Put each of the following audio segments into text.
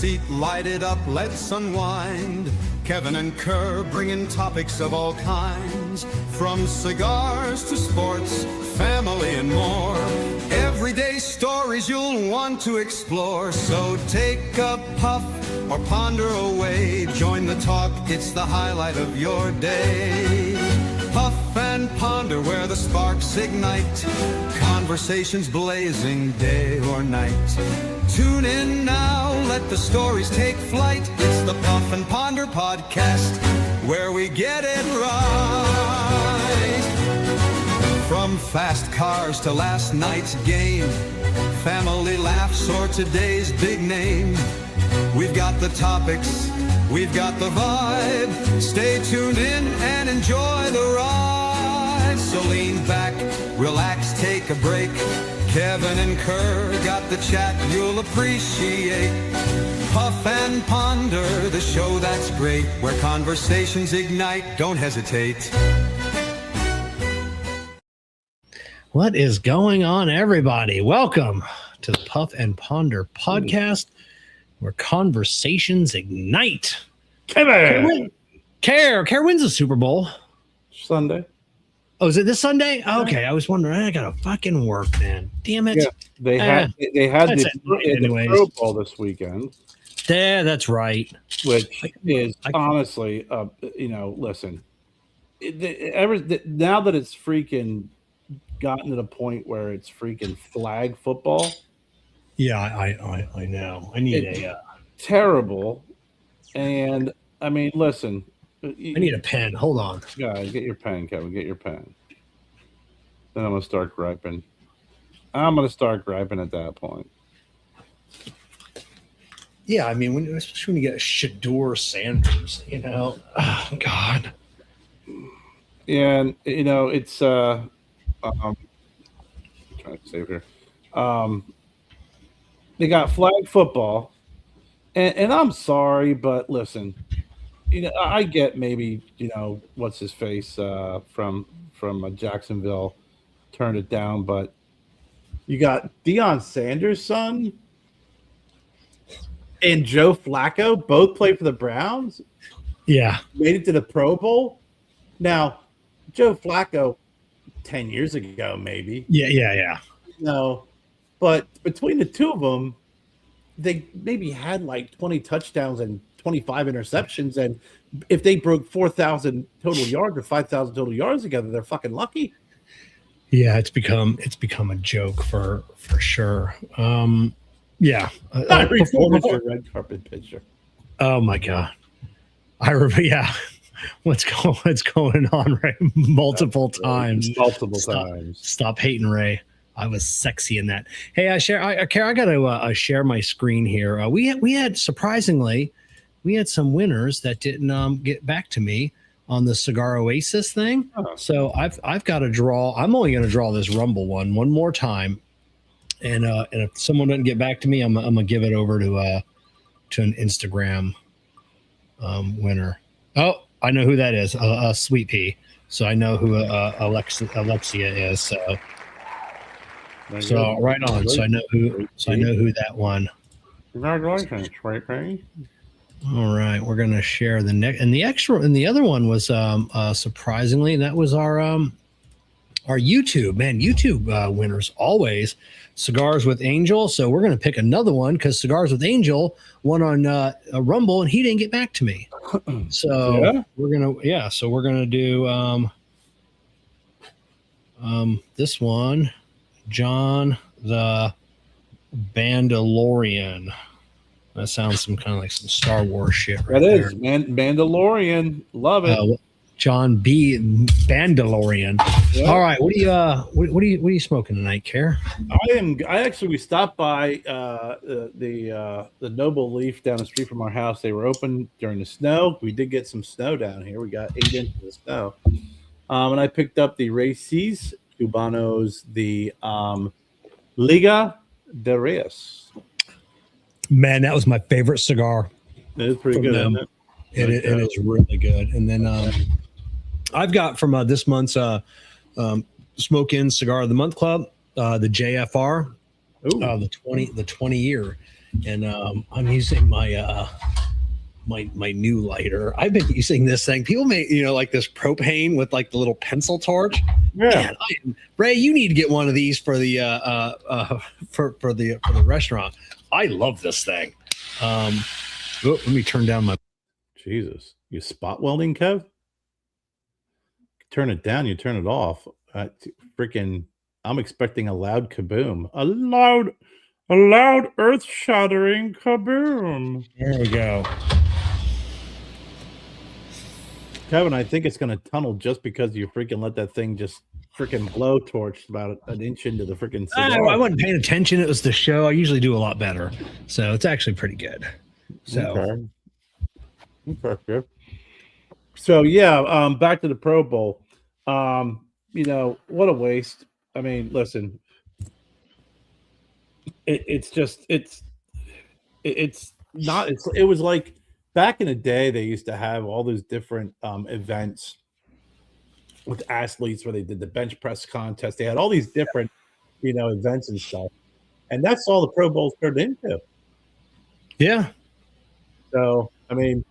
seat, light it up, let's unwind. Kevin and Kerr bringing topics of all kinds, from cigars to sports, family and more. Everyday stories you'll want to explore. So take a puff or ponder away. Join the talk, it's the highlight of your day. Puff and ponder where the sparks ignite. Conversations blazing day or night. Tune in now, let the stories take flight. It's the Puff and Ponder podcast, where we get it right. From fast cars to last night's game, family laughs or today's big name. We've got the topics, we've got the vibe. Stay tuned in and enjoy the ride. So lean back, relax, take a break. Kevin and Kerr got the chat you'll appreciate. Puff and Ponder, the show that's great, where conversations ignite. Don't hesitate. What is going on, everybody? Welcome to the Puff and Ponder podcast, where conversations ignite. Kerr wins the Super Bowl Sunday. Oh, is it this Sunday? Okay, I was wondering. I gotta fucking work, man. Damn it. Yeah, they had the Pro Bowl this weekend. Yeah, that's right. Which is honestly, listen. Now that it's freaking gotten to the point where it's freaking flag football. Yeah, I know. I need a terrible. And I mean, listen. I need a pen. Hold on. Guys, get your pen, Kevin. Get your pen. Then I'm gonna start griping. at that point. Yeah, I mean, especially when you get Shador Sanders, you know. Oh, God. Yeah, and it's trying to save here. They got flag football, and I'm sorry, but listen, I get maybe what's his face from Jacksonville turned it down, but you got Deion Sanders' son and Joe Flacco both played for the Browns. Yeah, made it to the Pro Bowl. Now, Joe Flacco, 10 years ago, maybe. Yeah. No, but between the two of them, they maybe had like 20 touchdowns and 25 interceptions. And if they broke 4,000 total yards or 5,000 total yards together, they're fucking lucky. Yeah, it's become a joke for sure. Yeah. Red carpet picture. Oh my God. I remember. Yeah. What's going on, Ray? Multiple times. Stop hating, Ray. I was sexy in that. Hey, I got to share my screen here. We had surprisingly, some winners that didn't get back to me on the Cigar Oasis thing. Oh. So I've got to draw. I'm only going to draw this Rumble one more time, and if someone doesn't get back to me, I'm gonna give it over to an Instagram winner. Oh, I know who that is. Sweet Pea. So I know who Alexia is. So right on. So I know who that one. Congratulations, Sweet Pea. All right, we're gonna share the next, and the other one was surprisingly, that was our YouTube winners always. Cigars with Angel. So we're gonna pick another one because Cigars with Angel won on a Rumble and he didn't get back to me. So we're gonna do this one, John the Bandalorian. That sounds some kind of like some Star Wars shit right there. That is, man. Mandalorian. Love it. John B. Bandalorian. Yep. All right. What are you smoking tonight, Kerr? We stopped by the Noble Leaf down the street from our house. They were open during the snow. We did get some snow down here. We got 8 inches of snow. And I picked up the Races Cubanos, the Liga de Reyes. Man, that was my favorite cigar. It is pretty good, isn't it? It is really good. And then I've got from this month's Smoke In Cigar of the Month Club, the JFR, the 20 year. and I'm using my my new lighter. I've been using this thing. People make like this propane with like the little pencil torch. Yeah, Man, Ray, you need to get one of these for the for the restaurant. I love this thing. Let me turn down my. Jesus, you spot welding, Kev? Turn it down, you turn it off. Freaking, I'm expecting a loud kaboom. A loud earth-shattering kaboom. There we go. Kevin, I think it's going to tunnel just because you freaking let that thing just freaking blowtorch about an inch into the freaking cigar. I wasn't paying attention. It was the show. I usually do a lot better. So it's actually pretty good. So. Okay. So yeah, back to the Pro Bowl. What a waste. I mean, listen, it was like back in the day they used to have all those different events with athletes where they did the bench press contest. They had all these different events and stuff, and that's all the Pro Bowls turned into. Yeah. So I mean,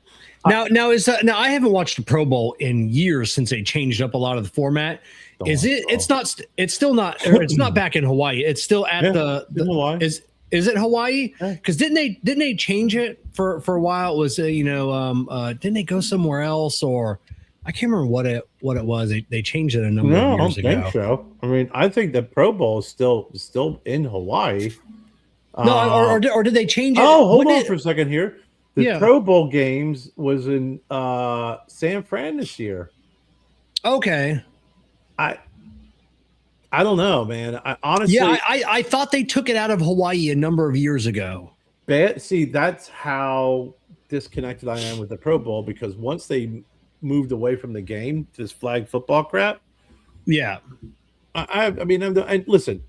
now I haven't watched the Pro Bowl in years since they changed up a lot of the format. It's still not, or it's not back in Hawaii. It's still at Hawaii. Is it Hawaii? Because didn't they change it for a while? It was didn't they go somewhere else, or I can't remember what it was. They changed it a number of years ago. I don't think so. I mean, I think the Pro Bowl is still in Hawaii. No, or did they change it? Oh, hold on for a second here. The Pro Bowl games was in San Fran this year. Okay. I don't know, man. I honestly, I thought they took it out of Hawaii a number of years ago. See, that's how disconnected I am with the Pro Bowl, because once they moved away from the game to this flag football crap. Yeah. I mean, listen,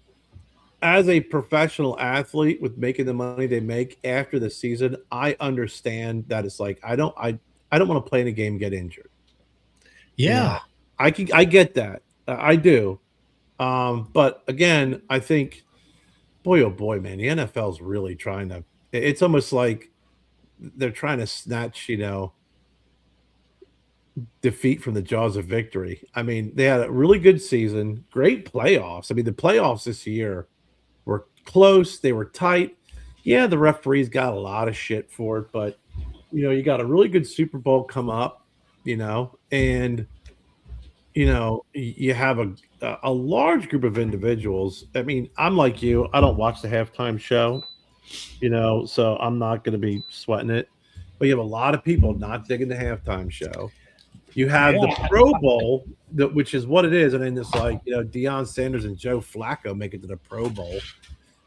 as a professional athlete with making the money they make after the season, I understand that it's like I don't want to play in a game and get injured. Yeah. I get that. I do. But again, I think, boy, oh boy, man, the NFL's really trying to. It's almost like they're trying to snatch, defeat from the jaws of victory. I mean, they had a really good season, great playoffs. I mean, the playoffs this year were close. They were tight. Yeah, the referees got a lot of shit for it, but you got a really good Super Bowl come up, and you have a large group of individuals. I mean, I'm like you. I don't watch the halftime show, so I'm not going to be sweating it. But you have a lot of people not digging the halftime show. You have the Pro Bowl, which is what it is, and then it's like Deion Sanders and Joe Flacco make it to the Pro Bowl,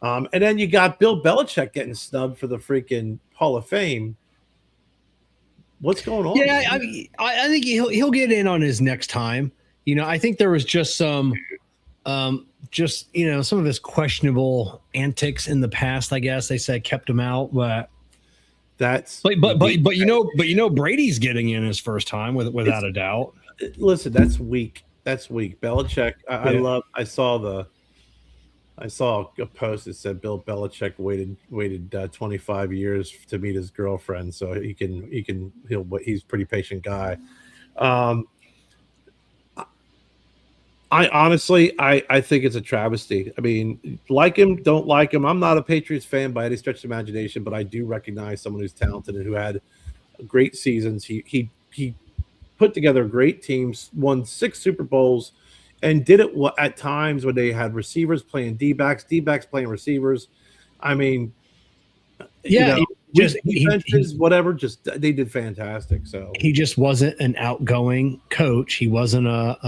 and then you got Bill Belichick getting snubbed for the freaking Hall of Fame. What's going on? Yeah, I think he'll get in on his next time. I think there was just some of his questionable antics in the past. I guess they said kept him out, but. But Brady's getting in his first time without a doubt. Listen, that's weak. Belichick. I saw a post that said Bill Belichick waited 25 years to meet his girlfriend, so he's a pretty patient guy. I honestly think it's a travesty. I mean, like him, don't like him. I'm not a Patriots fan by any stretch of imagination, but I do recognize someone who's talented and who had great seasons. He put together great teams, won 6 Super Bowls, and did it at times when they had receivers playing D-backs playing receivers. I mean, defenses, whatever, they did fantastic. So he just wasn't an outgoing coach. He wasn't a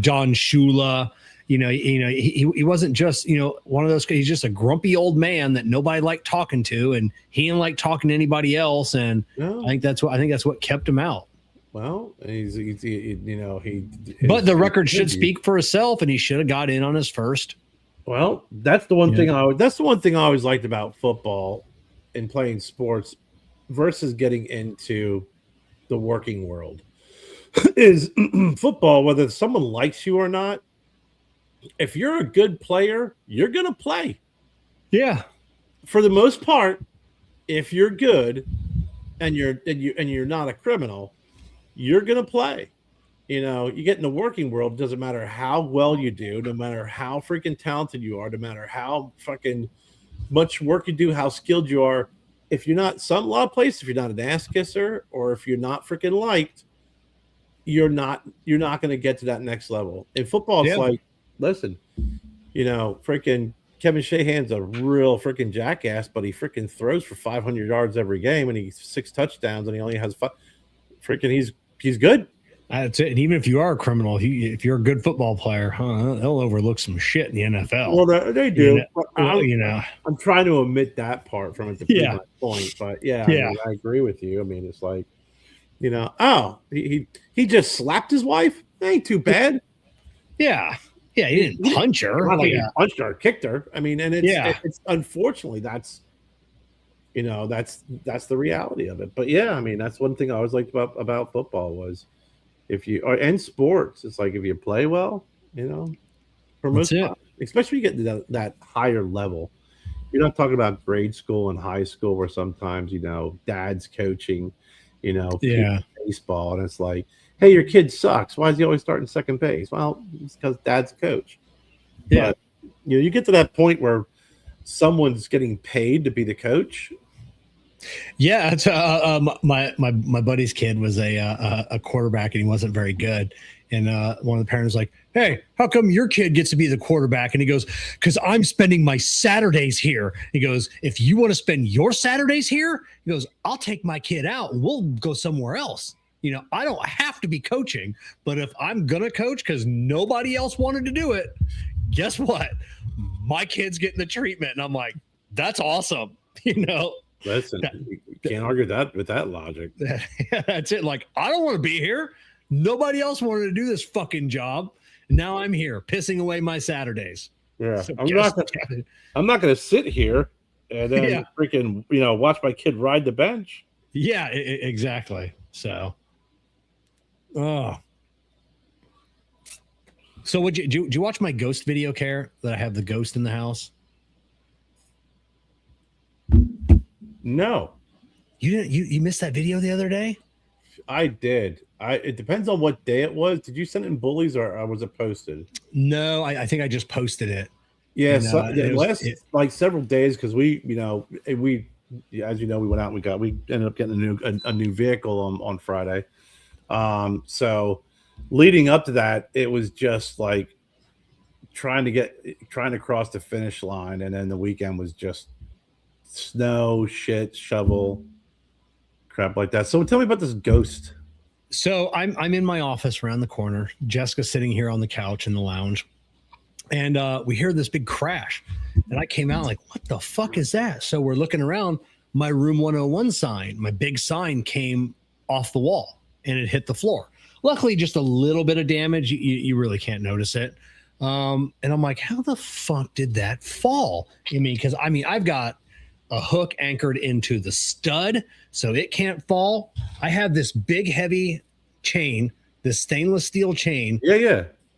Don Shula. He wasn't just one of those. He's just a grumpy old man that nobody liked talking to, and he didn't like talking to anybody else. And I think that's what kept him out. Well, But the record should speak for itself, and he should have got in on his first. Well, that's the one thing that's the one thing I always liked about football and playing sports versus getting into the working world is football, whether someone likes you or not, if you're a good player, you're going to play. Yeah. for the most part, if you're good and you're not a criminal, you're gonna play. You know, you get in the working world, it doesn't matter how well you do, no matter how freaking talented you are, no matter how fucking much work you do, how skilled you are. If you're not a lot of places, if you're not an ass kisser or if you're not freaking liked, you're not going to get to that next level. In football, it's like, listen, you know, freaking Kevin Shahan's a real freaking jackass, but he freaking throws for 500 yards every game and he's 6 touchdowns and he only has 5. Freaking, he's good. That's it. And even if you are a criminal, if you're a good football player, they'll overlook some shit in the NFL. Well, they do. You know, I'm trying to omit that part from it to prove my point, but I mean, I agree with you. I mean, it's like, you know, he just slapped his wife. That ain't too bad. Yeah, he didn't punch her. Not like he punched her, or kicked her. I mean, and it's unfortunately that's the reality of it. But yeah, I mean, that's one thing I always liked about football was. If you and sports, it's like if you play well, you know, for most part, especially when you get to that higher level, you're not talking about grade school and high school where sometimes, you know, dad's coaching, you know, baseball, and it's like, hey, your kid sucks. Why is he always starting second base? Well, it's because dad's coach. Yeah. But, you know, you get to that point where someone's getting paid to be the coach. Yeah, it's, my buddy's kid was a quarterback and he wasn't very good. And one of the parents was like, "Hey, how come your kid gets to be the quarterback?" And he goes, "Because I'm spending my Saturdays here." He goes, "If you want to spend your Saturdays here," he goes, "I'll take my kid out and we'll go somewhere else. You know, I don't have to be coaching, but if I'm gonna coach because nobody else wanted to do it, guess what? My kid's getting the treatment." And I'm like, "That's awesome," you know. Listen, you can't argue that with that logic. That's it. Like, I don't want to be here. Nobody else wanted to do this fucking job. Now I'm here pissing away my Saturdays. Yeah. So I'm not going to sit here and then freaking, you know, watch my kid ride the bench. Yeah, exactly. So, so did you watch my ghost video, Kerr, that I have the ghost in the house? No, you didn't. You missed that video the other day. I did. It depends on what day it was. Did you send it in Bullies or was it posted? No, I think I just posted it. Yeah, last like several days because we, you know, as you know, we went out. And we ended up getting a new vehicle on Friday. So leading up to that, it was just like trying to cross the finish line, and then the weekend was just snow, shit, shovel, crap like that. So tell me about this ghost. So I'm in my office around the corner. Jessica's sitting here on the couch in the lounge, and we hear this big crash. And I came out like, what the fuck is that? So we're looking around. My room 101 sign, my big sign came off the wall and it hit the floor. Luckily, just a little bit of damage. You really can't notice it. And I'm like, how the fuck did that fall? Because I've got a hook anchored into the stud so it can't fall. I have this big heavy chain, this stainless steel chain,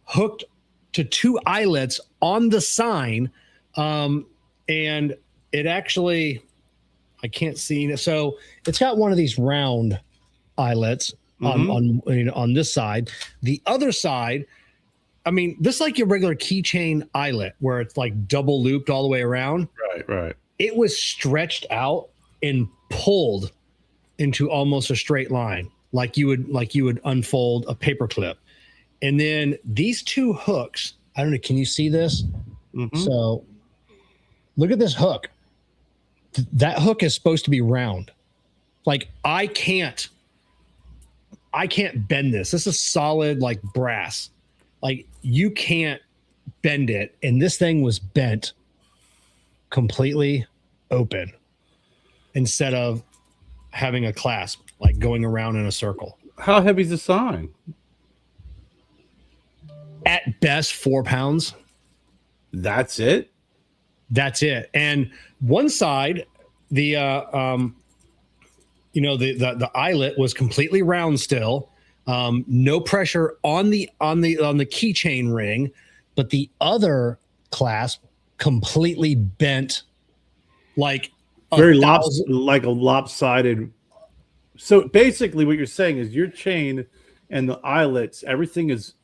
hooked to 2 eyelets on the sign, and it actually, I can't see it. So it's got one of these round eyelets on this side. The other side, this is like your regular keychain eyelet where it's like double looped all the way around. Right. It was stretched out and pulled into almost a straight line, like you would unfold a paper clip. And then these 2 hooks, I don't know, can you see this? So look at this hook. That hook is supposed to be round. Like I can't bend this. This is solid like brass. Like you can't bend it. And this thing was bent completely open instead of having a clasp, like going around in a circle. How heavy is the sign? At best 4 pounds. That's it. And one side, the eyelet was completely round still. No pressure on the keychain ring, but the other clasp completely bent like very like a lopsided. So basically, what you're saying is your chain and the eyelets, everything is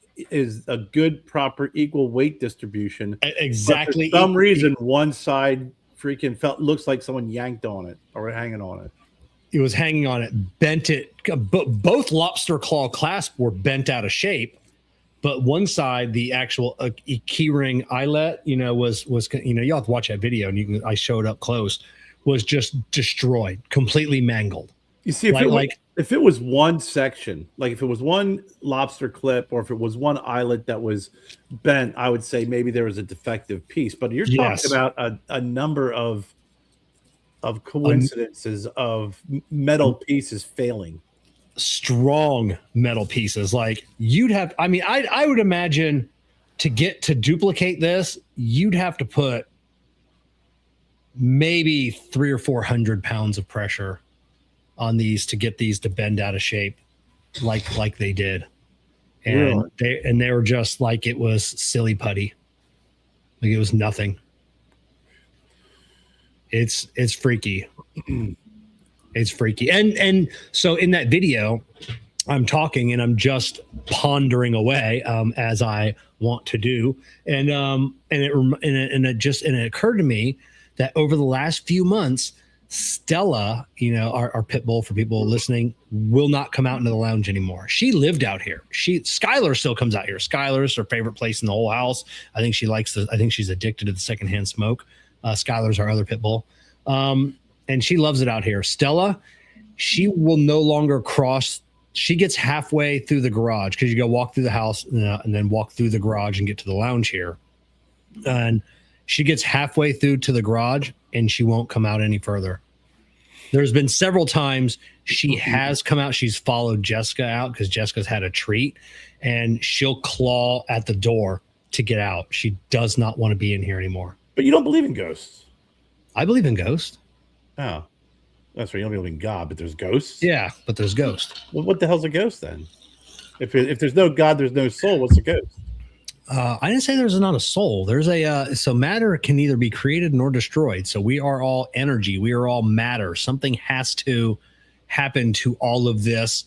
a good, proper, equal weight distribution. Exactly. But for some reason, one side freaking looks like someone yanked on it or hanging on it. It was hanging on it, bent it. Both lobster claw clasp were bent out of shape, but one side, the actual keyring eyelet, was you'll have to watch that video, and I showed up close, was just destroyed, completely mangled. You see, if it was one section, like if it was one lobster clip or if it was one eyelet that was bent, I would say maybe there was a defective piece. But you're talking about a number of coincidences of metal pieces failing. Strong metal pieces. Like I would imagine to duplicate this, you'd have to put maybe 300 or 400 pounds of pressure on these to get these to bend out of shape like they did. And they were just like, it was silly putty. Like it was nothing. It's freaky. It's freaky. And so in that video, I'm talking and I'm just pondering away as I want to do. And it occurred to me that over the last few months, Stella, our pit bull, for people listening, will not come out into the lounge anymore. She lived out here. Skylar still comes out here. Skylar's her favorite place in the whole house. I think she's addicted to the secondhand smoke. Skylar's our other pit bull. And she loves it out here. Stella, she will no longer cross. She gets halfway through the garage because you go walk through the house and then walk through the garage and get to the lounge here. And she gets halfway through to the garage and she won't come out any further. There's been several times she has come out. She's followed Jessica out because Jessica's had a treat, and she'll claw at the door to get out. She does not want to be in here anymore. But you don't believe in ghosts. I believe in ghosts. Oh, that's right. You don't believe in God, but there's ghosts. Yeah, but there's ghosts. Well, what the hell's a ghost then? If there's no God, there's no soul. What's a ghost? I didn't say there's not a soul. There's so matter can neither be created nor destroyed. So we are all energy. We are all matter. Something has to happen to all of this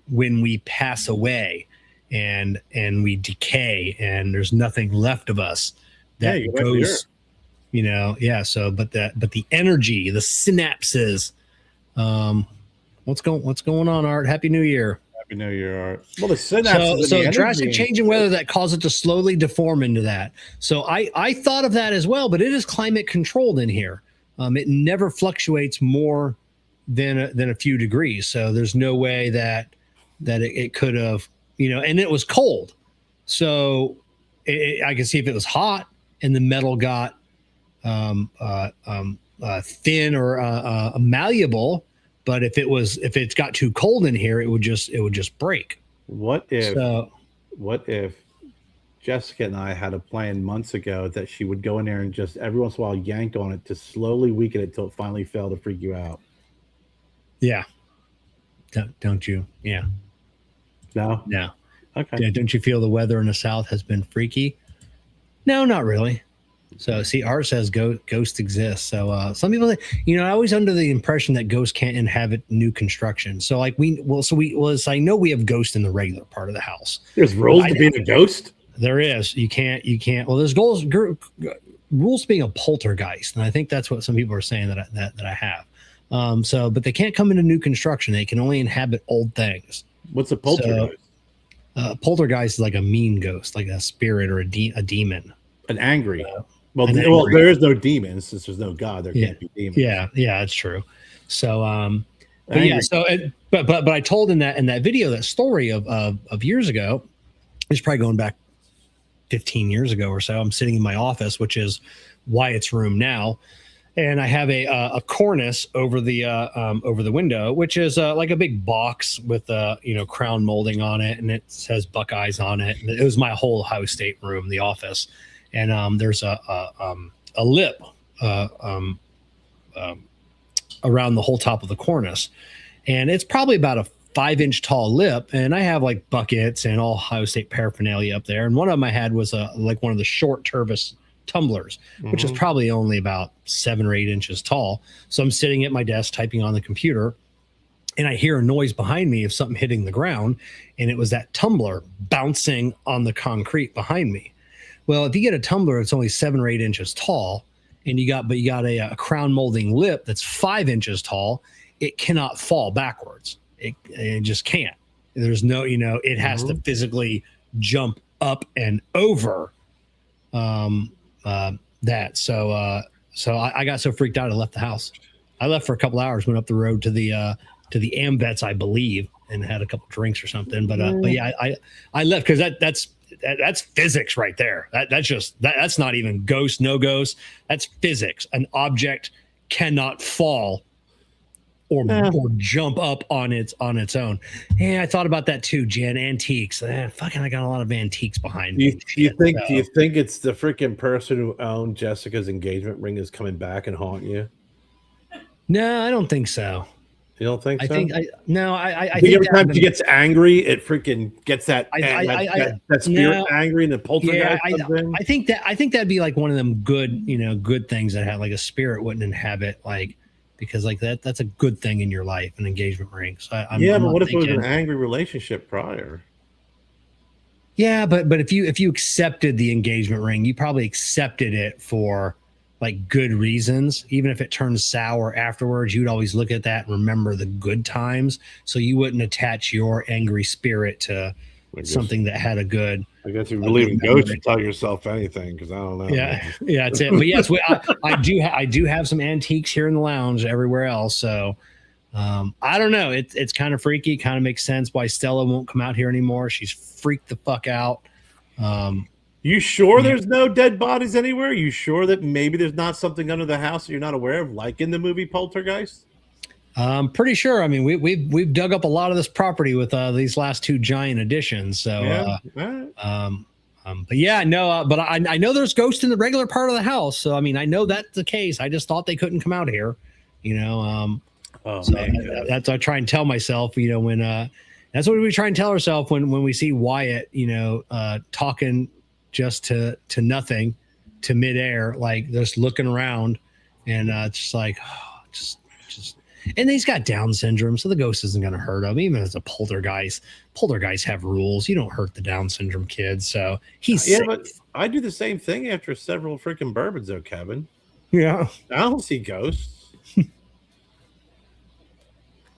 when we pass away and we decay and there's nothing left of us that goes, So, but the energy, the synapses, what's going on, Art? Happy New Year. New Year Art. Well, the synapses. So drastic change in weather that causes it to slowly deform into that. So I thought of that as well, but it is climate controlled in here. It never fluctuates more than a few degrees. So there's no way that it could have, and it was cold. So I can see if it was hot and the metal got thin or malleable. But if it's got too cold in here, it would just break. What if Jessica and I had a plan months ago that she would go in there and just every once in a while yank on it to slowly weaken it till it finally fell to freak you out? Yeah. Don't you? Yeah. No. Okay. Yeah, don't you feel the weather in the South has been freaky? No, not really. So see, ours says ghosts exist. So some people, I always under the impression that ghosts can't inhabit new construction. So like I know we have ghosts in the regular part of the house. There's rules to being a ghost. There is. You can't. Well, there's rules to being a poltergeist, and I think that's what some people are saying that I have. But they can't come into new construction. They can only inhabit old things. What's a poltergeist? Poltergeist is like a mean ghost, like a spirit or a demon. An angry. There is no demons since there's no God. There can't be demons. Yeah, that's true. So, but I told in that video, that story of years ago. It's probably going back 15 years ago or so. I'm sitting in my office, which is Wyatt's room now, and I have a cornice over the window, which is like a big box with crown molding on it, and it says Buckeyes on it. And it was my whole Ohio State room, the office. And there's a lip around the whole top of the cornice, and it's probably about a 5-inch tall lip. And I have like buckets and all Ohio State paraphernalia up there. And one of them I had was like one of the short tumblers, which is probably only about 7 or 8 inches tall. So I'm sitting at my desk typing on the computer, and I hear a noise behind me of something hitting the ground, and it was that tumbler bouncing on the concrete behind me. Well, if you get a tumbler that's only 7 or 8 inches tall, and you got a crown molding lip that's 5 inches tall, it cannot fall backwards. It just can't. There's no, it has to physically jump up and over that. So I got so freaked out I left the house. I left for a couple hours, went up the road to the AmVets, I believe, and had a couple drinks or something. But yeah, I left because that's physics right there. That's not even ghost, no ghost. That's physics. An object cannot fall or jump up on its own. Yeah, I thought about that too, Jen. Antiques. Fucking, I got a lot of antiques behind me. Do you think it's the freaking person who owned Jessica's engagement ring is coming back and haunting you? No, I don't think so. You don't think so? I think every time she gets angry, it freaking gets that spirit angry, and the poltergeist comes in. I think that'd be like one of them good, good things that had like a spirit wouldn't inhabit, like, because like that's a good thing in your life, an engagement ring. So but what if it was an angry relationship prior? Yeah, but if you accepted the engagement ring, you probably accepted it for like good reasons. Even if it turns sour afterwards, you'd always look at that and remember the good times. So you wouldn't attach your angry spirit to something that had a good. I guess if you believe in ghosts, you tell yourself anything, because I don't know. Yeah, that's it. But yes, I do have some antiques here in the lounge, everywhere else. So I don't know. It's kind of freaky. Kind of makes sense why Stella won't come out here anymore. She's freaked the fuck out. You sure there's no dead bodies anywhere? You sure that maybe there's not something under the house that you're not aware of, like in the movie Poltergeist? I'm pretty sure. I mean, we've dug up a lot of this property with these last 2 giant additions. So, but yeah, no. But I know there's ghosts in the regular part of the house. So I mean, I know that's the case. I just thought they couldn't come out here. That's what I try and tell myself. When that's what we try and tell ourselves when we see Wyatt, talking just to nothing, to midair, like just looking around, and it's just like, just. And he's got Down syndrome, so the ghost isn't going to hurt him. Even as a poltergeist, poltergeists have rules. You don't hurt the Down syndrome kids, so he's safe. But I do the same thing after several freaking bourbons, though, Kevin. Yeah, I don't see ghosts.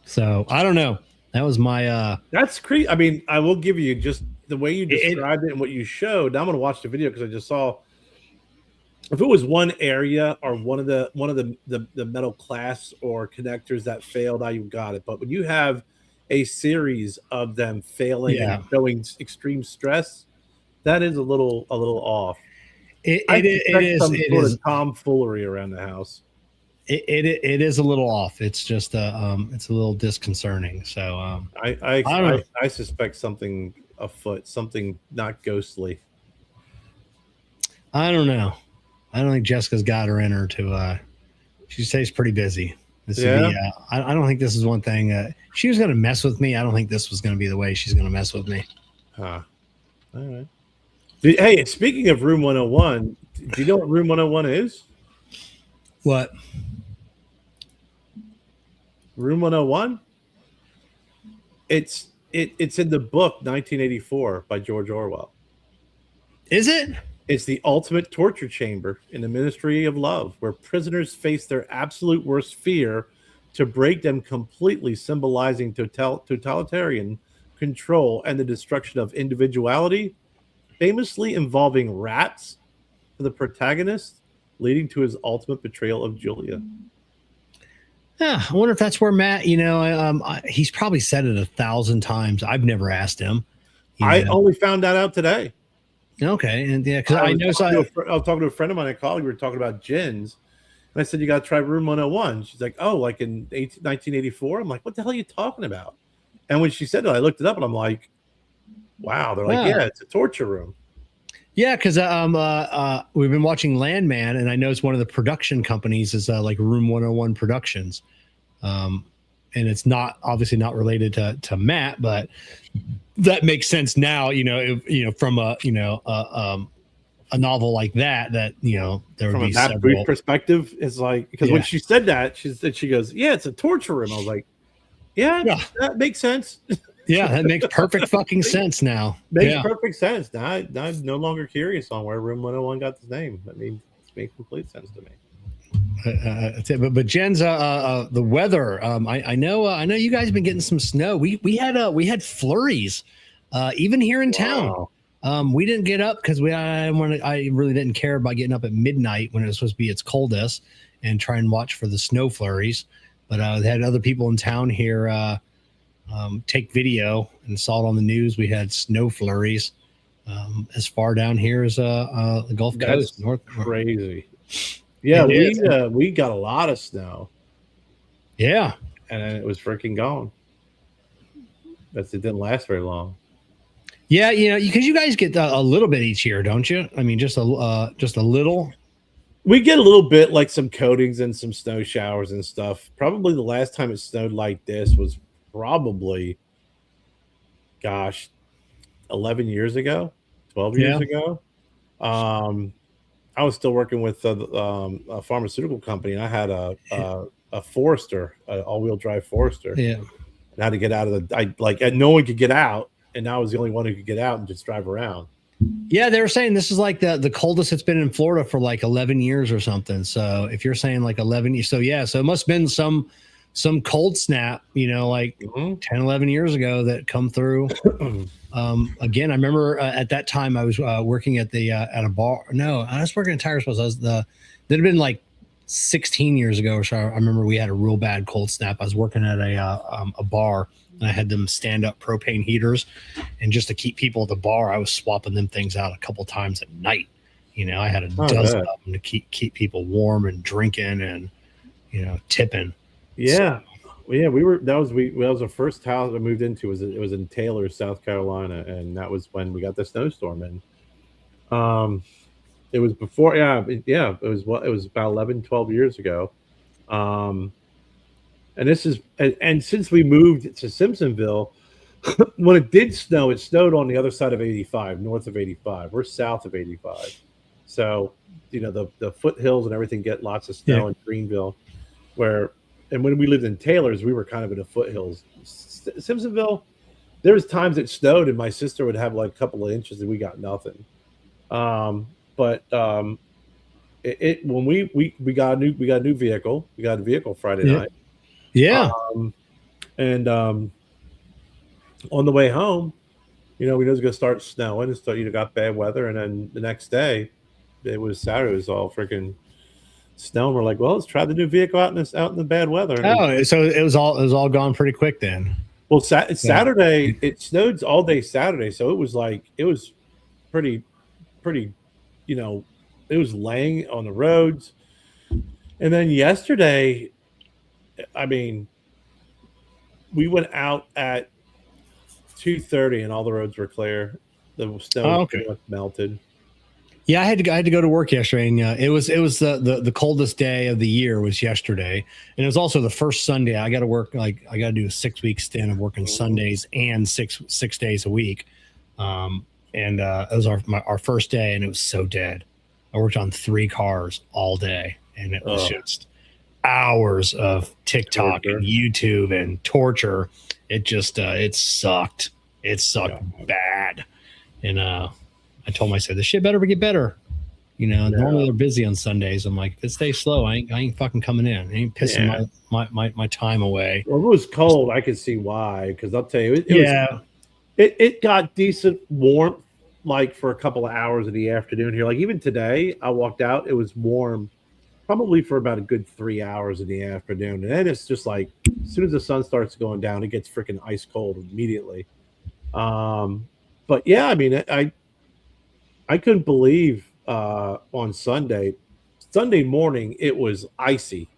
So I don't know. That was my. That's creepy. I mean, I will give you just the way you described it and what you showed. Now I'm going to watch the video because I just saw. If it was one area or one of the metal clasps or connectors that failed, you got it. But when you have a series of them failing and showing extreme stress, that is a little off. It is some sort of tomfoolery around the house. It is a little off. It's just it's a little disconcerting. So I suspect something afoot, something not ghostly. I don't know. I don't think Jessica's got her in her to. She stays pretty busy. I don't think this is one thing. She was going to mess with me. I don't think this was going to be the way she's going to mess with me. All right. Hey, speaking of Room 101, do you know what Room 101 is? What? Room 101? It's in the book 1984 by George Orwell. Is it? It's the ultimate torture chamber in the Ministry of Love, where prisoners face their absolute worst fear to break them completely, symbolizing totalitarian control and the destruction of individuality, famously involving rats for the protagonist, leading to his ultimate betrayal of Julia. Yeah, I wonder if that's where Matt, he's probably said it 1,000 times. I've never asked him. I only found that out today. Okay, and yeah, because I was talking to a friend of mine in college. We were talking about gins, and I said, "You got to try Room 101." She's like, "Oh, like in 1984?" I'm like, "What the hell are you talking about?" And when she said it, I looked it up, and I'm like, "Wow!" They're like, "Yeah, it's a torture room." Yeah, because we've been watching Landman, and I know it's one of the production companies is like Room 101 Productions, and it's obviously not related to Matt, but that makes sense now. From a a novel like that there would From be that several. brief perspective, is like, because when she said that, she goes, "Yeah, it's a torture room." I was like, "Yeah, that makes sense." Yeah, that makes perfect fucking sense now. Makes perfect sense. Now I'm no longer curious on where Room 101 got the name. I mean, it makes complete sense to me. But Jen's the weather. I know you guys have been getting some snow. We had flurries, even here in town. We didn't get up because I really didn't care about getting up at midnight when it was supposed to be its coldest and try and watch for the snow flurries. But they had other people in town here take video and saw it on the news. We had snow flurries as far down here as the Gulf Coast. North. Crazy. Yeah, we got a lot of snow. Yeah, and then it was freaking gone. It didn't last very long. Yeah, because you guys get a little bit each year, don't you? I mean, just a little. We get a little bit, like some coatings and some snow showers and stuff. Probably the last time it snowed like this was probably, 11 years ago, 12 years ago. I was still working with a pharmaceutical company, and I had a Forester, an all-wheel drive Forester. Yeah, and I had to get out of no one could get out, and I was the only one who could get out and just drive around. Yeah, they were saying this is like the coldest it's been in Florida for like 11 years or something. So if you're saying like 11 years, so it must have been some cold snap, like 10, 11 years ago that come through. Again, I remember at that time I was working at a bar. No, I was working at Tire Sports. That had been like 16 years ago or so. I remember we had a real bad cold snap. I was working at a bar, and I had them stand up propane heaters, and just to keep people at the bar, I was swapping them things out a couple times at night. I had a dozen of them to keep people warm and drinking and tipping. Yeah. Well, yeah, that was the first house I moved into. It was in Taylor, South Carolina, and that was when we got the snowstorm in. It was before, it was about 11, 12 years ago. And since we moved to Simpsonville, when it did snow, it snowed on the other side of 85, north of 85. We're south of 85. So, the foothills and everything get lots of snow in Greenville, and when we lived in Taylor's, we were kind of in the foothills. Simpsonville, there was times it snowed and my sister would have like a couple of inches and we got nothing. When we got a new vehicle, we got a vehicle Friday night. Yeah. On the way home, we knew it was going to start snowing and so got bad weather, and then the next day, it was Saturday, it was all freaking snow, and we're like, well, let's try the new vehicle out in the bad weather. So it was all gone pretty quick then. Well, Saturday it snowed all day Saturday, so it was pretty, it was laying on the roads. And then yesterday, I mean, we went out at 2:30 and all the roads were clear. The snow was melted. Yeah, I had to go to work yesterday, and it was the coldest day of the year was yesterday, and it was also the first Sunday. I got to work I got to do a 6-week stint of working Sundays and six days a week, and it was our first day, and it was so dead. I worked on 3 cars all day, and it was just hours of TikTok and YouTube and torture. It just it sucked. It sucked bad, and I told myself this shit better get better. Normally they're busy on Sundays. I'm like, if it stays slow, I ain't fucking coming in. I ain't pissing my time away. Well, if it was cold, I could see why. Because I'll tell you, it got decent warmth like for a couple of hours in the afternoon here. Like even today, I walked out, it was warm probably for about a good 3 hours in the afternoon. And then it's just like as soon as the sun starts going down, it gets freaking ice cold immediately. But yeah, I mean, I couldn't believe on Sunday morning it was icy,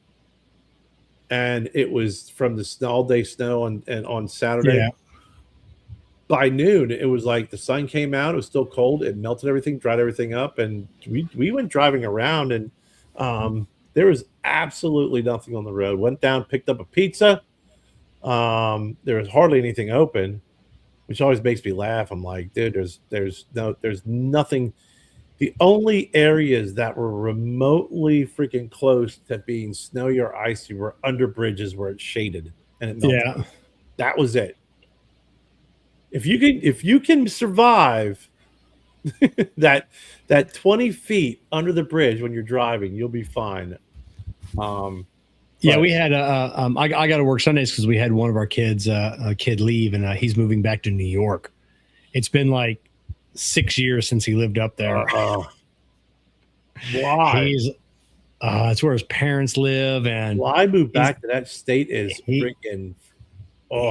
and it was from the all day snow, and on Saturday by noon it was like the sun came out, it was still cold, it melted everything, dried everything up, and we went driving around, and there was absolutely nothing on the road. Went down, picked up a pizza. There was hardly anything open, which always makes me laugh. I'm like, dude, there's nothing The only areas that were remotely freaking close to being snowy or icy were under bridges where it's shaded and it melted. Yeah. That was it. If you can survive that 20 feet under the bridge when you're driving, you'll be fine. Yeah, we had I got to work Sundays because we had one of our kids a kid leave, and he's moving back to New York. It's been like 6 years since he lived up there. Why? It's where his parents live, and why move back to that state is freaking.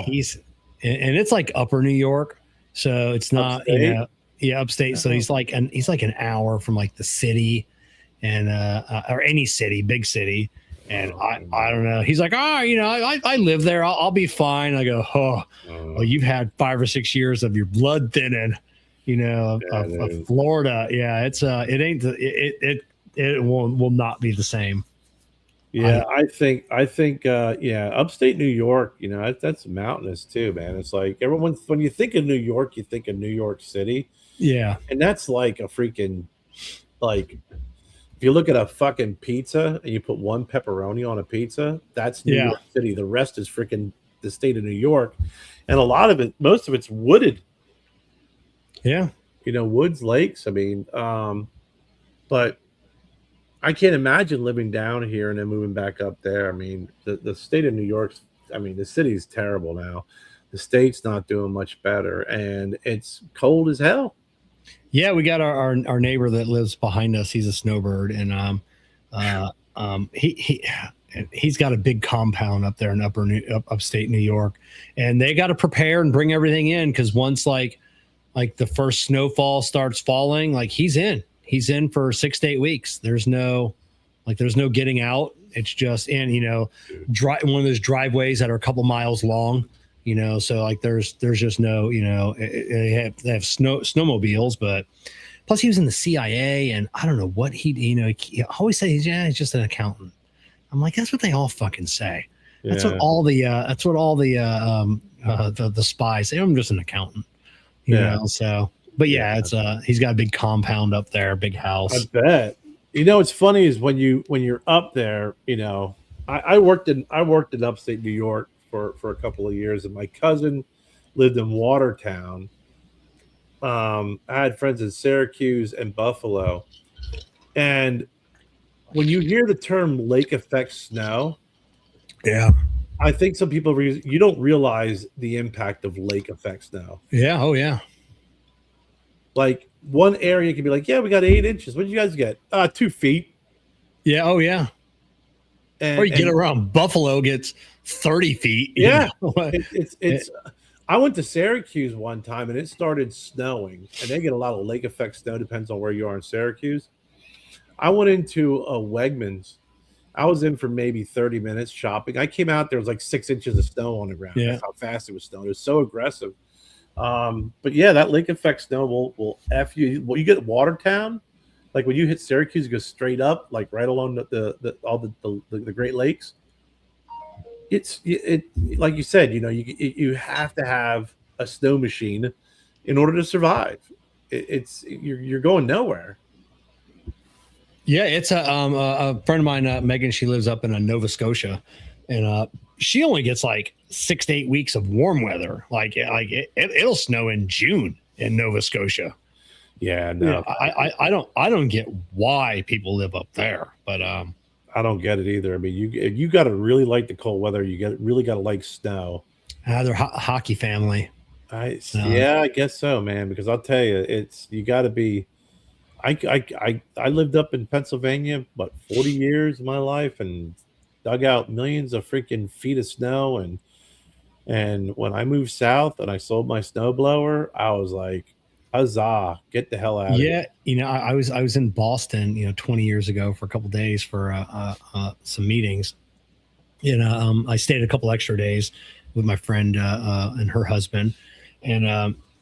He's and it's like upper New York, so it's not upstate? Upstate. So he's like an hour from like the city, and or any city, big city. And I don't know. He's like, I live there. I'll be fine. I go, well, you've had 5 or 6 years of your blood thinning, of Florida. Yeah, it's it will not be the same. Yeah, I think upstate New York, that's mountainous too, man. It's like when you think of New York, you think of New York City. Yeah. And that's like a freaking, like, if you look at a fucking pizza and you put one pepperoni on a pizza, that's New York City. The rest is freaking the state of New York. And most of it's wooded. Yeah. Woods, lakes. I mean, but I can't imagine living down here and then moving back up there. I mean, the state of New York, the city's terrible now. The state's not doing much better, and it's cold as hell. Yeah, we got our neighbor that lives behind us. He's a snowbird, and he's got a big compound up there in upstate New York, and they got to prepare and bring everything in because once like the first snowfall starts falling, like he's in for 6 to 8 weeks. There's no getting out. It's just in, one of those driveways that are a couple miles long. So like there's just no, they have snowmobiles, but plus he was in the CIA and I don't know what he always says he's just an accountant. I'm like, that's what they all fucking say. Yeah. That's what all the spies say. I'm just an accountant, you know? So, but yeah, it's he's got a big compound up there, big house. I bet. What's funny is when you're up there, I worked in upstate New York for a couple of years, and my cousin lived in Watertown. I had friends in Syracuse and Buffalo, and when you hear the term lake effect snow, I think some people you don't realize the impact of lake effect snow. Yeah. Oh yeah. Like one area can be like, yeah, we got 8 inches. What did you guys get? 2 feet. Yeah. Oh yeah. Or you get around Buffalo gets 30 feet. Yeah. It's I went to Syracuse one time and it started snowing, and they get a lot of lake effect snow, depends on where you are in Syracuse. I went into a Wegmans. I was in for maybe 30 minutes shopping. I came out, there was like 6 inches of snow on the ground. Yeah. That's how fast it was snowing. It was so aggressive. But yeah, that lake effect snow will F you. Well, you get Watertown, like when you hit Syracuse, you go straight up, like right along the Great Lakes. It like you said, you have to have a snow machine in order to survive. You're going nowhere. Yeah, it's a friend of mine, Megan. She lives up in Nova Scotia, and she only gets like 6 to 8 weeks of warm weather. It'll snow in June in Nova Scotia. Yeah, no, I don't get why people live up there, but I don't get it either. I mean, you got to really like the cold weather. You really got to like snow. They're hockey family. Yeah, I guess so, man. Because I'll tell you, you got to be. I lived up in Pennsylvania, 40 years of my life, and dug out millions of freaking feet of snow. And when I moved south and I sold my snowblower, I was like, huzzah, get the hell out of here. Yeah, I was in Boston, 20 years ago for a couple of days for some meetings. I stayed a couple extra days with my friend and her husband, and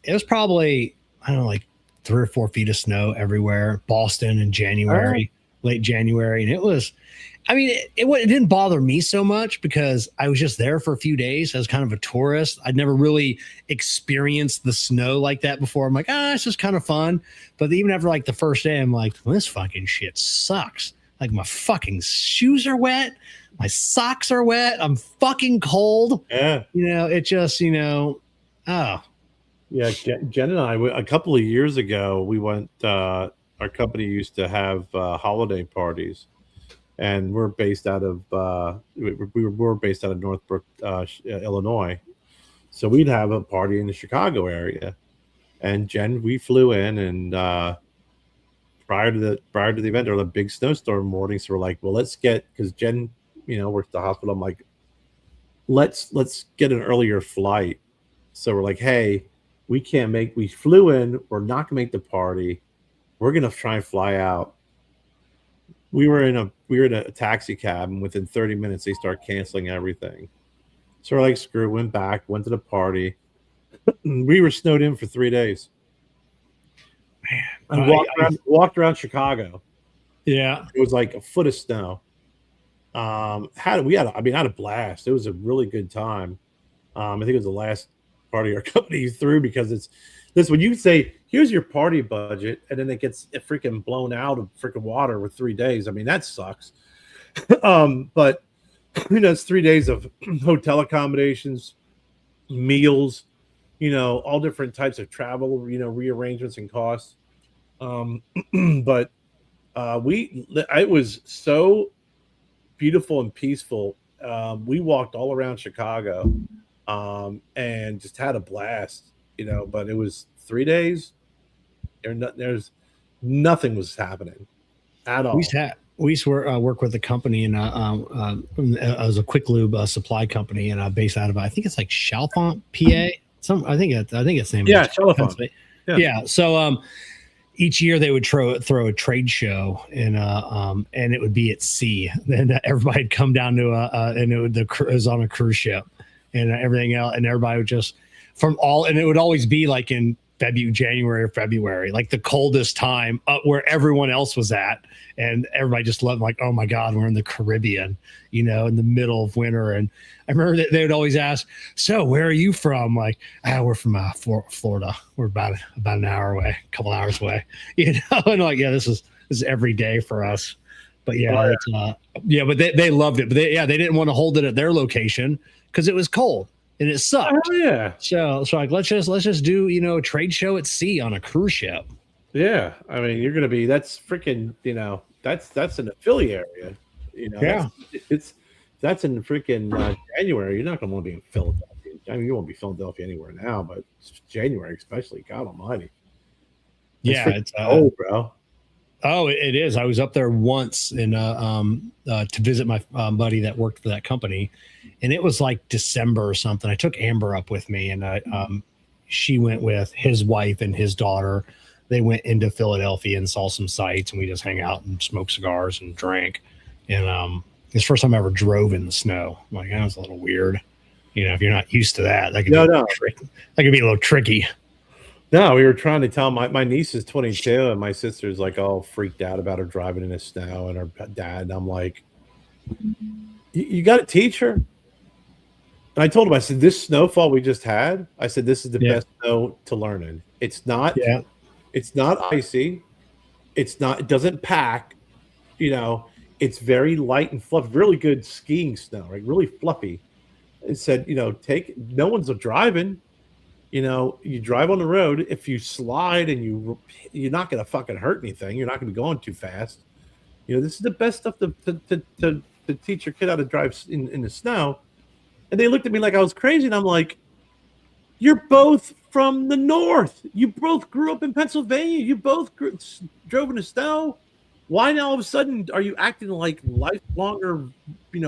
it was probably, I don't know, like 3 or 4 feet of snow everywhere. Boston in January, late January, and I mean, it didn't bother me so much because I was just there for a few days as kind of a tourist. I'd never really experienced the snow like that before. I'm like, it's just kind of fun. But even after like the first day, I'm like, well, this fucking shit sucks. Like my fucking shoes are wet. My socks are wet. I'm fucking cold. Yeah. It just, oh. Yeah, Jen and I, a couple of years ago, we went, our company used to have holiday parties. And we're based out of we were based out of Northbrook, Illinois. So we'd have a party in the Chicago area. And Jen, we flew in, and prior to the event, there was a big snowstorm morning. So we're like, well, let's get, because Jen, works at the hospital. I'm like, let's get an earlier flight. So we're like, hey, we flew in. We're not gonna make the party. We're gonna try and fly out. We were in a taxi cab, and within 30 minutes they start canceling everything. So we're like, screw it, went to the party. We were snowed in for 3 days. Man, we walked around Chicago. Yeah. It was like a foot of snow. I had a blast. It was a really good time. I think it was the last party our company threw, because it's this, when you say, here's your party budget, and then it gets freaking blown out of freaking water with 3 days. I mean, that sucks. But it's 3 days of hotel accommodations, meals, all different types of travel, rearrangements and costs. But it was so beautiful and peaceful. We walked all around Chicago, and just had a blast. But it was 3 days. There's nothing was happening at all. We used to work with a company, and it was a quick lube supply company, and based out of, I think it's like Chalfont, PA. I think it's named. Yeah, Chalfont. Yeah. So each year they would throw a trade show, and it would be at sea. Then everybody'd come down to and it was on a cruise ship, and everything else, and everybody would just and it would always be like in January or February, like the coldest time, where everyone else was at, and everybody just loved, like, oh my God, we're in the Caribbean, in the middle of winter. And I remember that they would always ask, so where are you from? Like, we're from Florida. We're about an hour away, a couple hours away, and like, yeah, this is every day for us. But yeah, but they loved it. But they didn't want to hold it at their location because it was cold. And it sucked. Oh, yeah. So like, let's just do, a trade show at sea on a cruise ship. Yeah. I mean, you're going to be, that's freaking, that's in the Philly area. Yeah. That's in freaking January. You're not going to want to be in Philadelphia. I mean, you won't be Philadelphia anywhere now, but January, especially, God almighty. It's cold, bro. Oh, it is. I was up there once to visit my buddy that worked for that company, and it was like December or something. I took Amber up with me, and she went with his wife and his daughter. They went into Philadelphia and saw some sights, and we just hang out and smoked cigars and drank. And it's the first time I ever drove in the snow. I'm like, that was a little weird. If you're not used to that, that could be a little tricky. No, we were trying to tell my niece is 22, and my sister's like all freaked out about her driving in the snow, and her dad. And I'm like, you got to teach her. And I told him, I said, this snowfall we just had, I said, this is the best snow to learn in. It's not, it's not icy. It doesn't pack, it's very light and fluffy, really good skiing snow, right? Really fluffy. It said, no one's driving. You drive on the road. If you slide and you're not going to fucking hurt anything. You're not going to be going too fast. This is the best stuff to teach your kid how to drive in the snow. And they looked at me like I was crazy. And I'm like, you're both from the north. You both grew up in Pennsylvania. You both drove in the snow. Why now all of a sudden are you acting like lifelonger,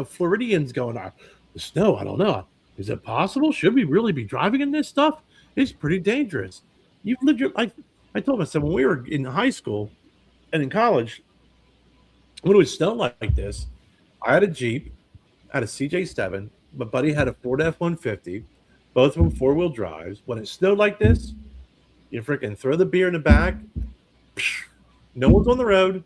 Floridians going on the snow? I don't know. Is it possible? Should we really be driving in this stuff? It's pretty dangerous. You've lived your life. I told myself when we were in high school and in college, when it would snow like this, I had a Jeep, I had a CJ7. My buddy had a Ford F-150, both of them four-wheel drives. When it snowed like this, you freaking throw the beer in the back. No one's on the road.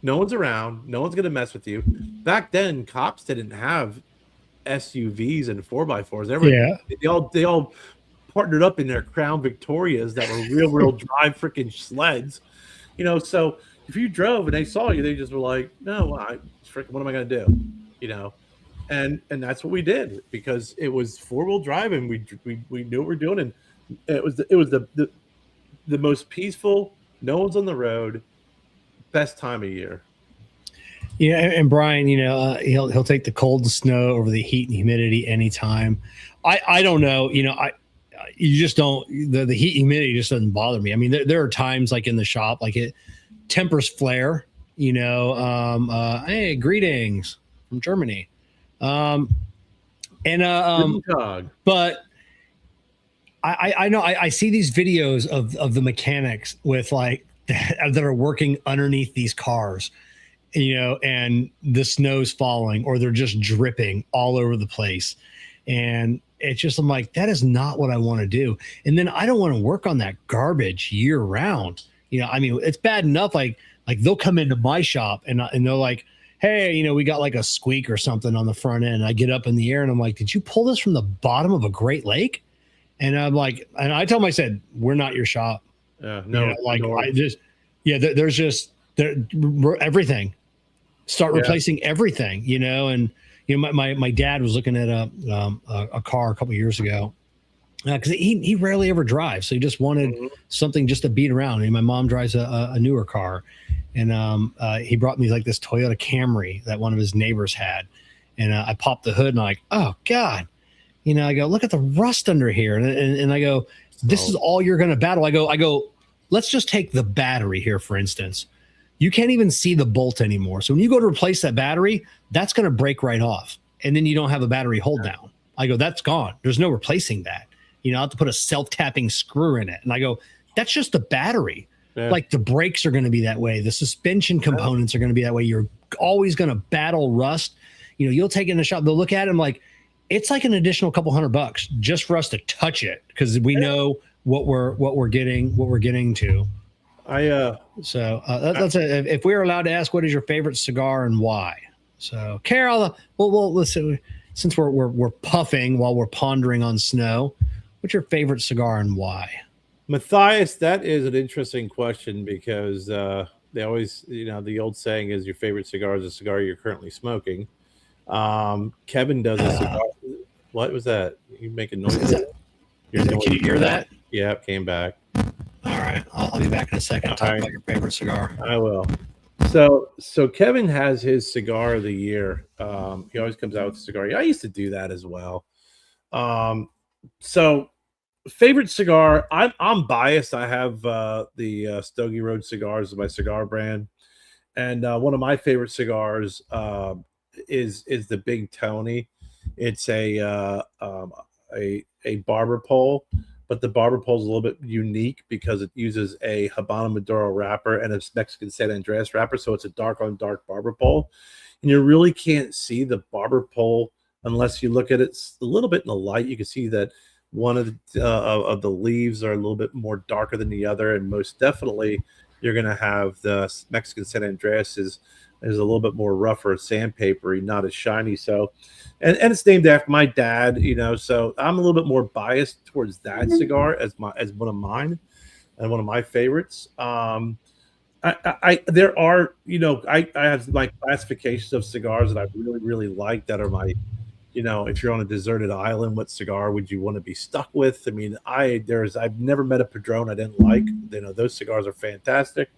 No one's around. No one's gonna mess with you. Back then, cops didn't have SUVs and 4x4s. They all partnered up in their Crown Victorias that were real drive freaking sleds. So if you drove and they saw you, they just were like, no, what am I going to do? And that's what we did, because it was 4-wheel drive and we knew what we're doing. And it was the most peaceful, no one's on the road, best time of year. Yeah. And Brian, he'll take the cold and snow over the heat and humidity anytime. I don't know, you just don't, the heat and humidity just doesn't bother me. I mean, there are times like in the shop, like it tempers flare, hey, greetings from Germany. But I know I see these videos of the mechanics with like that are working underneath these cars, and the snow's falling or they're just dripping all over the place. And it's just, I'm like, that is not what I want to do. And then I don't want to work on that garbage year round. I mean, it's bad enough. Like they'll come into my shop and they're like, hey, we got like a squeak or something on the front end. I get up in the air and I'm like, did you pull this from the bottom of a Great Lake? And I'm like, and I told them, I said, we're not your shop. No, everything. Start replacing everything, and my dad was looking at a car a couple of years ago, because he rarely ever drives, so he just wanted something just to beat around. And my mom drives a newer car, and he brought me like this Toyota Camry that one of his neighbors had, and I popped the hood and I'm like, oh God, I go, look at the rust under here, and I go, this is all you're gonna battle. I go, let's just take the battery here, for instance. You can't even see the bolt anymore. So when you go to replace that battery, that's going to break right off. And then you don't have a battery hold down. I go, that's gone. There's no replacing that. I have to put a self-tapping screw in it. And I go, that's just the battery. Yeah. Like the brakes are going to be that way. The suspension components are going to be that way. You're always going to battle rust. You'll take it in the shop. They'll look at it and like, it's like an additional couple $100 just for us to touch it, because we know what we're getting to. That's if we're allowed to ask, what is your favorite cigar and why? So, Carol, well, listen, since we're puffing while we're pondering on snow, what's your favorite cigar and why? Matthias, that is an interesting question, because they always, the old saying is your favorite cigar is a cigar you're currently smoking. Kevin does a cigar. What was that? You making noise? Can you hear that? Yeah, it came back. All right, I'll be back in a second. Talk about your favorite cigar. I will. So Kevin has his cigar of the year. He always comes out with a cigar. I used to do that as well. So favorite cigar, I'm biased. I have the Stogie Road cigars of my cigar brand, and one of my favorite cigars is the Big Tony. It's a barber pole. But the barber pole is a little bit unique because it uses a Habano Maduro wrapper and a Mexican San Andreas wrapper. So it's a dark on dark barber pole. And you really can't see the barber pole unless you look at it a little bit in the light. You can see that one of the leaves are a little bit more darker than the other. And most definitely, you're going to have the Mexican San Andreas is a little bit more rougher, sandpapery, not as shiny. So, and it's named after my dad, so I'm a little bit more biased towards that cigar as one of mine and one of my favorites. I have my classifications of cigars that I really, really like that are my, if you're on a deserted island, what cigar would you want to be stuck with? I mean, I've never met a Padron I didn't like. Those cigars are fantastic.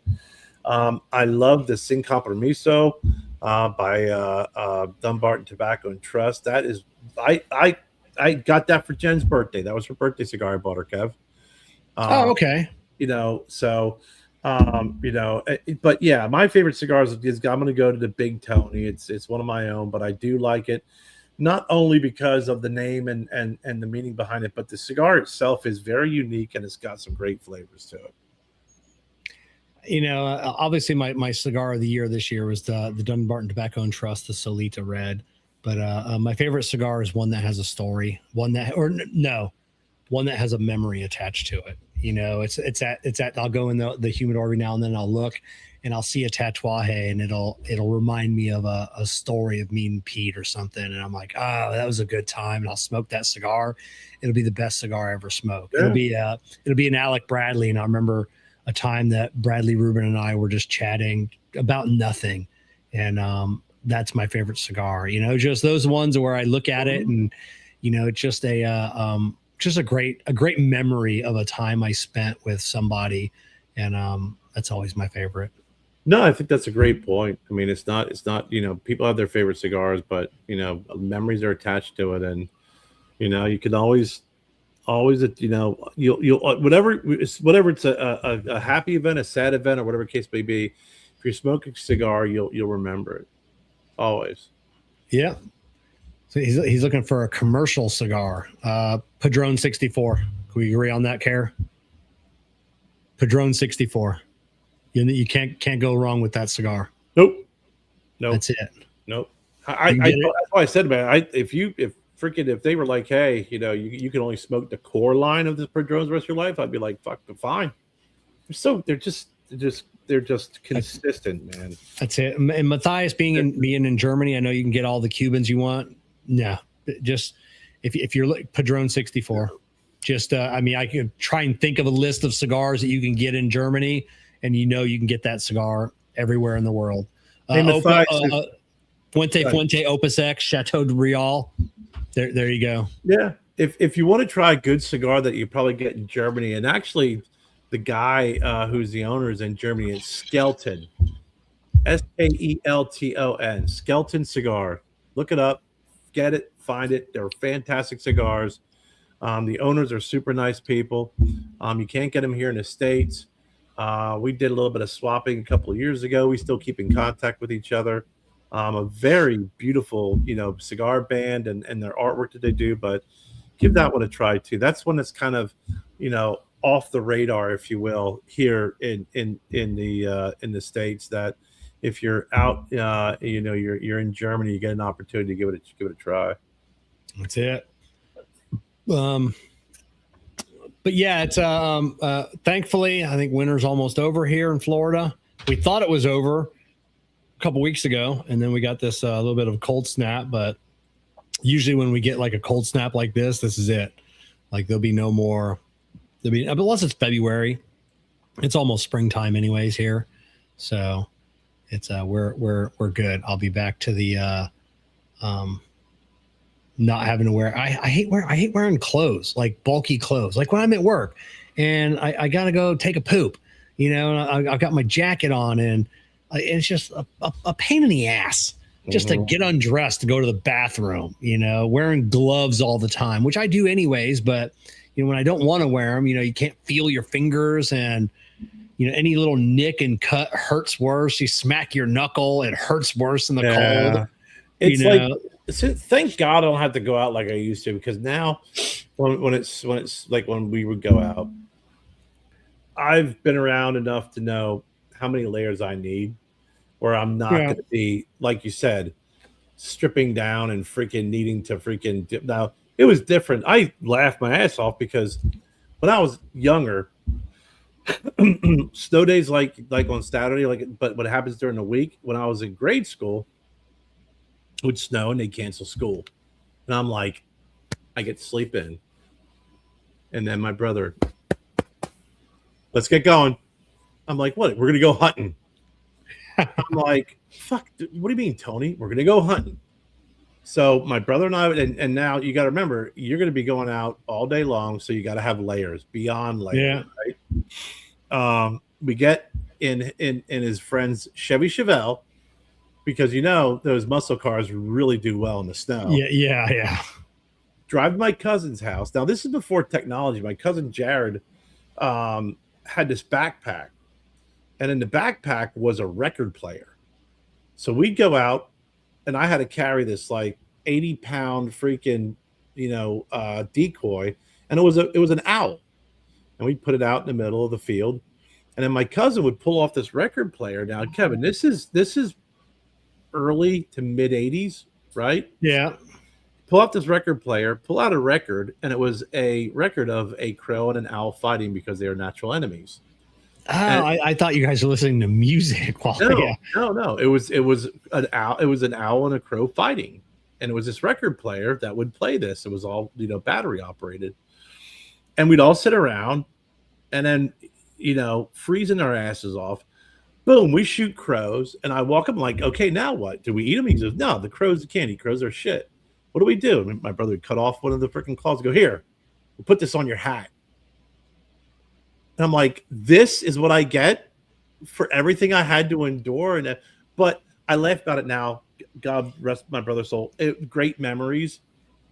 I love the Sin Compromiso by Dunbarton Tobacco and Trust. That is, I got that for Jen's birthday. That was her birthday cigar I bought her, Kev. Okay. But yeah, my favorite cigars is I'm going to go to the Big Tony. It's one of my own, but I do like it. Not only because of the name and the meaning behind it, but the cigar itself is very unique and it's got some great flavors to it. Obviously my cigar of the year this year was the Dunbarton Tobacco and Trust, the Solita Red. But my favorite cigar is one that has a story, one that has a memory attached to it. You know, it's at I'll go in the humidor every now and then. I'll look and I'll see a tatuaje, and it'll remind me of a story of me and Pete or something. And I'm like, oh, that was a good time. And I'll smoke that cigar. It'll be the best cigar I ever smoked. Yeah. It'll be an Alec Bradley. And I remember a time that Bradley Rubin and I were just chatting about nothing. And that's my favorite cigar. You know, just those ones where I look at it and, you know, it's just a great memory of a time I spent with somebody. And that's always my favorite. No, I think that's a great point. I mean, it's not, you know, people have their favorite cigars, but, you know, memories are attached to it. And, you know, you can always, you know, you'll whatever it's a happy event, a sad event, or whatever case may be, if you're smoking a cigar, you'll remember it. Always. Yeah. So he's looking for a commercial cigar. Padron 64. Can we agree on that, Kerr? Padron 64. You can't go wrong with that cigar. Nope. That's it. Nope. That's why I said, man, if they were like, hey, you know, you can only smoke the core line of the Padrones the rest of your life, I'd be like, fuck, fine. They're just consistent, man. That's it. And Matthias being in Germany, I know you can get all the Cubans you want. No, just if you're like Padron 64, just I mean, I could try and think of a list of cigars that you can get in Germany, and you know you can get that cigar everywhere in the world. Fuente Opus X, Chateau de Real. There you go. Yeah, if you want to try a good cigar that you probably get in Germany, and actually the guy who's the owner is in Germany, it's Skelton, Skelton, Skelton Cigar. Look it up, get it, find it. They're fantastic cigars. The owners are super nice people. You can't get them here in the States. We did a little bit of swapping a couple of years ago. We still keep in contact with each other. A very beautiful, you know, cigar band and their artwork that they do, but give that one a try too. That's one that's kind of, you know, off the radar, if you will, here in the States, that if you're out, you know, you're in Germany, you get an opportunity to give it a try. That's it. But yeah, it's thankfully I think winter's almost over here in Florida. We thought it was over a couple weeks ago, and then we got this a little bit of a cold snap. But usually when we get like a cold snap like this is it. Like there'll be no more. Unless it's February, it's almost springtime anyways here, so it's we're good. I'll be back to the not having to wear. I hate wearing clothes, like bulky clothes. Like when I'm at work and I gotta go take a poop, you know, and I've got my jacket on, and it's just a pain in the ass just to get undressed to go to the bathroom, you know, wearing gloves all the time, which I do anyways. But, you know, when I don't want to wear them, you know, you can't feel your fingers, and, you know, any little nick and cut hurts worse. You smack your knuckle, it hurts worse in the cold. It's like, thank God I don't have to go out like I used to, because now when it's like when we would go out, I've been around enough to know how many layers I need, where I'm not going to be, like you said, stripping down and freaking needing to freaking dip. Now, it was different. I laughed my ass off because when I was younger, snow days like on Saturday, but what happens during the week, when I was in grade school, it would snow and they'd cancel school. And I'm like, I get to sleep in. And then my brother, let's get going. I'm like, what? We're going to go hunting. I'm like, fuck, what do you mean, Tony? We're going to go hunting. So my brother and I, and now you got to remember, you're going to be going out all day long. So you got to have layers, beyond layers, right? We get in his friend's Chevy Chevelle, because, you know, those muscle cars really do well in the snow. Yeah. Drive to my cousin's house. Now, this is before technology. My cousin Jared had this backpack, and in the backpack was a record player. So we'd go out, and I had to carry this like 80-pound freaking, you know, decoy, and it was an owl, and we'd put it out in the middle of the field, and then my cousin would pull off this record player. Now, Kevin, this is early to mid 80s, right? Yeah. pull out this record player, pull out a record, and it was a record of a crow and an owl fighting because they are natural enemies. Oh, I thought you guys were listening to music. No. It was an owl. It was an owl and a crow fighting, and it was this record player that would play this. It was all battery operated, and we'd all sit around, and then freezing our asses off. Boom, we shoot crows, and I walk up like, okay, now what? Do we eat them? He says, no, the crows you can't eat. Crows are shit. What do we do? And my brother would cut off one of the freaking claws and go, here, we'll put this on your hat. And I'm like, this is what I get for everything I had to endure. But I laugh about it now. God rest my brother's soul. Great memories.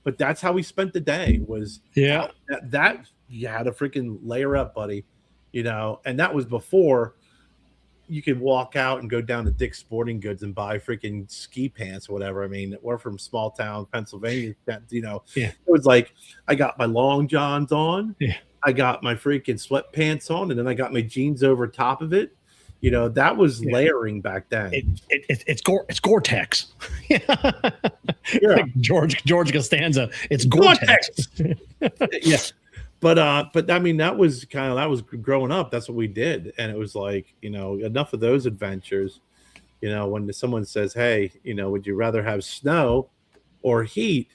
But that's how we spent the day was that you had to freaking layer up, buddy. And that was before you could walk out and go down to Dick's Sporting Goods and buy freaking ski pants or whatever. I mean, we're from small town Pennsylvania. It was like I got my long johns on. Yeah. I got my freaking sweatpants on, and then I got my jeans over top of it. That was layering back then. It's Gore-Tex. Like George Costanza. It's Gore-Tex. Yeah. But I mean, that was growing up. That's what we did. And it was like, enough of those adventures, when someone says, hey, would you rather have snow or heat?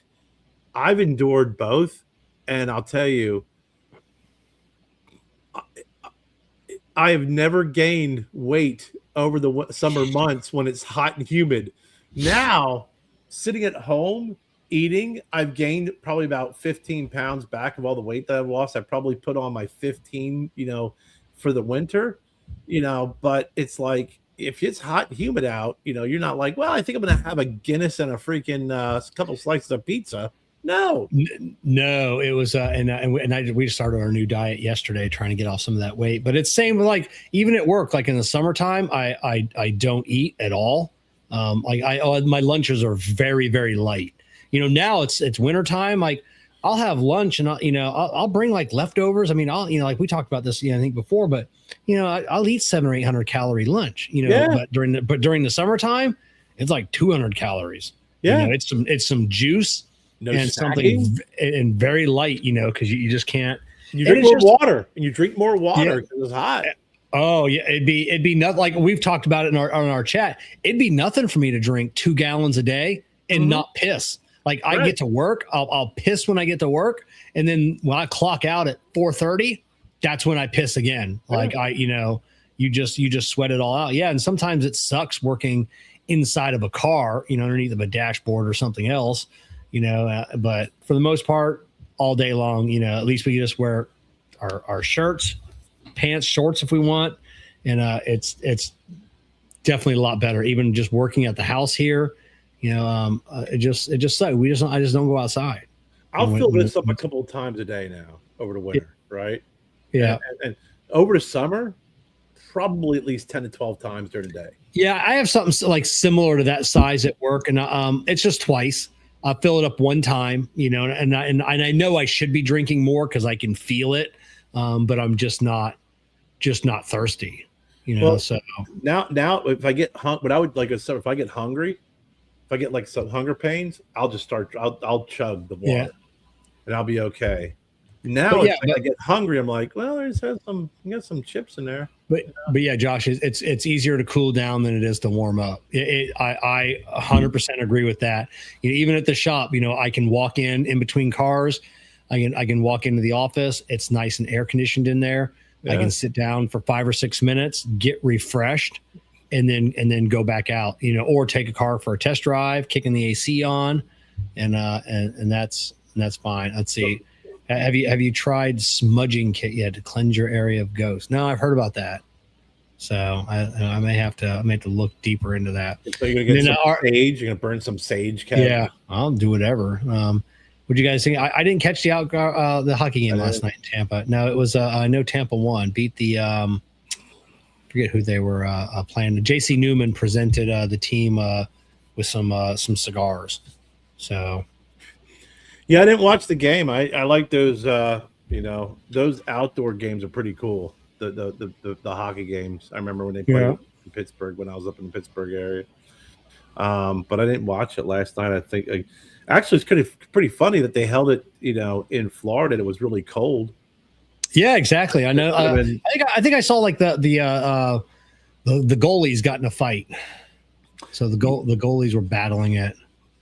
I've endured both. And I'll tell you, I have never gained weight over the summer months when it's hot and humid. Now, sitting at home, eating, I've gained probably about 15 pounds back of all the weight that I've lost. I probably put on my 15, for the winter, but it's like, if it's hot and humid out, you're not like, well, I think I'm going to have a Guinness and a freaking couple slices of pizza. No, it was, we started our new diet yesterday, trying to get off some of that weight, but it's same like even at work, like in the summertime, I don't eat at all. My lunches are very, very light. Now it's wintertime. Like I'll have lunch and I'll bring like leftovers. I mean, like we talked about this, I think before, but I'll eat 700 or 800 calorie lunch, but during the summertime, it's like 200 calories. Yeah. It's some juice and snacking. Something and very light, because you just can't. You drink more water and you drink more water because it's hot. Oh yeah. It'd be nothing. Like we've talked about it on our chat. It'd be nothing for me to drink 2 gallons a day and not piss. Like I get to work, I'll piss when I get to work, and then when I clock out at 4:30, that's when I piss again. Like you just sweat it all out. Yeah, and sometimes it sucks working inside of a car, underneath of a dashboard or something else, but for the most part, all day long, at least we just wear our shirts, pants, shorts if we want, and it's definitely a lot better. Even just working at the house here. It just sucks. I just don't go outside. I'll fill this up a couple of times a day now over the winter, right? Yeah. And over the summer, probably at least 10 to 12 times during the day. Yeah, I have something like similar to that size at work, and it's just twice. I'll fill it up one time, and I know I should be drinking more because I can feel it, but I'm just not thirsty, Well, So now if I get what I would like is if I get hungry. If I get like some hunger pains, I'll just I'll chug the water and I'll be okay. Now, if I get hungry, I'm like, well, there's some chips in there. But yeah, Josh, it's easier to cool down than it is to warm up. I 100% agree with that. Even at the shop, I can walk in between cars. I can walk into the office. It's nice and air conditioned in there. Yeah. I can sit down for 5 or 6 minutes, get refreshed, and then go back out, or take a car for a test drive, kicking the AC on, and that's fine. Let's see. Have you tried smudging kit yet to cleanse your area of ghosts? No, I've heard about that. So I may have to look deeper into that. So you're gonna get some sage. You're gonna burn some sage. Kevin. Yeah, I'll do whatever. What do you guys think? I didn't catch the hockey game last night in Tampa. No, it was I know Tampa won, beat the forget who they were playing. JC Newman presented the team with some cigars. So, yeah, I didn't watch the game. I like those. Those outdoor games are pretty cool. The hockey games. I remember when they played in Pittsburgh when I was up in the Pittsburgh area. But I didn't watch it last night. I think Actually, it's pretty funny that they held it, in Florida. And it was really cold. Yeah, exactly. I know. I think I saw like the goalies got in a fight. So the goalies were battling it.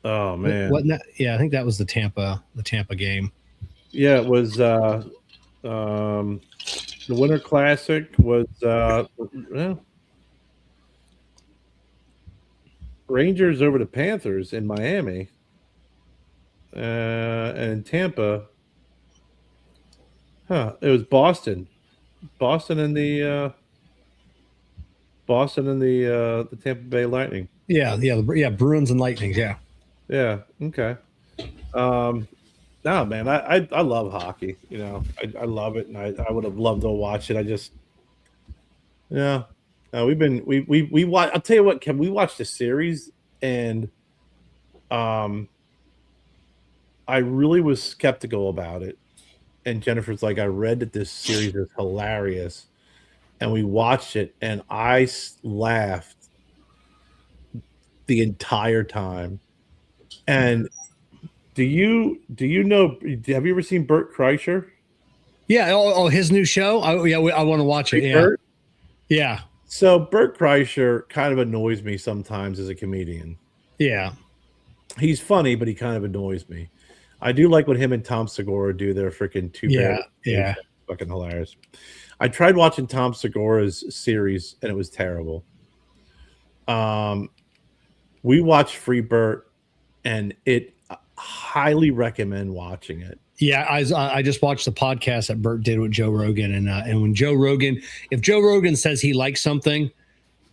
Oh man! Yeah, I think that was the Tampa game. Yeah, it was. The Winter Classic was Rangers over the Panthers in Miami, and in Tampa. It was Boston and the Tampa Bay Lightning. Yeah, Bruins and Lightnings. Yeah. Yeah. Okay. No, man, I love hockey. I love it, and I would have loved to watch it. I just, we watch. I'll tell you what, Ken, we watched the series, and I really was skeptical about it. And Jennifer's like, I read that this series is hilarious, and we watched it, and I laughed the entire time. And do you know? Have you ever seen Bert Kreischer? Yeah. Oh, his new show. I want to watch it. Yeah. Bert? Yeah. So Bert Kreischer kind of annoys me sometimes as a comedian. Yeah. He's funny, but he kind of annoys me. I do like when him and Tom Segura do their freaking two. Yeah. Fucking hilarious. I tried watching Tom Segura's series and it was terrible. We watched Free Bert, and it highly recommend watching it. Yeah, I just watched the podcast that Bert did with Joe Rogan, and when if Joe Rogan says he likes something,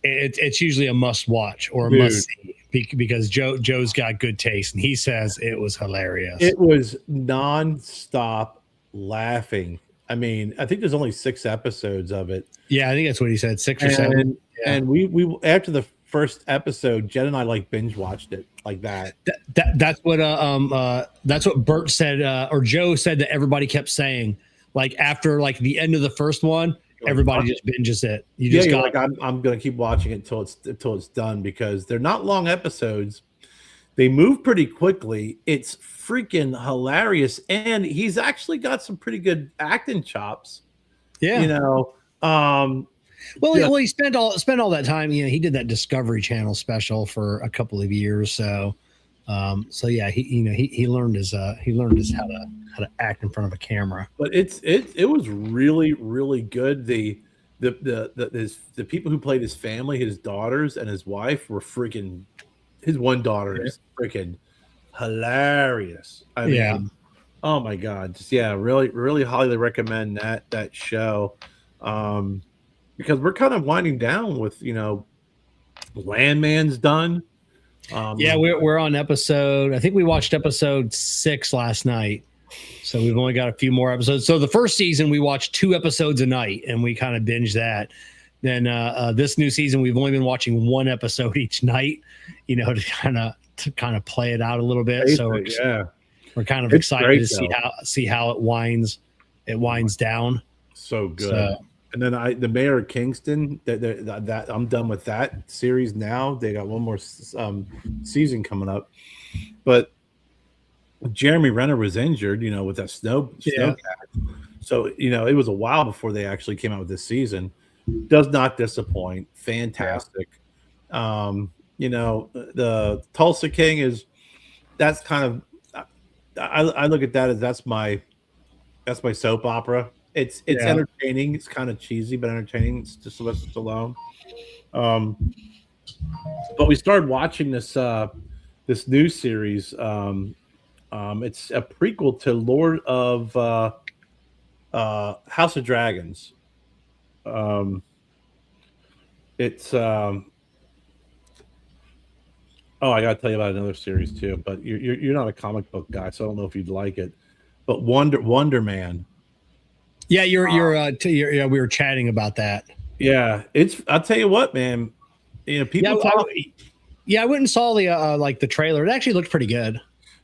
it's usually a must watch or a must see because Joe's got good taste, and he says it was hilarious. It was nonstop laughing. I mean, I think there's only 6 episodes of it. Yeah, I think that's what he said, 6 or 7. Yeah. And we after the first episode, Jen and I like binge watched it like that. That's what Bert said, or Joe said that everybody kept saying. Like after like the end of the first one, everybody just binges it. I'm gonna keep watching it until it's done because they're not long episodes. They move pretty quickly. It's freaking hilarious, and he's actually got some pretty good acting chops. Yeah, Well, he spent all that time. He did that Discovery Channel special for a couple of years. So yeah, he learned his how to act in front of a camera. But it was really, really good. The people who played his family, his daughters and his wife were freaking. His one daughter is freaking hilarious. I mean, oh my god, just really, really highly recommend that show. Because we're kind of winding down with, Landman's done. We're on episode. I think we watched episode 6 last night, so we've only got a few more episodes. So the first season we watched 2 episodes a night, and we kind of binged that. Then this new season we've only been watching 1 episode each night, to kind of play it out a little bit. So we're kind of excited to see how it winds down. So good. And then the Mayor of Kingston, that I'm done with that series now. They got one more season coming up, but Jeremy Renner was injured, with that snowcat. So it was a while before they actually came out with this season. Does not disappoint. Fantastic. The Tulsa King that's kind of I look at that as that's my soap opera. It's entertaining. It's kind of cheesy, but entertaining. It's just Sylvester Stallone. But we started watching this new series. It's a prequel to Lord of House of Dragons. It's I gotta tell you about another series too. But you're not a comic book guy, so I don't know if you'd like it. But Wonder Man. Yeah, we were chatting about that. Yeah, I'll tell you what, man. People talk. I went and saw the the trailer. It actually looked pretty good.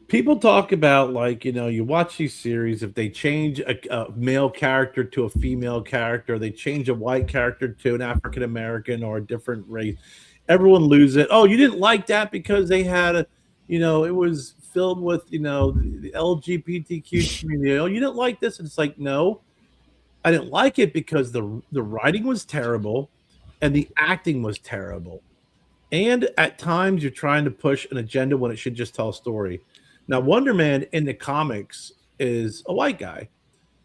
People talk about you watch these series, if they change a male character to a female character, they change a white character to an African American or a different race, everyone loses it. Oh, you didn't like that because they had it was filled with, the LGBTQ community. Oh, you didn't like this? And it's like, no, I didn't like it because the writing was terrible and the acting was terrible. And at times you're trying to push an agenda when it should just tell a story. Now, Wonder Man in the comics is a white guy.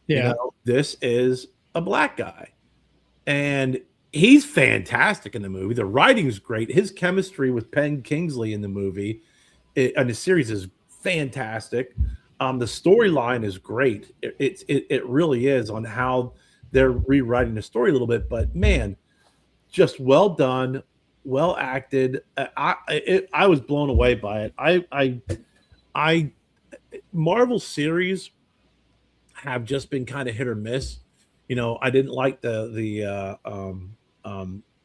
Yeah. This is a black guy. And he's fantastic in the movie. The writing's great. His chemistry with Penn Kingsley in the movie and the series is fantastic. The storyline is great. It really is on how they're rewriting the story a little bit. But man, just well done, well acted. I was blown away by it. I Marvel series have just been kind of hit or miss. I didn't like the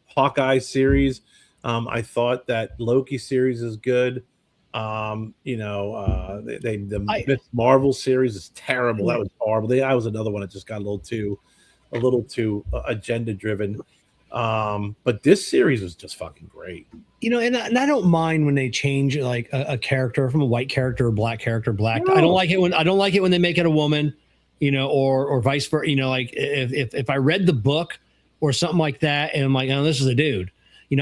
Hawkeye series. I thought that Loki series is good. The Miss Marvel series is terrible. That was horrible. That was another one that just got a little too agenda driven. But this series was just fucking great. And I don't mind when they change like a character from a white character or black character. No. I don't like it when they make it a woman, or vice versa. Like if I read the book or something like that, and I'm like, oh, this is a dude.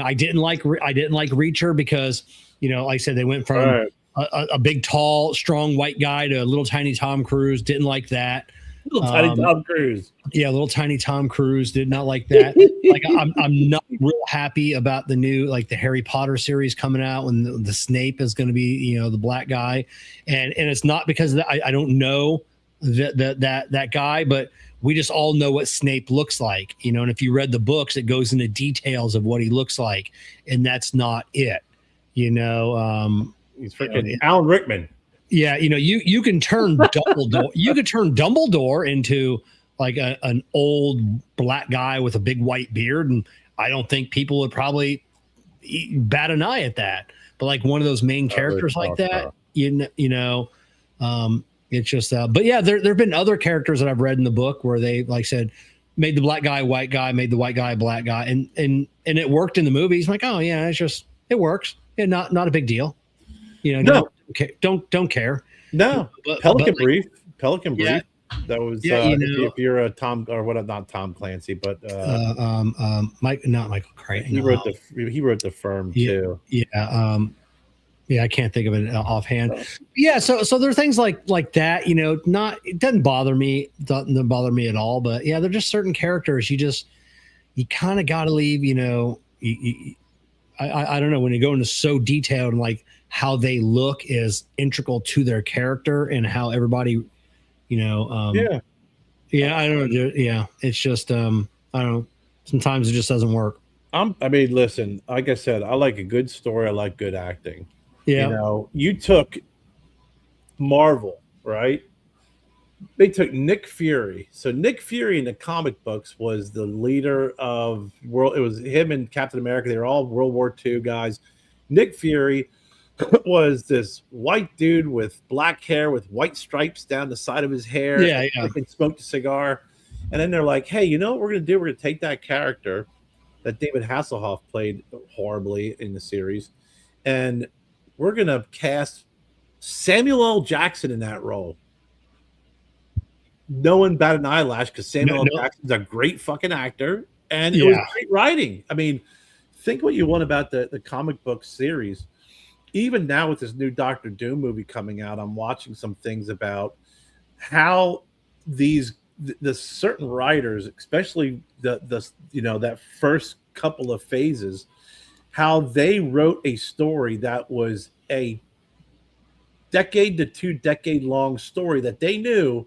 I didn't like Reacher because, like I said, they went from a big, tall, strong white guy to a little tiny Tom Cruise. Didn't like that. Little tiny Tom Cruise. Yeah, little tiny Tom Cruise. Did not like that. Like I'm not real happy about the new, like the Harry Potter series coming out when the Snape is going to be, the black guy, and it's not because I don't know that guy, but we just all know what Snape looks like, and if you read the books, it goes into details of what he looks like, and that's not it. He's freaking Alan Rickman. Yeah, you can turn Dumbledore. You could turn Dumbledore into like an old black guy with a big white beard, and I don't think people would probably bat an eye at that. But like one of those main characters like that, it's just. But yeah, there have been other characters that I've read in the book where they, like said, made the black guy white guy, made the white guy black guy, and it worked in the movies. I'm like, oh yeah, it works. Yeah, not a big deal. No. Don't care. No, Pelican Brief. Yeah. That was if you're a Tom or what? Not Tom Clancy, but not Michael Crichton. He wrote the Firm too. Yeah. I can't think of it offhand. Yeah. So there are things like that. It doesn't bother me. Doesn't bother me at all. But yeah, they're just certain characters. You kind of got to leave. I don't know, when you go into so detailed and like how they look is integral to their character and how everybody, I don't know. Yeah. It's just, I don't know. Sometimes it just doesn't work. Listen, like I said, I like a good story. I like good acting. Yeah. You took Marvel, right? They took Nick Fury. So Nick Fury in the comic books was the leader of world. It was him and Captain America. They were all World War II guys. Nick Fury was this white dude with black hair with white stripes down the side of his hair. Yeah. And smoked a cigar. And then they're like, hey, you know what we're going to do? We're going to take that character that David Hasselhoff played horribly in the series, and we're going to cast Samuel L. Jackson in that role. No one batted an eyelash because Samuel L. Jackson's a great fucking actor, and it was great writing. Think what you want about the comic book series. Even now with this new Doctor Doom movie coming out, I'm watching some things about how the certain writers, especially that first couple of phases, how they wrote a story that was a decade to 2 decade long story that they knew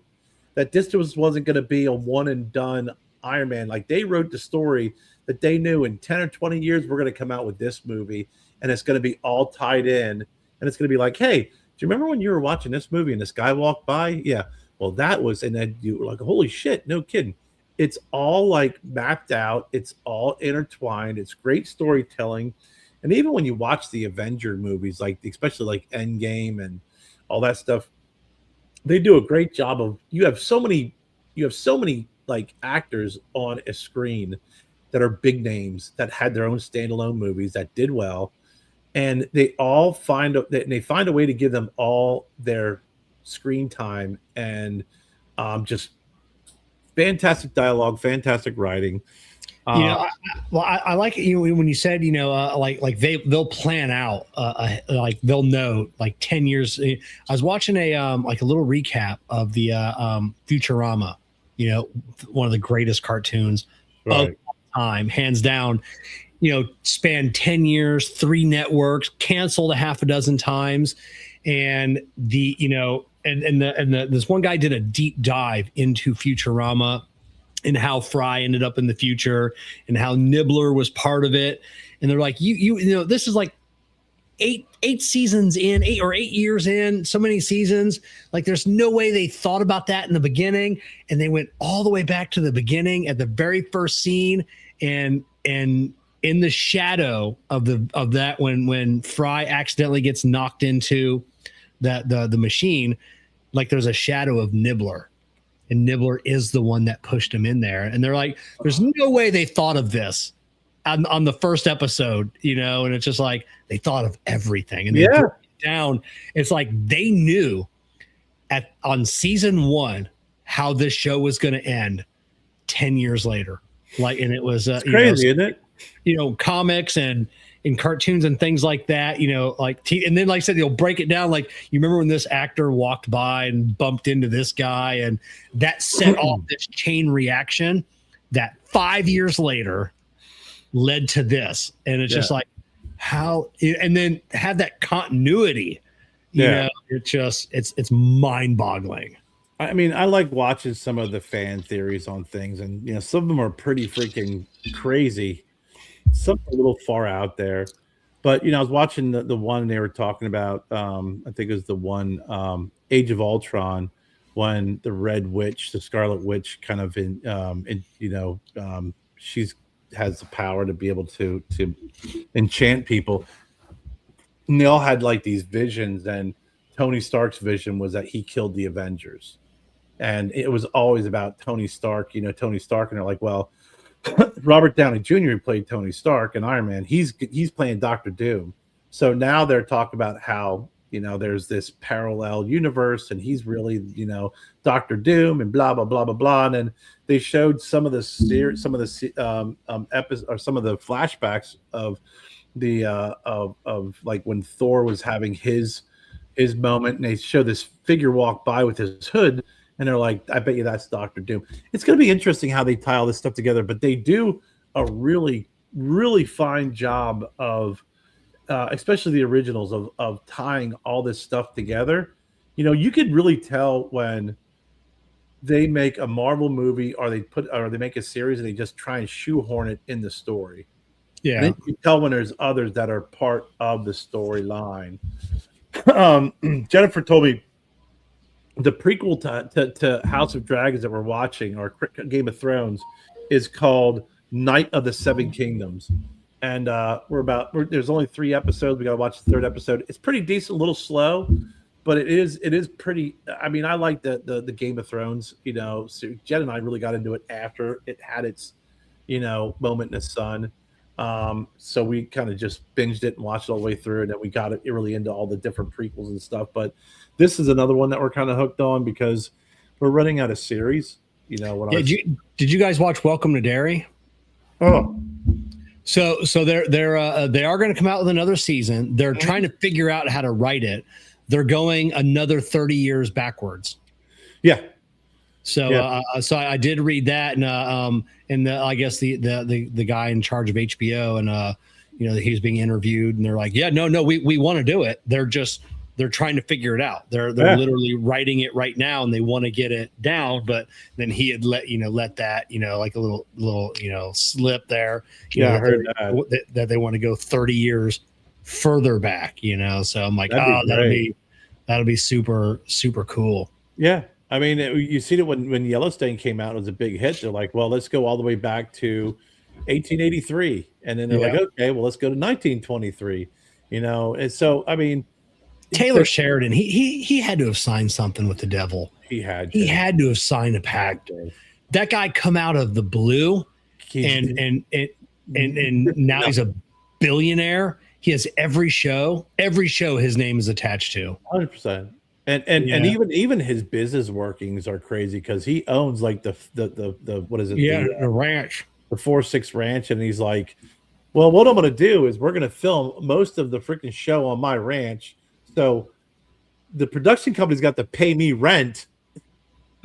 that this wasn't going to be a one and done Iron Man. Like, they wrote the story that they knew in 10 or 20 years we're going to come out with this movie, and it's going to be all tied in, and it's going to be like, hey, do you remember when you were watching this movie and this guy walked by? Yeah. Well, that was, and then you were like, holy shit, no kidding. It's all like mapped out. It's all intertwined. It's great storytelling. And even when you watch the Avenger movies, like especially like Endgame and all that stuff, they do a great job of, you have so many like actors on a screen that are big names that had their own standalone movies that did well. and they all find a way to give them all their screen time, and just fantastic dialogue, fantastic writing. I like it. When you said, like they'll plan out, like they'll know, like 10 years. I was watching a like a little recap of the Futurama, one of the greatest cartoons of all time, hands down. Spanned 10 years, 3 networks, canceled a half a dozen times, and this one guy did a deep dive into Futurama and how Fry ended up in the future and how Nibbler was part of it. And they're like, this is like eight seasons in, 8 years in, so many seasons. Like, there's no way they thought about that in the beginning. And they went all the way back to the beginning at the very first scene. And in the shadow of that, when Fry accidentally gets knocked into the machine, like there's a shadow of Nibbler. And Nibbler is the one that pushed him in there. And they're like, there's no way they thought of this on the first episode, and it's just like they thought of everything. And they broke it down. It's like they knew on season 1 how this show was going to end 10 years later. Like, and it was crazy, isn't it? Comics and in cartoons and things like that, and then, like I said, you'll break it down. Like, you remember when this actor walked by and bumped into this guy, and that set off this chain reaction that 5 years later led to this. And it's just like how, and then have that continuity, it's mind boggling. I mean, I like watching some of the fan theories on things, and, some of them are pretty freaking crazy. Some a little far out there, but I was watching the one they were talking about. I think it was the one Age of Ultron, when the Red Witch, the Scarlet Witch, kind of she's has the power to be able to enchant people, and they all had like these visions. And Tony Stark's vision was that he killed the Avengers, and it was always about Tony Stark. Tony Stark, and they're like, well. Robert Downey Jr., who played Tony Stark and Iron Man, he's playing Dr. Doom. So now they're talking about how there's this parallel universe, and he's really Dr. Doom, and blah blah blah blah blah. And then they showed some of the episodes, or some of the flashbacks of the of like when Thor was having his moment, and they show this figure walk by with his hood. And they're like, I bet you that's Dr. Doom. It's going to be interesting how they tie all this stuff together, but they do a really, really fine job of, especially the originals, of tying all this stuff together. You could really tell when they make a Marvel movie, or they make a series and they just try and shoehorn it in the story. Yeah, and then you can tell when there's others that are part of the storyline. Jennifer told me the prequel to House of Dragons that we're watching, or Game of Thrones, is called Night of the Seven Kingdoms. And there's only 3 episodes. We got to watch the 3rd episode. It's pretty decent, a little slow, but it is pretty. I mean, I like the Game of Thrones. So Jen and I really got into it after it had its, moment in the sun. So we kind of just binged it and watched it all the way through, and then we got it really into all the different prequels and stuff. But this is another one that we're kind of hooked on because we're running out of series. Did you guys watch Welcome to Derry? Oh, so they are going to come out with another season. They're trying to figure out how to write it. They're going another 30 years backwards. Yeah. So I did read that, and I guess the guy in charge of HBO, and he was being interviewed, and they're like, no, we want to do it. They're trying to figure it out. They're literally writing it right now, and they want to get it down. But then he had let that like a little slip there. I heard that they want to go 30 years further back. So I'm like, that'll be super super cool. Yeah. I mean, you see it when Yellowstone came out, it was a big hit. They're like, well, let's go all the way back to 1883. And then they're like, okay, well, let's go to 1923, And so, I mean, Taylor Sheridan, he had to have signed something with the devil. He had to have signed a pact. That guy come out of the blue and now he's a billionaire. he has every show his name is attached to. 100%. And even his business workings are crazy because he owns like the what is it? The ranch, the 4-6 ranch, and he's like, well, what I'm going to do is we're going to film most of the freaking show on my ranch. So the production company's got to pay me rent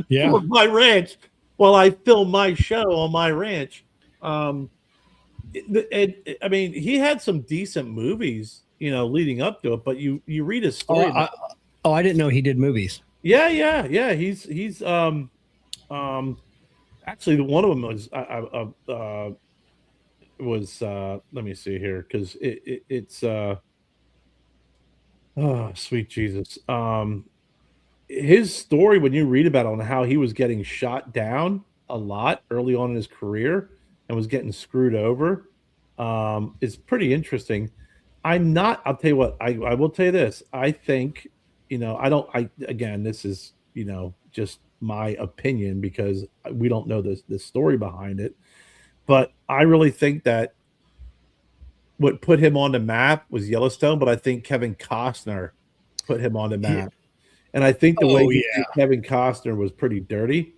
for my ranch while I film my show on my ranch. I mean, he had some decent movies, leading up to it, but you read his story. I didn't know he did movies. Yeah. He's actually one of them was let me see here because it's oh sweet Jesus. His story, when you read about it, on how he was getting shot down a lot early on in his career and was getting screwed over, is pretty interesting. I'll tell you what, I will tell you this. I think, again, this is, just my opinion because we don't know the story behind it. But I really think that what put him on the map was Yellowstone, but I think Kevin Costner put him on the map. And I think the way he did Kevin Costner was pretty dirty.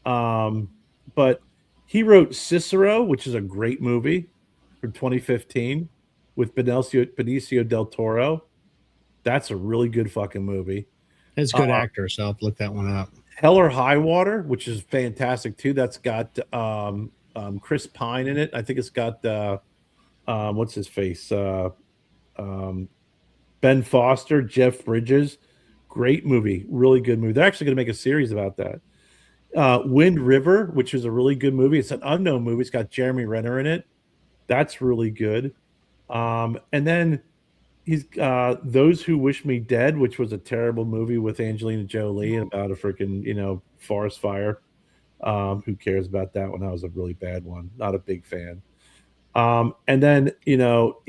But he wrote Cicero, which is a great movie from 2015 with Benicio del Toro. That's a really good fucking movie. It's a good actor, so I'll look that one up. Hell or High Water, which is fantastic too. That's got Chris Pine in it. I think it's got what's his face? Ben Foster, Jeff Bridges. Great movie, really good movie. They're actually going to make a series about that. Wind River, which is a really good movie. It's an unknown movie. It's got Jeremy Renner in it. That's really good. And then he's Those Who Wish Me Dead, which was a terrible movie with Angelina Jolie about a freaking forest fire. Who cares about that one? That was a really bad one. Not a big fan. And then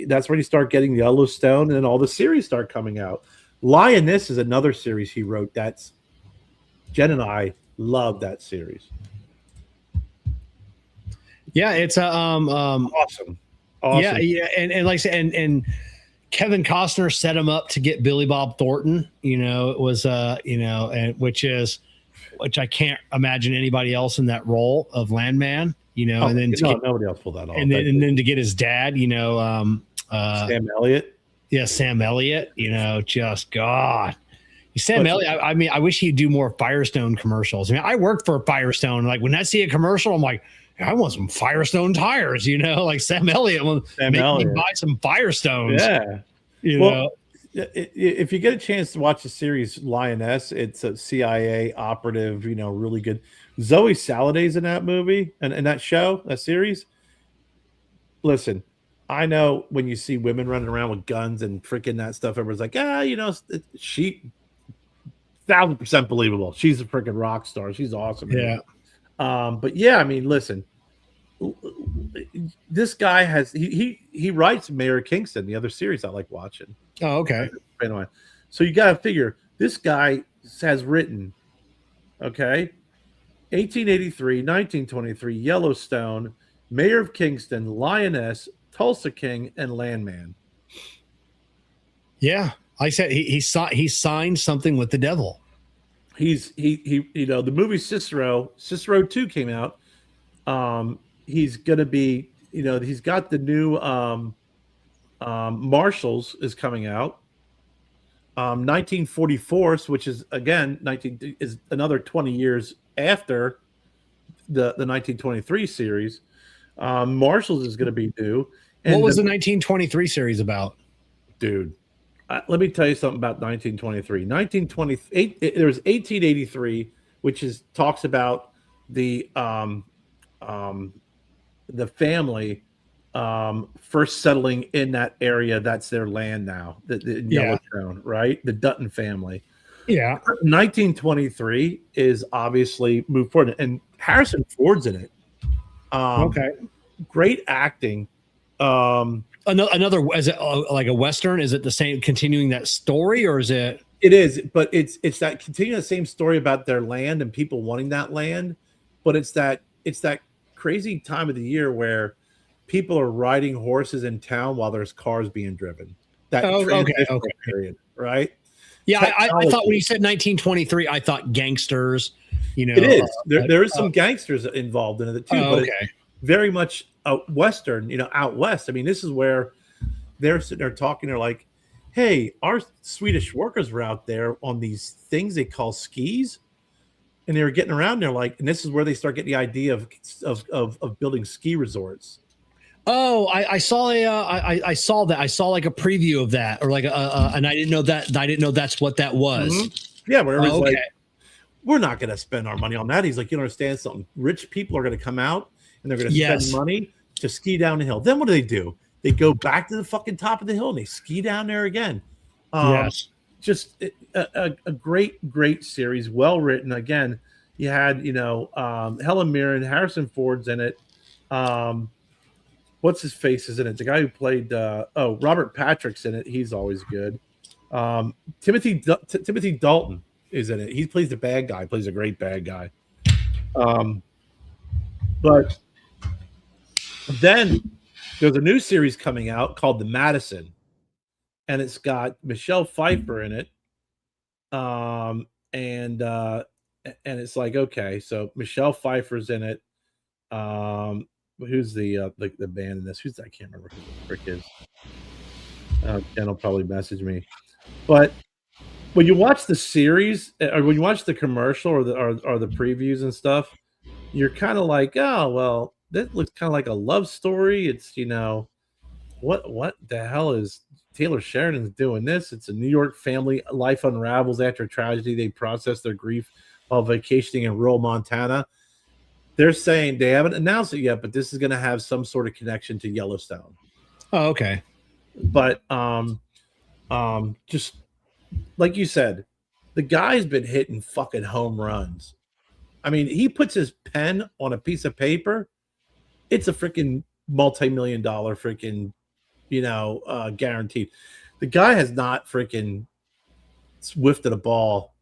that's when you start getting Yellowstone, and then all the series start coming out. Lioness is another series he wrote. That's Jen and I love that series. Yeah, it's awesome. Yeah, and like I said, and Kevin Costner set him up to get Billy Bob Thornton. It was and which I can't imagine anybody else in that role of Landman. And then nobody else pulled that off. And then to get his dad, Sam Elliott. Yeah, Sam Elliott. Just God. Sam Elliott, I mean, I wish he'd do more Firestone commercials. I mean, I worked for Firestone. Like when I see a commercial, I'm like, I want some Firestone tires, like Sam Elliott will make me buy some Firestones. Yeah. If you get a chance to watch the series Lioness, it's a CIA operative, really good. Zoe Saladay's in that movie and that show, that series. Listen, I know when you see women running around with guns and freaking that stuff, everyone's like, she 1,000% believable. She's a freaking rock star. She's awesome. Yeah. But yeah, I mean, listen, this guy he writes Mayor of Kingston, the other series I like watching. Oh, okay. So you got to figure this guy has written, 1883, 1923, Yellowstone, Mayor of Kingston, Lioness, Tulsa King, and Landman. Yeah, I said he signed something with the devil. The movie Cicero 2 came out. He's gonna be, he's got the new Marshals is coming out. 1944, which is again is another 20 years after the 1923 series. Marshals is going to be due. And what was the 1923 series about? Dude, let me tell you something about 1923. 1928, there was 1883, which talks about the family first settling in that area. That's their land now, the Yellowstone, right? The Dutton family. Yeah. 1923 is obviously moved forward, and Harrison Ford's in it. Great acting. Another, is it like a Western? Is it the same, continuing that story, or is it? It is, but it's that continuing the same story about their land and people wanting that land, but it's that crazy time of the year where people are riding horses in town while there's cars being driven. That okay. period, right? Yeah, I thought when you said 1923, I thought gangsters. It is. There is some gangsters involved in it too, but okay. it's very much Western. Out west. I mean, this is where they're sitting there talking. They're like, "Hey, our Swedish workers were out there on these things they call skis, and they were getting around there like." And this is where they start getting the idea of building ski resorts. Oh, I saw I saw that. I saw like a preview of that, or like and I didn't know that. I didn't know that's what that was. Mm-hmm. Yeah, where he's like, we're not going to spend our money on that. He's like, you don't understand something. Rich people are going to come out and they're going to spend money to ski down the hill. Then what do? They go back to the fucking top of the hill and they ski down there again. Yes, just a great series, well written. Again, you had Helen Mirren, Harrison Ford's in it. What's his face is in it? The guy who played Robert Patrick's in it. He's always good. Timothy Dalton is in it. He plays the bad guy. Plays a great bad guy. But then there's a new series coming out called The Madison, and it's got Michelle Pfeiffer in it. And it's like, okay, so Michelle Pfeiffer's in it. Who's the band in this? I can't remember who the frick is. Ken will probably message me. But when you watch the series, or when you watch the commercial or the previews and stuff, you're kind of like, oh well, that looks kind of like a love story. It's what the hell is Taylor Sheridan's doing this? It's a New York family life unravels after a tragedy. They process their grief while vacationing in rural Montana. They're saying they haven't announced it yet, but this is going to have some sort of connection to Yellowstone. Oh, okay. But just like you said, the guy's been hitting fucking home runs. I mean, he puts his pen on a piece of paper, it's a freaking multi-million-dollar freaking, guaranteed. The guy has not freaking swifted a ball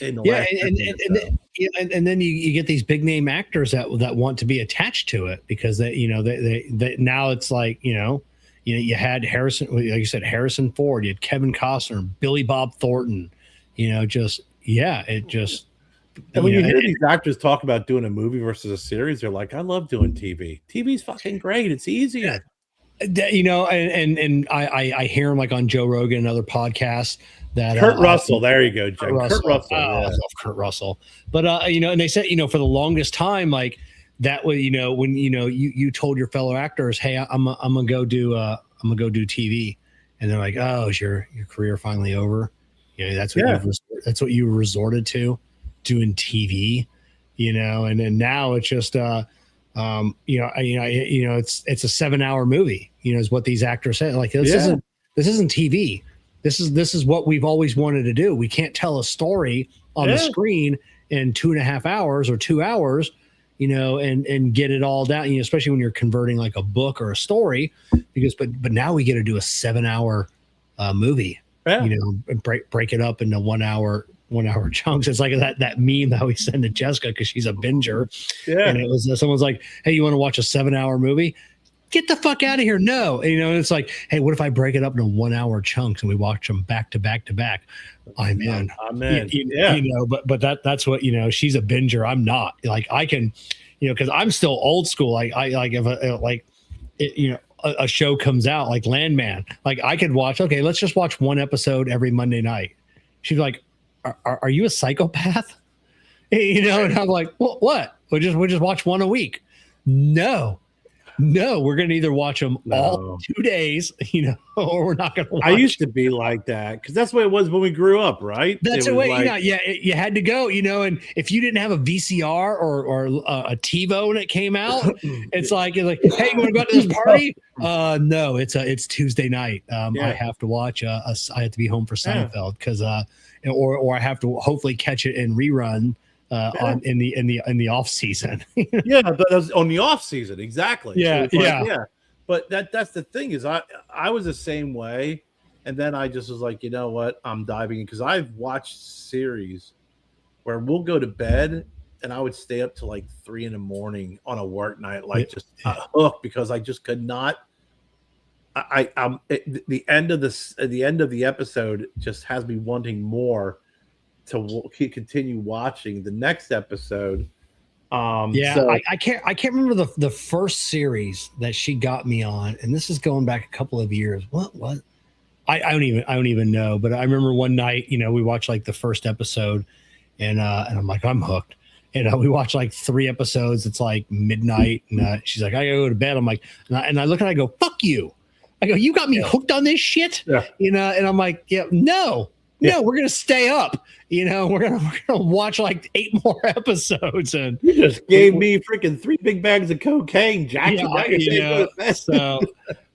in the last and then you get these big name actors that want to be attached to it because they now it's like you had Harrison, like you said, Harrison Ford, you had Kevin Costner, Billy Bob Thornton, And when you hear these actors talk about doing a movie versus a series, they're like, I love doing TV. TV's fucking great. It's easier. And I hear him like on Joe Rogan and other podcasts that Kurt Russell. There you go, Joe. Kurt Russell. I love Kurt Russell. But and they said, for the longest time, like that was, when you told your fellow actors, hey, I'm gonna go do TV, and they're like, oh, is your career finally over? That's what you resorted to, doing TV, and then now it's just it's a 7-hour movie, is what these actors say. Like this isn't TV. This is what we've always wanted to do. We can't tell a story on the screen in 2.5 hours or 2 hours, and get it all down, especially when you're converting like a book or a story, but now we get to do a 7-hour movie, and break it up into 1 hour chunks. It's like that meme that we send to Jessica because she's a binger. Yeah. And it was someone's like, hey, you want to watch a 7-hour movie? Get the fuck out of here. No. And it's like, hey, what if I break it up into 1 hour chunks and we watch them back to back to back? I'm in. But that's what, she's a binger. I'm not. Like I can, because I'm still old school. Like if a show comes out like Landman, like I could watch, okay, let's just watch one episode every Monday night. She's like, are you a psychopath? And I'm like, well, what? We'll just watch one a week. No, we're going to either watch them all 2 days, or we're not going to watch. I used to be like that because that's the way it was when we grew up, right? That's the way, you had to go, and if you didn't have a VCR or a TiVo when it came out, it's like, hey, you want to go out to this party? No, it's Tuesday night. I have to watch, I have to be home for Seinfeld because, or I have to hopefully catch it in rerun. In the off season. Yeah, that was on the off season, exactly. Yeah, so But that's the thing is I was the same way, and then I just was like, you know what, I'm diving in because I've watched series where we'll go to bed and I would stay up till like 3 a.m. on a work night, like just hooked because I just could not. The end of the episode just has me wanting more to continue watching the next episode. I can't remember the first series that she got me on, and this is going back a couple of years. What? I don't even know. But I remember one night, we watched like the first episode, and I'm like, I'm hooked. And we watched like 3 episodes. It's like midnight, and she's like, I gotta go to bed. I'm like, and I look at her, I go, fuck you. I go, you got me hooked on this shit, and I'm like, no, we're gonna stay up. We're gonna watch like 8 more episodes, and you just gave me freaking 3 big bags of cocaine, Jack. So,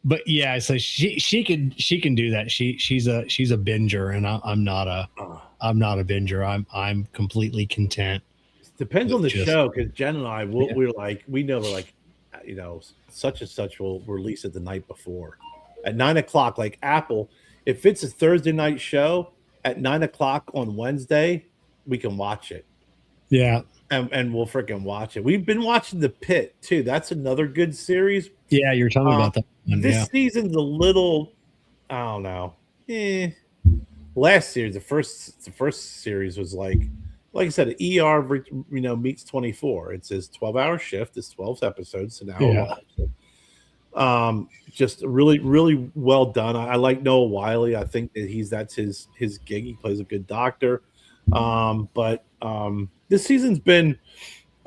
but yeah, so she can do that. She's a binger, and I'm not a binger. I'm completely content. Depends on the show, because Jen and I we're like, we know like, such and such will release it the night before at 9 o'clock. Like Apple, if it's a Thursday night show at 9 o'clock on Wednesday, we can watch it. Yeah. And we'll freaking watch it. We've been watching The Pit too. That's another good series. Yeah, you're talking about that one. This season's a little, I don't know. Last series, the first series was like I said, ER meets 24. It's his 12-hour shift. It's 12 episodes, an hour long. Just really, really well done. I like Noah Wiley. I think that that's his gig. He plays a good doctor. But this season's been,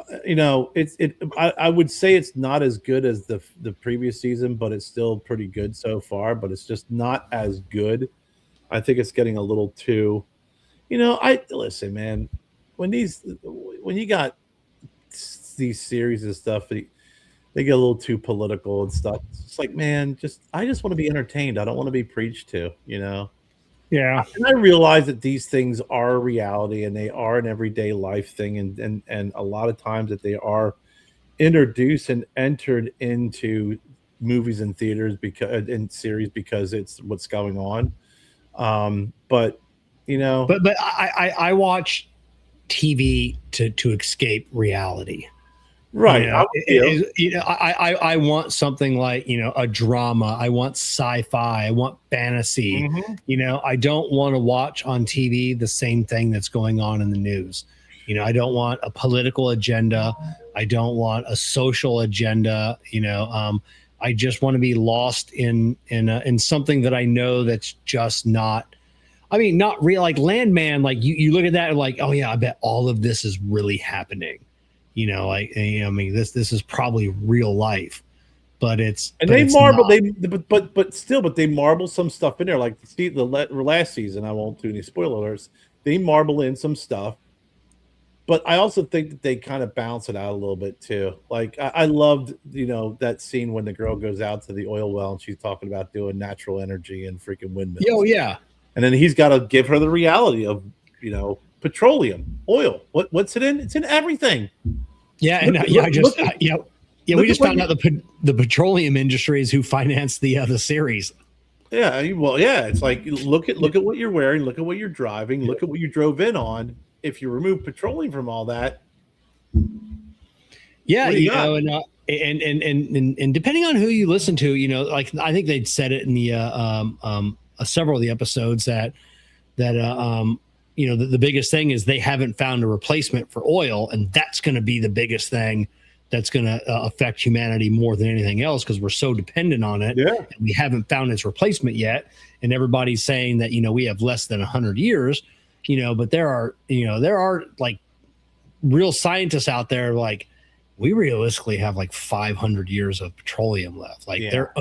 I would say it's not as good as the previous season, but it's still pretty good so far. But it's just not as good. I think it's getting a little too, listen, man. When you got these series and stuff, they get a little too political and stuff. It's like, man, I just want to be entertained. I don't want to be preached to, Yeah. And I realize that these things are a reality and they are an everyday life thing. And a lot of times that they are introduced and entered into movies and theaters in series because it's what's going on. But I watch TV to escape reality. Right. I want something like, a drama. I want sci-fi. I want fantasy. Mm-hmm. I don't want to watch on TV the same thing that's going on in the news. I don't want a political agenda. I don't want a social agenda. I just want to be lost in something that I know that's just not. I mean, not real. Like Landman. Like you look at that and like, oh yeah, I bet all of this is really happening. This is probably real life, but it's and they marble but they marble some stuff in there. Like the last season, I won't do any spoilers. They marble in some stuff, but I also think that they kind of balance it out a little bit too. Like I loved that scene when the girl goes out to the oil well and she's talking about doing natural energy and freaking windmills. Oh yeah, and then he's got to give her the reality of petroleum, oil. What's it in? It's in everything. Yeah, and we just found out the petroleum industry is who financed the series. Yeah, well, yeah, it's like look at what you're wearing, look at what you're driving, look at what you drove in on. If you remove petroleum from all that, yeah, and depending on who you listen to, like I think they'd said it in the several of the episodes that the biggest thing is they haven't found a replacement for oil, and that's going to be the biggest thing that's going to affect humanity more than anything else because we're so dependent on it. Yeah. And we haven't found its replacement yet, and everybody's saying that we have less than 100 years. But there are like real scientists out there like we realistically have like 500 years of petroleum left. Like they're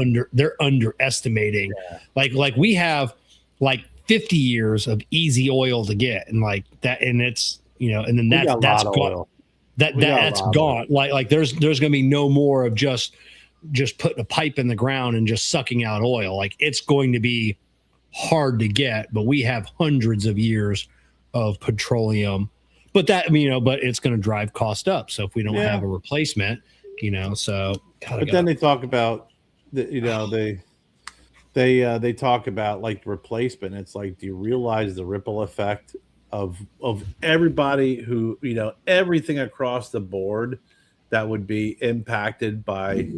underestimating. Yeah. Like we have like 50 years of easy oil to get and like that, and it's and then that's gone. That's gone. Like there's gonna be no more of just putting a pipe in the ground and just sucking out oil. Like it's going to be hard to get, but we have hundreds of years of petroleum. But but it's going to drive cost up. So if we don't have a replacement, then they talk about they talk about like replacement. It's like, do you realize the ripple effect of everybody who, everything across the board that would be impacted by, if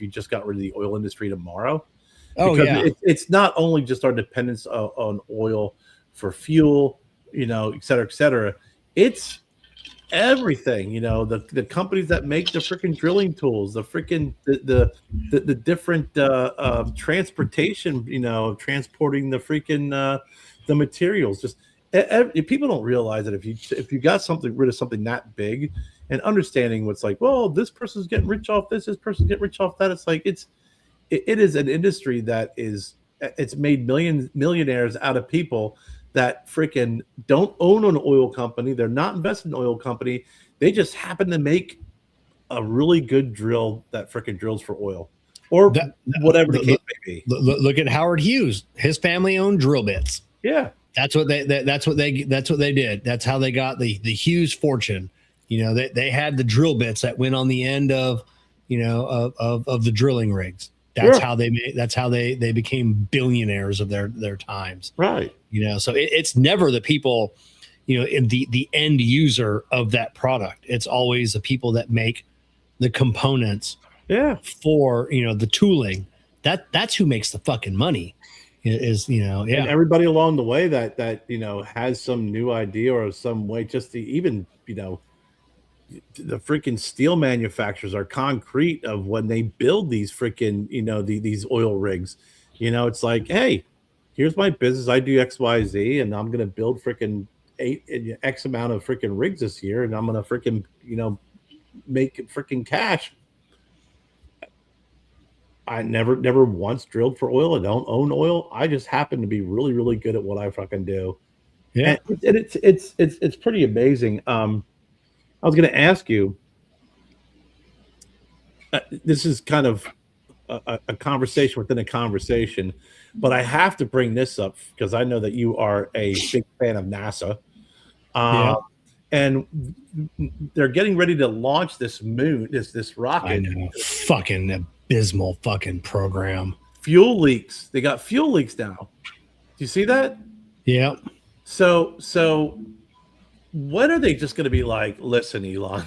you just got rid of the oil industry tomorrow. Oh, because yeah. it's not only just our dependence on oil for fuel, et cetera, et cetera. It's everything, the companies that make the freaking drilling tools, the freaking the different transportation, transporting the freaking the materials. Just people don't realize that if you got rid of something that big, and understanding what's like, well, this person's getting rich off this person's getting rich off that. It's like it is an industry that it's made millionaires out of people that freaking don't own an oil company. They're not invested in an oil company. They just happen to make a really good drill that freaking drills for oil or whatever the case may be. Look at Howard Hughes. His family owned drill bits. Yeah. That's what they did. That's how they got the Hughes fortune. They had the drill bits that went on the end of, of the drilling rigs. That's how they became billionaires of their times. Right. So it's never the people, in the end user of that product. It's always the people that make the components for, the tooling. That's who makes the fucking money is. And everybody along the way that has some new idea or some way just to even, the freaking steel manufacturers are concrete of when they build these freaking, these oil rigs. It's like, hey, here's my business. I do X, Y, Z, and I'm going to build freaking X amount of freaking rigs this year, and I'm going to freaking, make freaking cash. I never once drilled for oil. I don't own oil. I just happen to be really, really good at what I fucking do. Yeah, and it's pretty amazing. I was going to ask you, this is kind of a conversation within a conversation, but I have to bring this up because I know that you are a big fan of NASA. And they're getting ready to launch this rocket. I know. Fucking abysmal fucking program. Fuel leaks. They got fuel leaks now. Do you see that? Yeah. So when are they just going to be like, listen, Elon,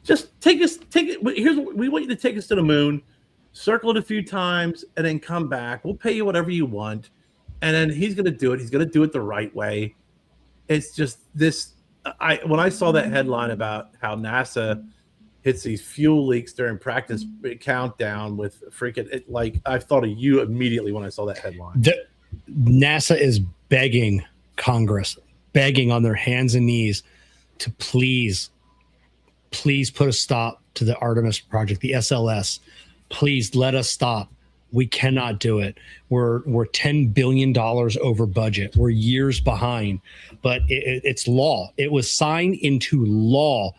just take it. We want you to take us to the moon, circle it a few times, and then come back. We'll pay you whatever you want. And then he's going to do it. He's going to do it the right way. It's just this. When I saw that headline about how NASA hits these fuel leaks during practice countdown with freaking I thought of you immediately when I saw that headline. NASA is begging Congress, begging on their hands and knees to please put a stop to the Artemis project, the SLS. Please let us stop. We cannot do it. We're $10 billion over budget. We're years behind, but it's law. It was signed into law,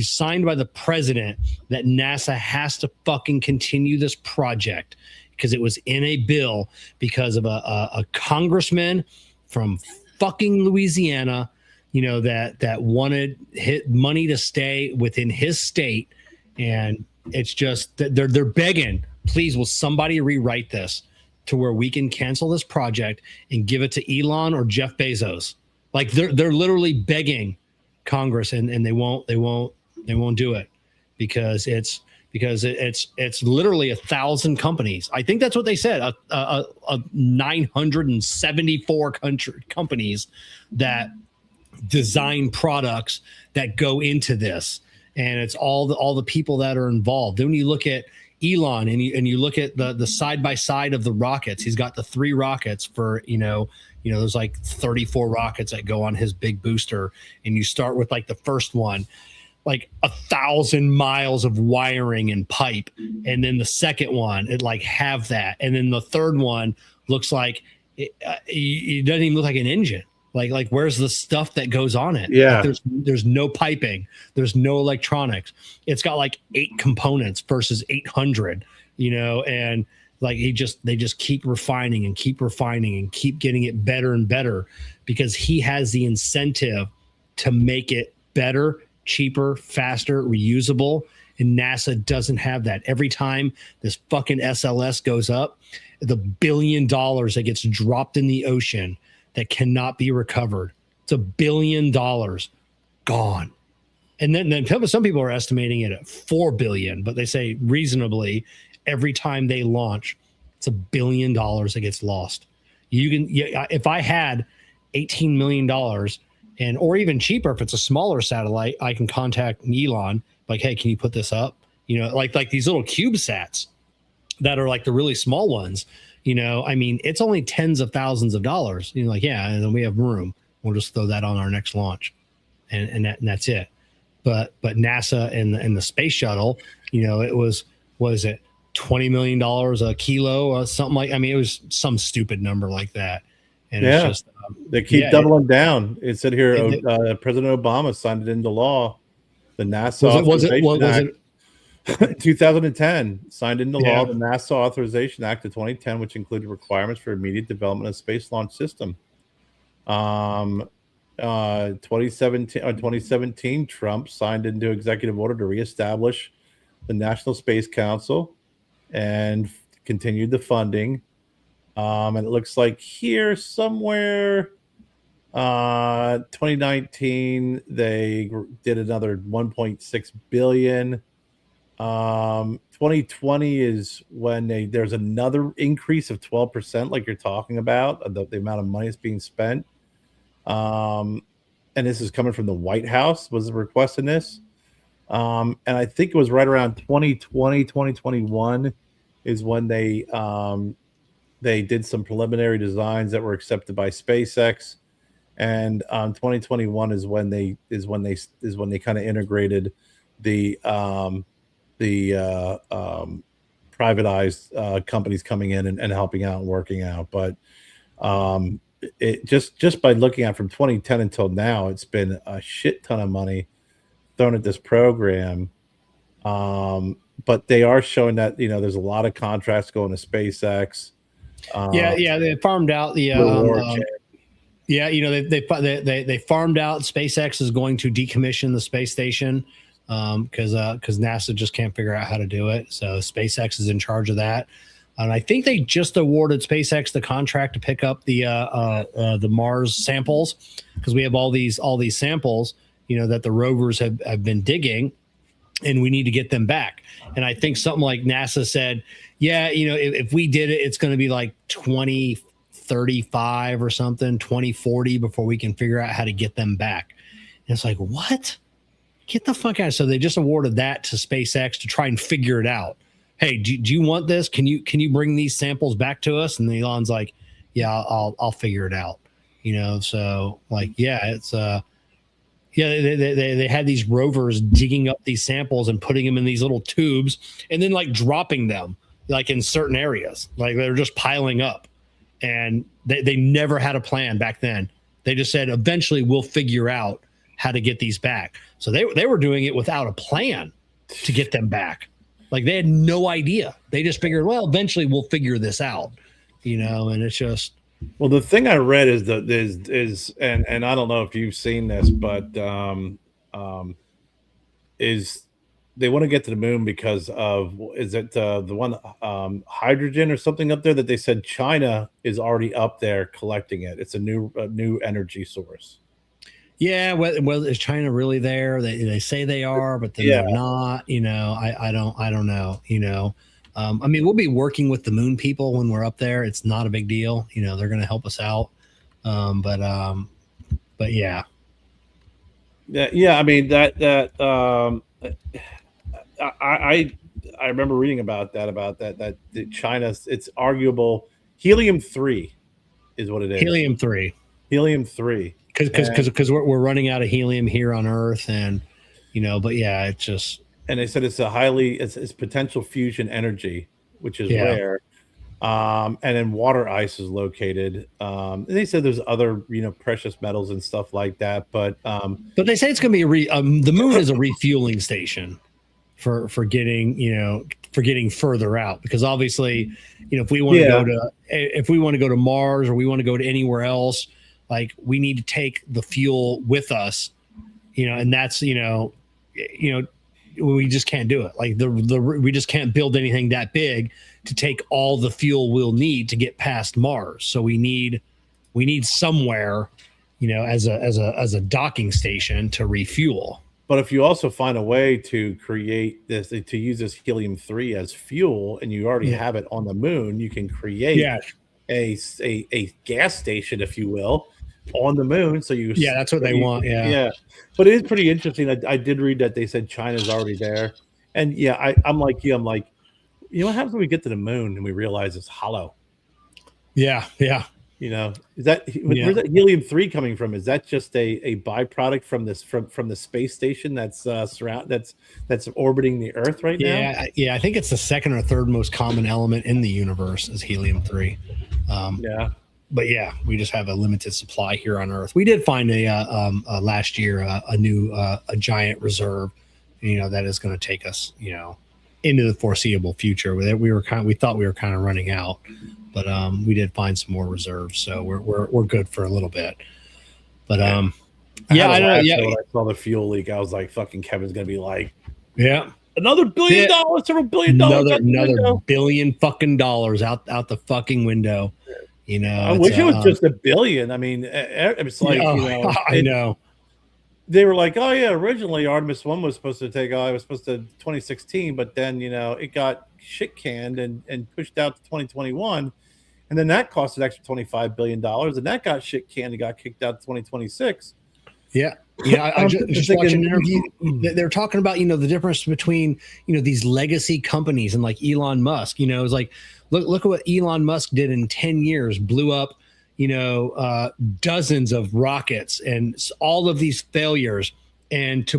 signed by the president, that NASA has to fucking continue this project because it was in a bill because of a congressman from fucking Louisiana, that wanted money to stay within his state. And it's just that they're begging, please, will somebody rewrite this to where we can cancel this project and give it to Elon or Jeff Bezos? Like they're literally begging Congress, and they won't do it because it's literally 1,000 companies. I think that's what they said. 974 companies that design products that go into this, and it's all the people that are involved. Then when you look at Elon and you look at the side by side of the rockets, he's got the 3 rockets for there's like 34 rockets that go on his big booster, and you start with like the first one, like 1,000 miles of wiring and pipe, and then the second one it like have that, and then the third one looks like it doesn't even look like an engine. Like where's the stuff that goes on it? Yeah, like there's no piping, there's no electronics. It's got like 8 components versus 800, and like they just keep refining and keep getting it better and better because he has the incentive to make it better, cheaper, faster, reusable. And NASA doesn't have that. Every time this fucking SLS goes up, the $1 billion that gets dropped in the ocean that cannot be recovered. It's $1 billion gone. And then some people are estimating it at $4 billion, but they say reasonably every time they launch, it's $1 billion that gets lost. If I had $18 million or even cheaper, if it's a smaller satellite, I can contact Elon. Like, hey, can you put this up? Like these little CubeSats that are like the really small ones. I mean, it's only tens of thousands of dollars. Like, yeah, and then we have room. We'll just throw that on our next launch, and that's it. But NASA and the space shuttle, it was it $20 million a kilo or something like. I mean, it was some stupid number like that. And it's just they keep doubling down. It said here, President Obama signed it into law. The NASA was it 2010 signed into law the NASA Authorization Act of 2010, which included requirements for immediate development of space launch system. 2017, Trump signed into executive order to reestablish the National Space Council and continued the funding. And it looks like here somewhere, 2019, they did another 1.6 billion. 2020 is when there's another increase of 12%, like you're talking about, the amount of money that's being spent. And this is coming from the White House was requesting this. And I think it was right around 2020, 2021 is when they did some preliminary designs that were accepted by SpaceX. And 2021 is when they kind of integrated the privatized companies coming in and helping out and working out. But it just by looking at from 2010 until now, it's been a shit ton of money thrown at this program. But they are showing that there's a lot of contracts going to SpaceX. They farmed out the they farmed out. SpaceX is going to decommission the space station because NASA just can't figure out how to do it. So SpaceX is in charge of that. And I think they just awarded SpaceX the contract to pick up the Mars samples, because we have all these samples, that the rovers have been digging, and we need to get them back. And I think something like NASA said, if we did it, it's going to be like 2035 or something, 2040 before we can figure out how to get them back. And it's like, what? Get the fuck out. So they just awarded that to SpaceX to try and figure it out. Hey, do you want this? Can you bring these samples back to us? And Elon's like, yeah, I'll figure it out. So like, it's they had these rovers digging up these samples and putting them in these little tubes and then like dropping them like in certain areas. Like they're just piling up, and they never had a plan back then. They just said, eventually we'll figure out how to get these back. So they were doing it without a plan to get them back. Like they had no idea. They just figured, well, eventually we'll figure this out, and it's just. Well, the thing I read is and I don't know if you've seen this, but is they want to get to the moon because of, is it the one hydrogen or something up there that they said China is already up there collecting it. It's a new energy source. Yeah, well, is China really there? They say they are, but then they're not. I don't know. I mean, we'll be working with the moon people when we're up there. It's not a big deal. They're going to help us out. But yeah. I mean I remember reading about that China's, it's arguable. Helium-3 is what it is. Helium-3. Because we're running out of helium here on Earth, and but yeah, it's just. And they said it's it's potential fusion energy, which is rare. And then water ice is located. They said there's other precious metals and stuff like that, but they say it's going to be the moon is a refueling station for getting further out, because obviously if we want to go to Mars, or we want to go to anywhere else. Like we need to take the fuel with us, and that's, we just can't do it. Like we just can't build anything that big to take all the fuel we'll need to get past Mars. So we need we need somewhere, as a docking station to refuel. But if you also find a way to create this, to use this helium-3 as fuel, and you already have it on the moon, you can create a gas station, if you will, on the moon. So that's what they want. Yeah. But it is pretty interesting. I did read that they said China's already there, and I'm like you. I'm like, what happens when we get to the moon and we realize it's hollow? Yeah. Is that where's that helium-3 coming from? Is that just a byproduct from the space station that's orbiting the Earth right now? Yeah. I think it's the second or third most common element in the universe is helium-3. But we just have a limited supply here on Earth. We did find last year a new a giant reserve, that is going to take us, into the foreseeable future. We thought we were kind of running out. But we did find some more reserves, so we're good for a little bit. But I know. When I saw the fuel leak, I was like, "Fucking Kevin's gonna be like, another $1 billion, several $1 billion, another $1 billion fucking dollars out the fucking window." I wish it was just $1 billion. I mean, it's like I know. They were like, "Oh yeah, originally Artemis 1 was supposed to take off. It was supposed to 2016, but then it got shit canned and pushed out to 2021." And then that cost an extra $25 billion, and that got shit canned and got kicked out to 2026. Yeah. I just watched an interview. They're talking about, the difference between, these legacy companies and like Elon Musk. It's like, look at what Elon Musk did in 10 years, blew up, dozens of rockets and all of these failures. And to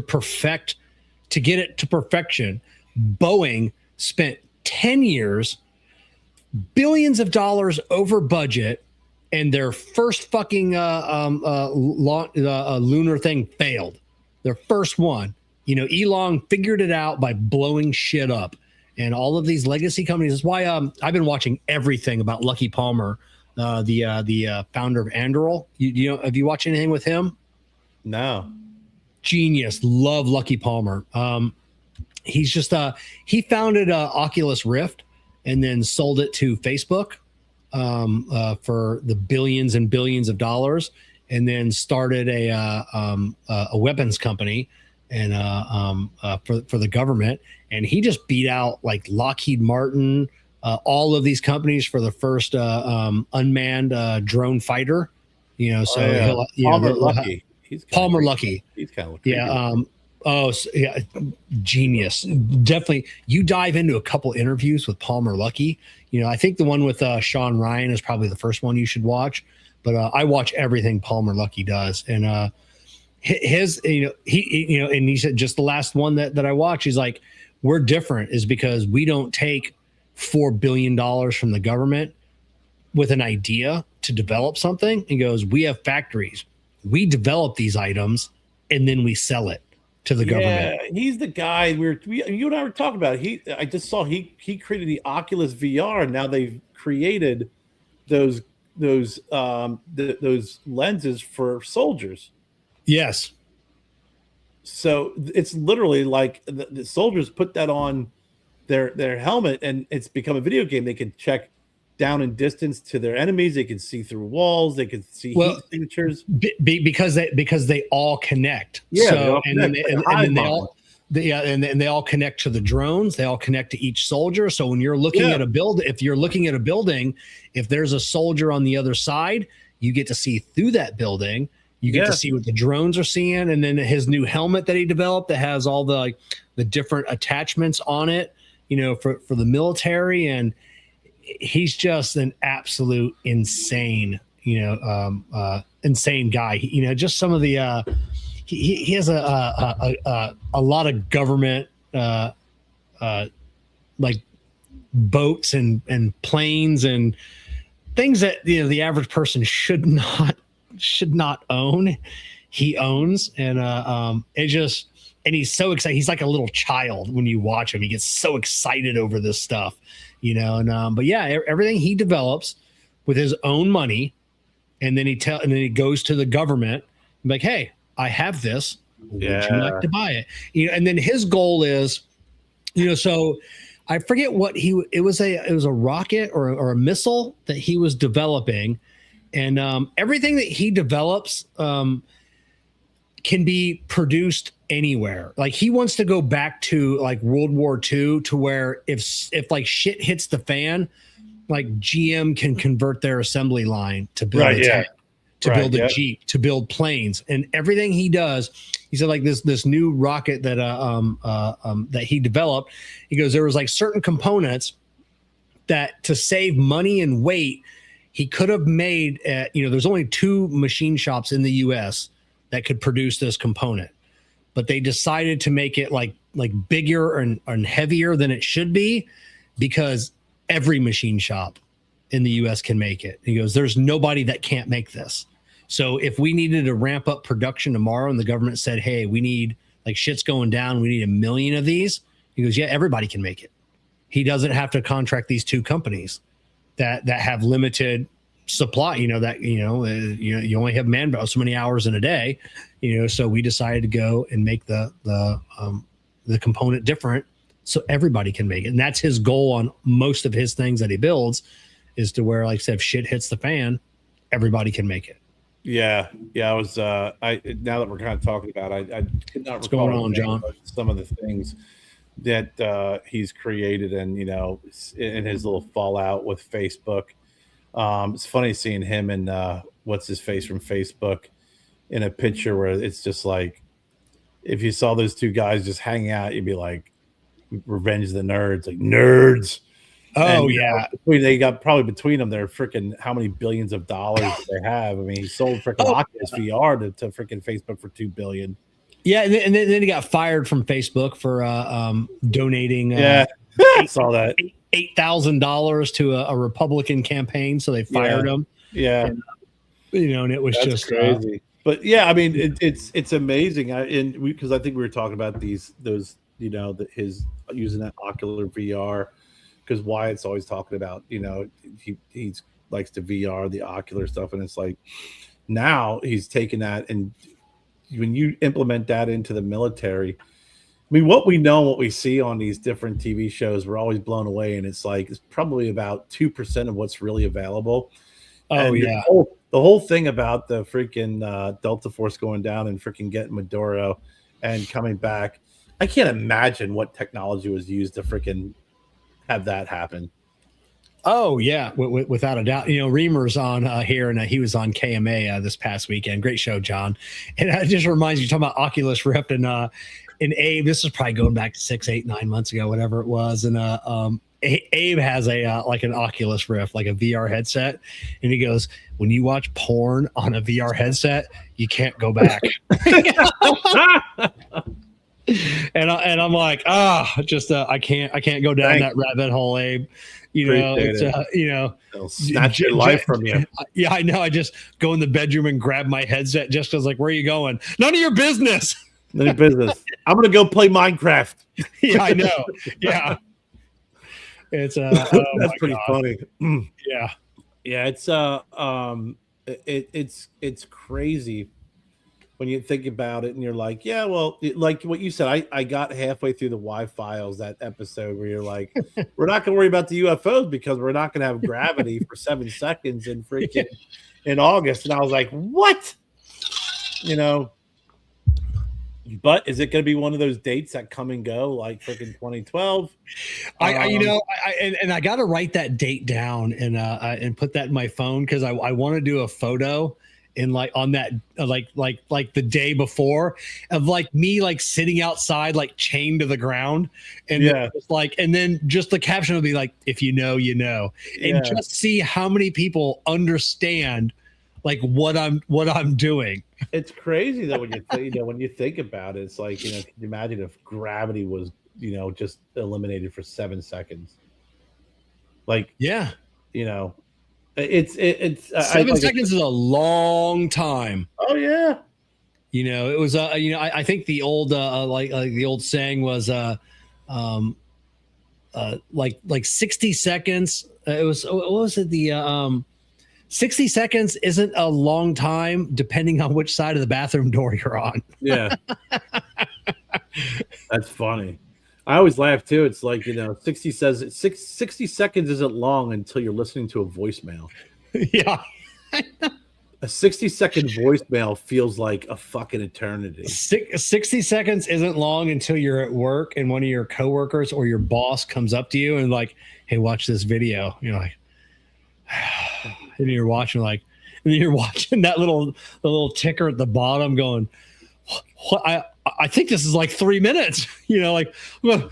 get it to perfection, Boeing spent 10 years, billions of dollars over budget, and their first fucking lunar thing failed. Their first one. Elon figured it out by blowing shit up. And all of these legacy companies. That's why I've been watching everything about Lucky Palmer, the founder of Anduril. Have you watched anything with him? No. Genius. Love Lucky Palmer. He's just he founded Oculus Rift and then sold it to Facebook for the billions and billions of dollars, and then started a weapons company and for the government. And he just beat out like Lockheed Martin, all of these companies for the first unmanned drone fighter. Palmer Lucky. Palmer Lucky. He's kind of creepy. Genius. Definitely. You dive into a couple interviews with Palmer Lucky. I think the one with Shahan Ryan is probably the first one you should watch. But I watch everything Palmer Lucky does, and his, and he said just the last one that I watched, he's like, we're different is because we don't take $4 billion from the government with an idea to develop something. He goes, we have factories, we develop these items, and then we sell it to the government. He's the guy you and I were talking about. I just saw he created the Oculus VR, and now they've created those lenses for soldiers. Yes. So it's literally like the soldiers put that on their helmet, and it's become a video game. They can check down in distance to their enemies. They can see through walls. They can see heat signatures because they all connect. Yeah, so, and then they all connect to the drones. They all connect to each soldier. So when you're looking at if you're looking at a building, if there's a soldier on the other side, you get to see through that building. You get to see what the drones are seeing, and then his new helmet that he developed that has all the different attachments on it, for the military. And he's just an absolute insane, insane guy. Just some of the he has a lot of government like boats and planes and things that the average person should not own. He owns, and and he's so excited. He's like a little child when you watch him. He gets so excited over this stuff, but everything he develops with his own money, and then he goes to the government like, hey, I have this, would you like to buy it? And then his goal is, so I forget what it was a rocket or a missile that he was developing. And everything that he develops can be produced anywhere. Like he wants to go back to like World War II, to where if like shit hits the fan, like GM can convert their assembly line to build a tank, to build a Jeep, to build planes, and everything he does. He said like this new rocket that that he developed. He goes, there was like certain components that to save money and weight, he could have made. There's only 2 machine shops in the U.S. that could produce this component, but they decided to make it like bigger and heavier than it should be, because every machine shop in the US can make it. He goes, there's nobody that can't make this. So if we needed to ramp up production tomorrow and the government said, hey, we need, like, shit's going down, we need 1 million of these. He goes, yeah, everybody can make it. He doesn't have to contract these 2 companies that have limited supply, you only have manpower so many hours in a day, so we decided to go and make the component different so everybody can make it. And that's his goal on most of his things that he builds, is to where, like I said, if shit hits the fan, everybody can make it. Yeah. I was now that we're kind of talking about it, I could not What's going on, John? Some of the things that he's created, and in his little fallout with Facebook. It's funny seeing him and what's his face from Facebook in a picture where it's just like, if you saw those 2 guys just hanging out, you'd be like, Revenge of the Nerds, like nerds. Oh, and, yeah. They got probably between them, they're freaking how many billions of dollars they have. I mean, he sold freaking Oculus VR to freaking Facebook for $2 billion. Yeah, and then he got fired from Facebook for donating. I saw that. $8,000 to a Republican campaign, so they fired him. Yeah, and, and it was That's just crazy. But yeah, I mean, it's amazing. Because I think we were talking about his using that Ocular VR, because Wyatt's always talking about he likes to VR the Ocular stuff, and it's like now he's taking that, and when you implement that into the military. I mean, what we know, what we see on these different TV shows, we're always blown away, and it's like it's probably about 2% of what's really available. Oh, and yeah. The whole thing about the freaking Delta Force going down and freaking getting Maduro and coming back, I can't imagine what technology was used to freaking have that happen. Oh, yeah, without a doubt. Reamer's on here, and he was on KMA this past weekend. Great show, John. And it just reminds you, talking about Oculus Rift, and Abe, this is probably going back to 6, 8, 9 months ago, whatever it was. And Abe has a like an Oculus Rift, like a VR headset, and he goes, when you watch porn on a VR headset, you can't go back. and I'm like, I can't go down that rabbit hole, Abe. It'll snatch your life from you. Yeah, I know. I just go in the bedroom and grab my headset just because, like, where are you going? None of your business. None of your business. I'm gonna go play Minecraft. Yeah, I know. Yeah, it's that's pretty funny. Yeah, it's crazy when you think about it, and you're like, yeah, well, like what you said, I got halfway through the Y-Files, that episode where you're like, we're not going to worry about the UFOs because we're not going to have gravity for 7 seconds in freaking in August. And I was like, what? But is it going to be one of those dates that come and go, like freaking 2012? I got to write that date down and put that in my phone, because I want to do a photo in like on that like the day before of like me like sitting outside like chained to the ground, and and then just the caption will be like, if you know, and just see how many people understand like what I'm doing. It's crazy though when you think about it. It's like, can you imagine if gravity was just eliminated for 7 seconds? Like, it's 7 seconds is a long time. Oh yeah. It was I think the old like the old saying was like 60 seconds. It was, what was it? The 60 seconds isn't a long time depending on which side of the bathroom door you're on. Yeah. That's funny. I always laugh too. It's like, 60 seconds isn't long until you're listening to a voicemail. Yeah. A 60-second voicemail feels like a fucking eternity. 60 seconds isn't long until you're at work and one of your coworkers or your boss comes up to you and like, hey, watch this video. You're like, and you're watching like, and you're watching that the little ticker at the bottom going, what? I think this is like 3 minutes. Like what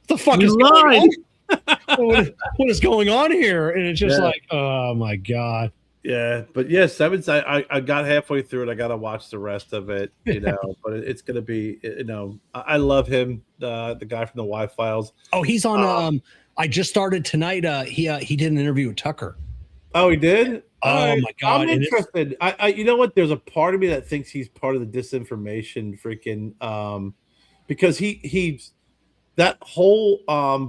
the fuck is going on? What is going on here? And it's just like, oh my God. Yeah, but Sevens, I got halfway through it. I got to watch the rest of it, but it's going to be, I love him, the guy from the Y-Files. Oh, he's on, I just started tonight. He did an interview with Tucker. Oh, he did? Oh my God. I'm interested. I you know what? There's a part of me that thinks he's part of the disinformation freaking, because he's that whole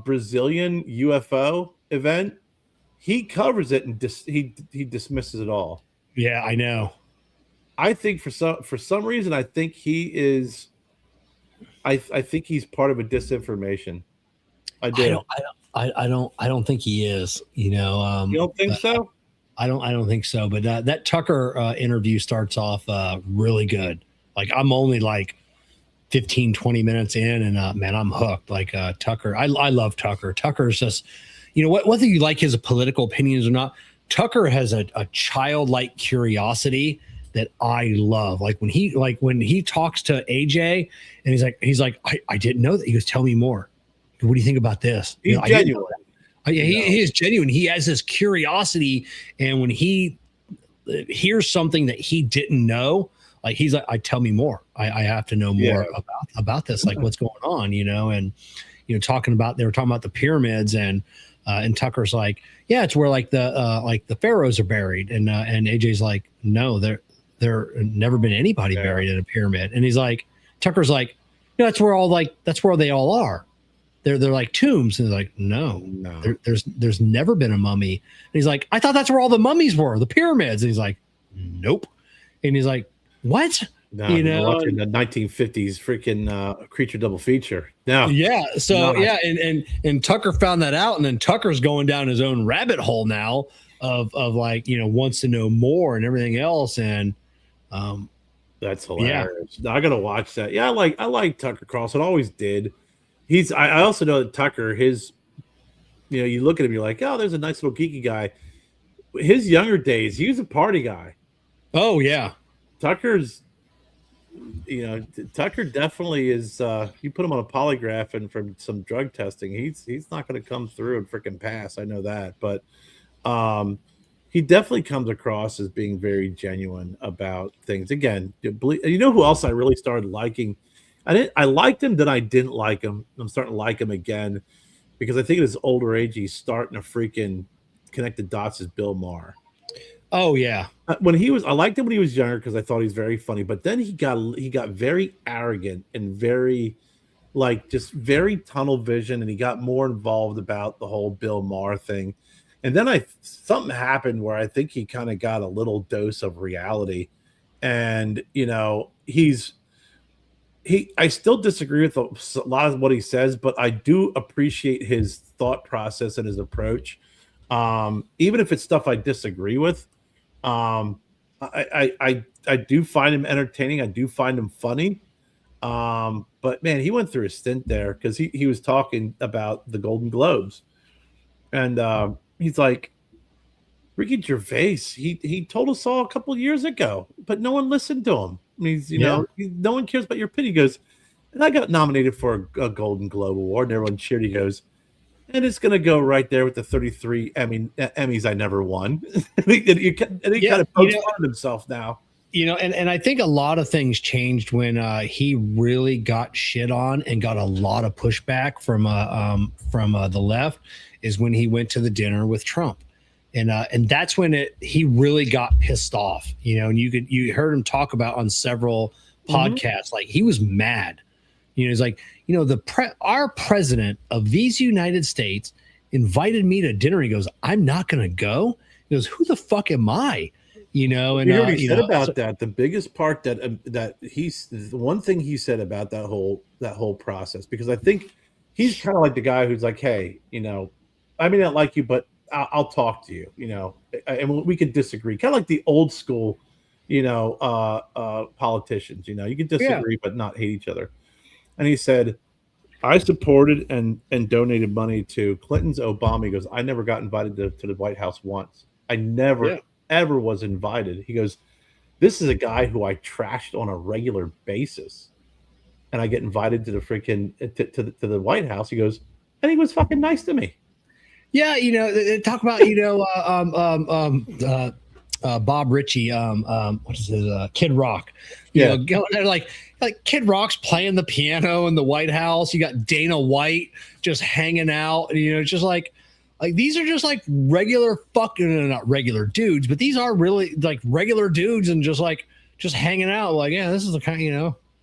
Brazilian UFO event. He covers it and he dismisses it all. Yeah, I know. I think for some reason, I think he is. I think he's part of a disinformation. I do. I don't think he is. You don't think so? I don't think so. But that Tucker interview starts off really good. Like I'm only like 15, 20 minutes in, and man, I'm hooked. Like Tucker, I love Tucker. Tucker's just. Whether you like his political opinions or not, Tucker has a childlike curiosity that I love. Like when he talks to AJ and he's like, I didn't know that. He goes, tell me more. What do you think about this? He's genuine. He is genuine. He has this curiosity. And when he hears something that he didn't know, like he's like, tell me more. I have to know more about this. Like what's going on, and, they were talking about the pyramids and Tucker's like, yeah, it's where like the pharaohs are buried. And AJ's like, no, there never been anybody buried in a pyramid. And he's like, Tucker's like, that's where they all are. They're like tombs. And they're like, no. There's never been a mummy. And he's like, I thought that's where all the mummies were, the pyramids. And he's like, nope. And he's like, what? No, watching the 1950s freaking creature double feature. No. Yeah. So and Tucker found that out, and then Tucker's going down his own rabbit hole now of like, wants to know more and everything else. And that's hilarious. Yeah. I gotta watch that. Yeah, I like Tucker Carlson. Always did. I also know that Tucker, you look at him, you're like, oh, there's a nice little geeky guy. His younger days, he was a party guy. Oh yeah. Tucker's Tucker definitely is. You put him on a polygraph and from some drug testing, he's not going to come through and freaking pass. I know that, but he definitely comes across as being very genuine about things. Again, you know who else I really started liking? I liked him, then I didn't like him. I'm starting to like him again because I think at his older age he's starting to freaking connect the dots as Bill Maher. Oh yeah. I liked him when he was younger because I thought he was very funny. But then he got very arrogant and very, just very tunnel vision, and he got more involved about the whole Bill Maher thing. And then something happened where I think he kind of got a little dose of reality, and I still disagree with a lot of what he says, but I do appreciate his thought process and his approach, even if it's stuff I disagree with. I do find him entertaining. I do find him funny. But man, he went through a stint there because he was talking about the Golden Globes, and he's like, Ricky Gervais, he told us all a couple of years ago, but no one listened to him. I mean, no one cares about your opinion. He goes, and I got nominated for a Golden Globe Award, and everyone cheered. He goes, and it's going to go right there with the 33 Emmys I never won. and he kind of pokes fun at himself now. And I think a lot of things changed when he really got shit on and got a lot of pushback from the left is when he went to the dinner with Trump. And that's when he really got pissed off, and you heard him talk about on several podcasts, like he was mad. He's like, our president of these United States invited me to dinner. He goes, I'm not going to go. He goes, who the fuck am I? And you heard what he said about that. The biggest part that he's the one thing he said about that whole process, because I think he's kind of like the guy who's like, hey, I may not like you, but I'll talk to you. and we could disagree, kind of like the old school, politicians. You could disagree but not hate each other. And he said, I supported and donated money to Clinton's Obama. He goes, I never got invited to the White House once. I never ever was invited. He goes, this is a guy who I trashed on a regular basis, and I get invited to the freaking to the White House. He goes, and he was fucking nice to me. Yeah, they talk about Bob Ritchie, what is it, Kid Rock? Like Kid Rock's playing the piano in the White House. You got Dana White just hanging out, and just like these are just like regular fucking not regular dudes, but these are really like regular dudes and just hanging out. Like, yeah, this is the kind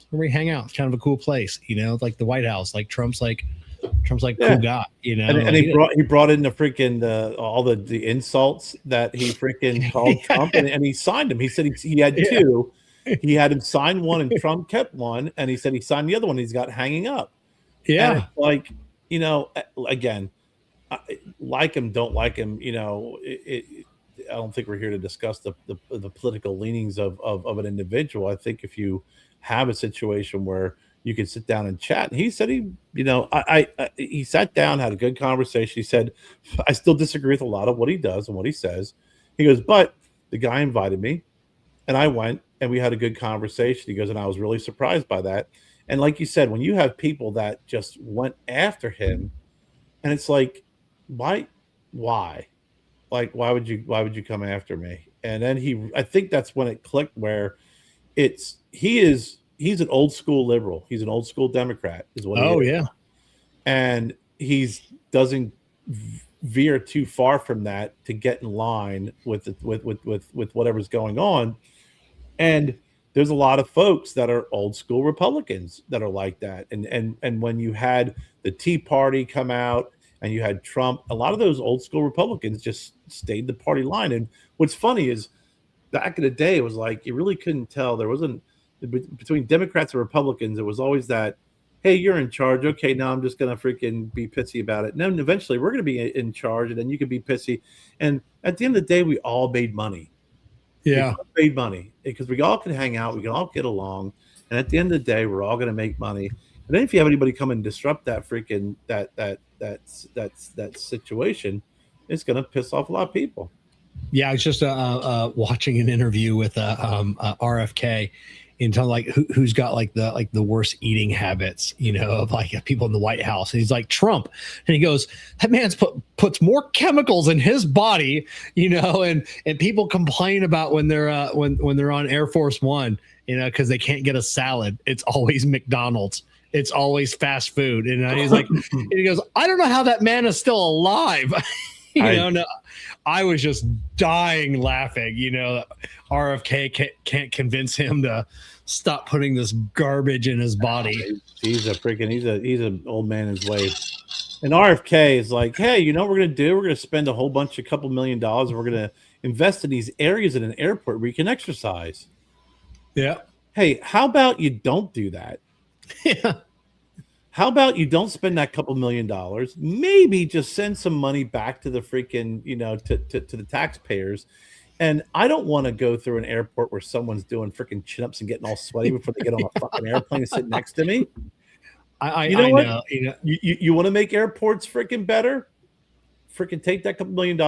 where we hang out. It's kind of a cool place, like the White House. Like Trump's cool guy, And he brought in the freaking all the insults that he freaking called Trump, and he signed him. He said he had two. He had him sign one, and Trump kept one, and he said he signed the other one. He's got hanging up. Yeah, and again, like him, don't like him. I don't think we're here to discuss the political leanings of an individual. I think if you have a situation where you can sit down and chat. And he said he sat down, had a good conversation. He said, I still disagree with a lot of what he does and what he says. He goes, but the guy invited me and I went and we had a good conversation. He goes, and I was really surprised by that. And like you said, when you have people that just went after him, and it's like, why? Like, why would you come after me? And then I think that's when it clicked where he's an old school liberal. He's an old school Democrat, is what he is. Yeah. And doesn't veer too far from that to get in line with whatever's going on. And there's a lot of folks that are old school Republicans that are like that. And when you had the Tea Party come out and you had Trump, a lot of those old school Republicans just stayed the party line. And what's funny is back in the day, it was like you really couldn't tell. There wasn't between Democrats and Republicans. It was always that, hey, you're in charge. Okay, now I'm just going to freaking be pissy about it. And then eventually we're going to be in charge, and then you can be pissy. And at the end of the day, we all made money. Yeah. We made money because we all can hang out. We can all get along. And at the end of the day, we're all going to make money. And then if you have anybody come and disrupt that freaking that situation, it's going to piss off a lot of people. Yeah, I was just watching an interview with RFK, into like who's got like the worst eating habits, of like people in the White House. And he's like, Trump. And he goes, that man's puts more chemicals in his body, and people complain about when they're when they're on Air Force One, because they can't get a salad. It's always McDonald's. It's always fast food. And he's like, and he goes, I don't know how that man is still alive. No, I was just dying laughing. RFK can't convince him to stop putting this garbage in his body. He's an old man in his way. And RFK is like, hey, you know what we're gonna do? We're gonna spend a whole bunch, $2 million, and we're gonna invest in these areas in an airport where you can exercise. Yeah. Hey, how about you don't do that? Yeah. How about you don't spend that $2 million? Maybe just send some money back to the freaking, to the taxpayers. And I don't want to go through an airport where someone's doing freaking chin-ups and getting all sweaty before they get on a fucking airplane and sit next to me. I know. You want to make airports freaking better? Freaking take that $2 million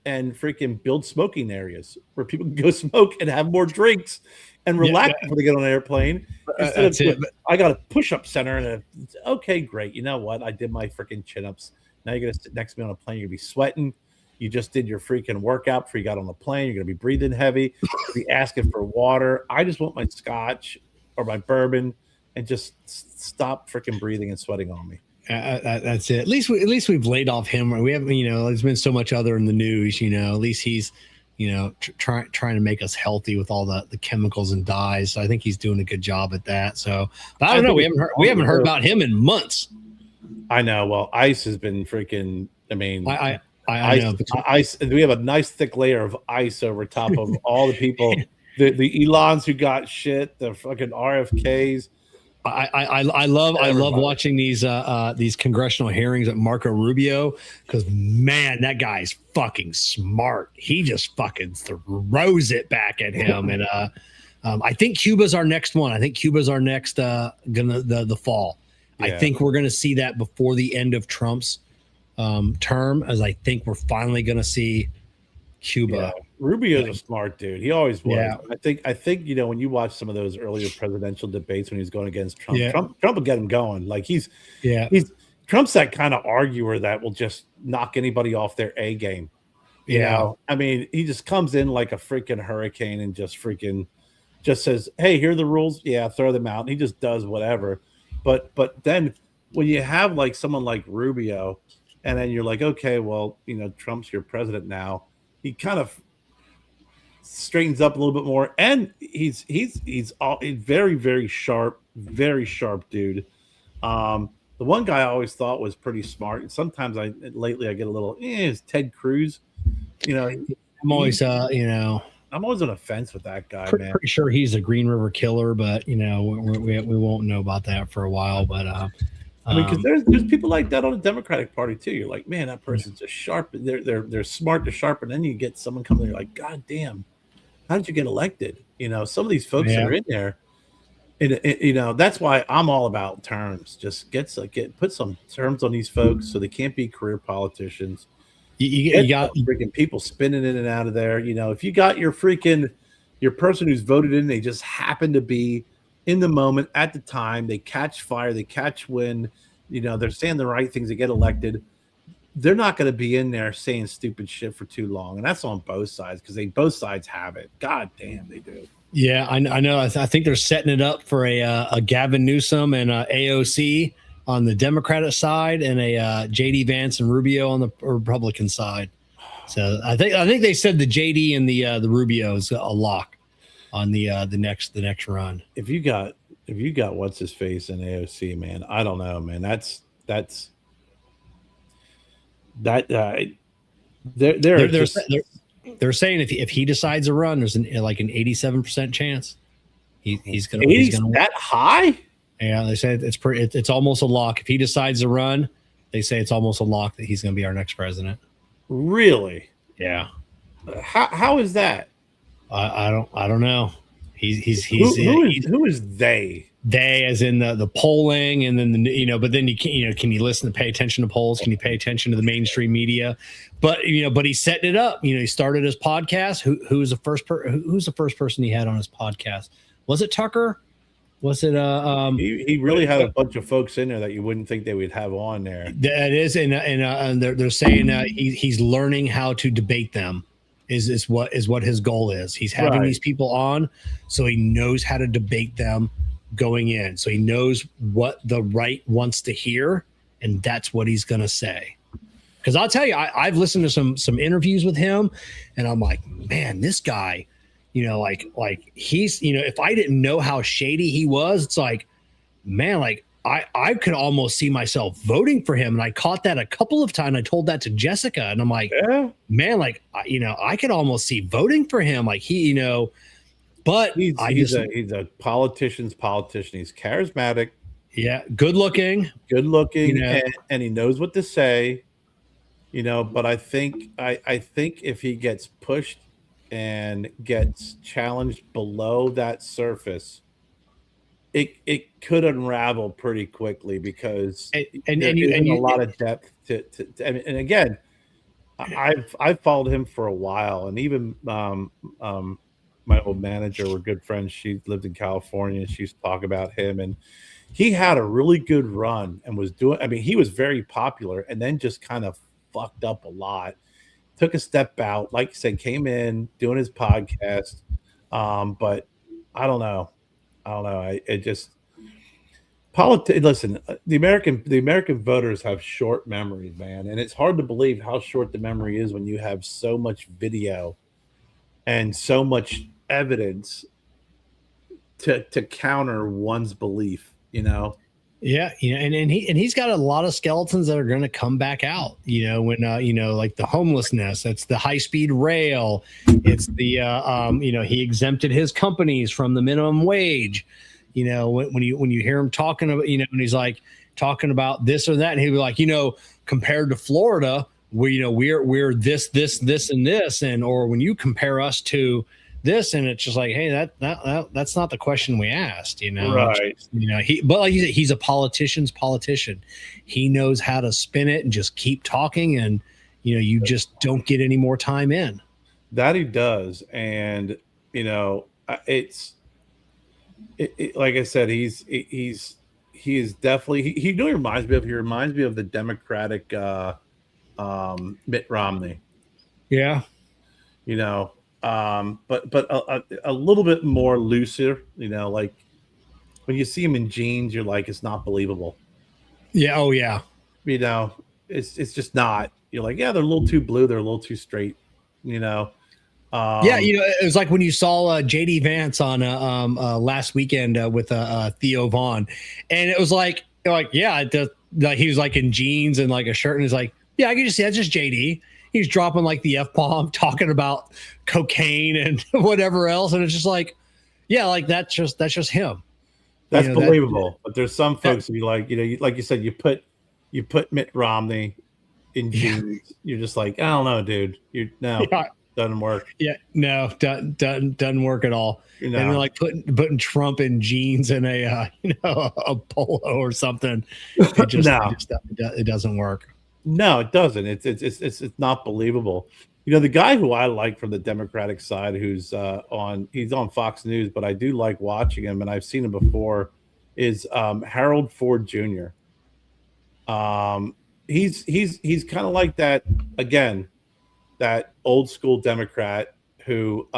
and freaking build smoking areas where people can go smoke and have more drinks and relax before they get on an airplane. I got a push-up center and okay, great. You know what? I did my freaking chin-ups. Now you're gonna sit next to me on a plane. You're gonna be sweating. You just did your freaking workout before you got on the plane. You're gonna be breathing heavy. You'll be asking for water. I just want my scotch or my bourbon and just stop freaking breathing and sweating on me. That's it. At least we've laid off him. We haven't. There's been so much other in the news. At least he's trying to make us healthy with all the chemicals and dyes. So I think he's doing a good job at that. So, but I don't know. We haven't heard about him in months. I know. Well, ICE has been freaking. I mean, I know. ICE. We have a nice thick layer of ice over top of all the people, the Elons who got shit, the fucking RFKs. I love watching these congressional hearings at Marco Rubio, because man, that guy's fucking smart. He just fucking throws it back at him. And I think Cuba's our next one. I think Cuba's our next the fall. Yeah. I think we're gonna see that before the end of Trump's term, as I think we're finally gonna see Cuba. Yeah. Rubio's a smart dude. He always was. Yeah. I think when you watch some of those earlier presidential debates when he's going against Trump, Trump will get him going. Like he's Trump's that kind of arguer that will just knock anybody off their A game. You know? I mean, he just comes in like a freaking hurricane and just says, "Hey, here are the rules." Yeah, throw them out. And he just does whatever. But then when you have like someone like Rubio, and then you're like, okay, well, Trump's your president now. He kind of straightens up a little bit more, and he's very, very sharp dude. The one guy I always thought was pretty smart, and sometimes lately I get a little is Ted Cruz. I'm always I'm always on a fence with that guy. Pretty sure he's a Green River killer, but we won't know about that for a while. But I mean, because there's people like that on the Democratic Party too. You're like, man, that person's just sharp. They're smart to sharp, and then you get someone coming, you're like, God damn, how did you get elected? Some of these folks that are in there, and that's why I'm all about terms. Just put some terms on these folks so they can't be career politicians. You got freaking people spinning in and out of there. If you got your person who's voted in, they just happen to be in the moment at the time, they catch fire, they catch wind, they're saying the right things, they get elected. They're not going to be in there saying stupid shit for too long. And that's on both sides, because both sides have it. God damn, they do. Yeah, I know. I think they're setting it up for a Gavin Newsom and AOC on the Democratic side, and a JD Vance and Rubio on the Republican side. So I think they said the JD and the Rubio is a lock on the next run. If you got what's his face in AOC, man, I don't know, man. They're saying if he decides to run, there's an 87% chance he's gonna that high. Yeah, they say it's almost a lock. If he decides to run, they say it's almost a lock that he's going to be our next president. Really? Yeah. How is that? I don't know. Who is they? They, as in the polling, and then but then can you listen to pay attention to polls? Can you pay attention to the mainstream media? But he's setting it up. He started his podcast. Who's the first person he had on his podcast? Was it Tucker? Was it he really had a bunch of folks in there that you wouldn't think they would have on there. That is, and they're saying he's learning how to debate them. Is what his goal is. He's having these people on so he knows how to debate them going in. So he knows what the right wants to hear, and that's what he's going to say. Because I'll tell you, I've listened to some interviews with him, and I'm like, man, this guy, like he's, if I didn't know how shady he was, it's like, man, like I could almost see myself voting for him. And I caught that a couple of times. I told that to Jessica, and I'm like, man, like, I could almost see voting for him. Like he, but he's a politician's politician. He's charismatic. Yeah. Good looking, and he knows what to say, but I think if he gets pushed and gets challenged below that surface, it could unravel pretty quickly, because and a lot of depth to and again, I've followed him for a while, and even my old manager, we're good friends. She lived in California, and she used to talk about him, and he had a really good run and was doing. I mean, he was very popular, and then just kind of fucked up a lot. Took a step out, like you said, came in doing his podcast, but I don't know. Listen, the American voters have short memories, man, and it's hard to believe how short the memory is when you have so much video and so much evidence to counter one's belief. Yeah, and he's got a lot of skeletons that are going to come back out. When like the homelessness, it's the high-speed rail, it's the he exempted his companies from the minimum wage. you know, when you hear him talking about, you know, and he's like talking about this or that, and he'll be like, you know, compared to Florida, we're this and this, and or when you compare us to this, and it's just like, hey, that's not the question we asked, you know. Right. Just, you know, but like you said, he's a politician's politician. He knows how to spin it and just keep talking, and you know, you just don't get any more time in. That he does, and you know, it's like I said, he is definitely he really reminds me of the Democratic Mitt Romney. Yeah. You know, but a little bit more looser, you know, like when you see him in jeans, you're like, it's not believable. Yeah. Oh yeah. You know, it's just not. You're like, yeah, they're a little too blue, they're a little too straight, you know. Yeah, you know, it was like when you saw JD Vance on last weekend with Theo Vaughn, and it was like yeah, like he was like in jeans and like a shirt, and he's like, yeah, I can just see that's just JD. He's dropping like the F-bomb, talking about cocaine and whatever else, and it's just like, yeah, like that's just him. That's, you know, believable. But there's some folks who be like, you know, like you said, you put Mitt Romney in jeans, you're just like, I don't know, dude. Doesn't work. Yeah, no, doesn't work at all. You know? And they're like putting Trump in jeans and a a polo or something. It just, it doesn't work. No, it doesn't. It's not believable. You know, the guy who I like from the Democratic side, who's he's on Fox News, but I do like watching him, and I've seen him before, is Harold Ford Jr. He's kind of like that again. That old school Democrat who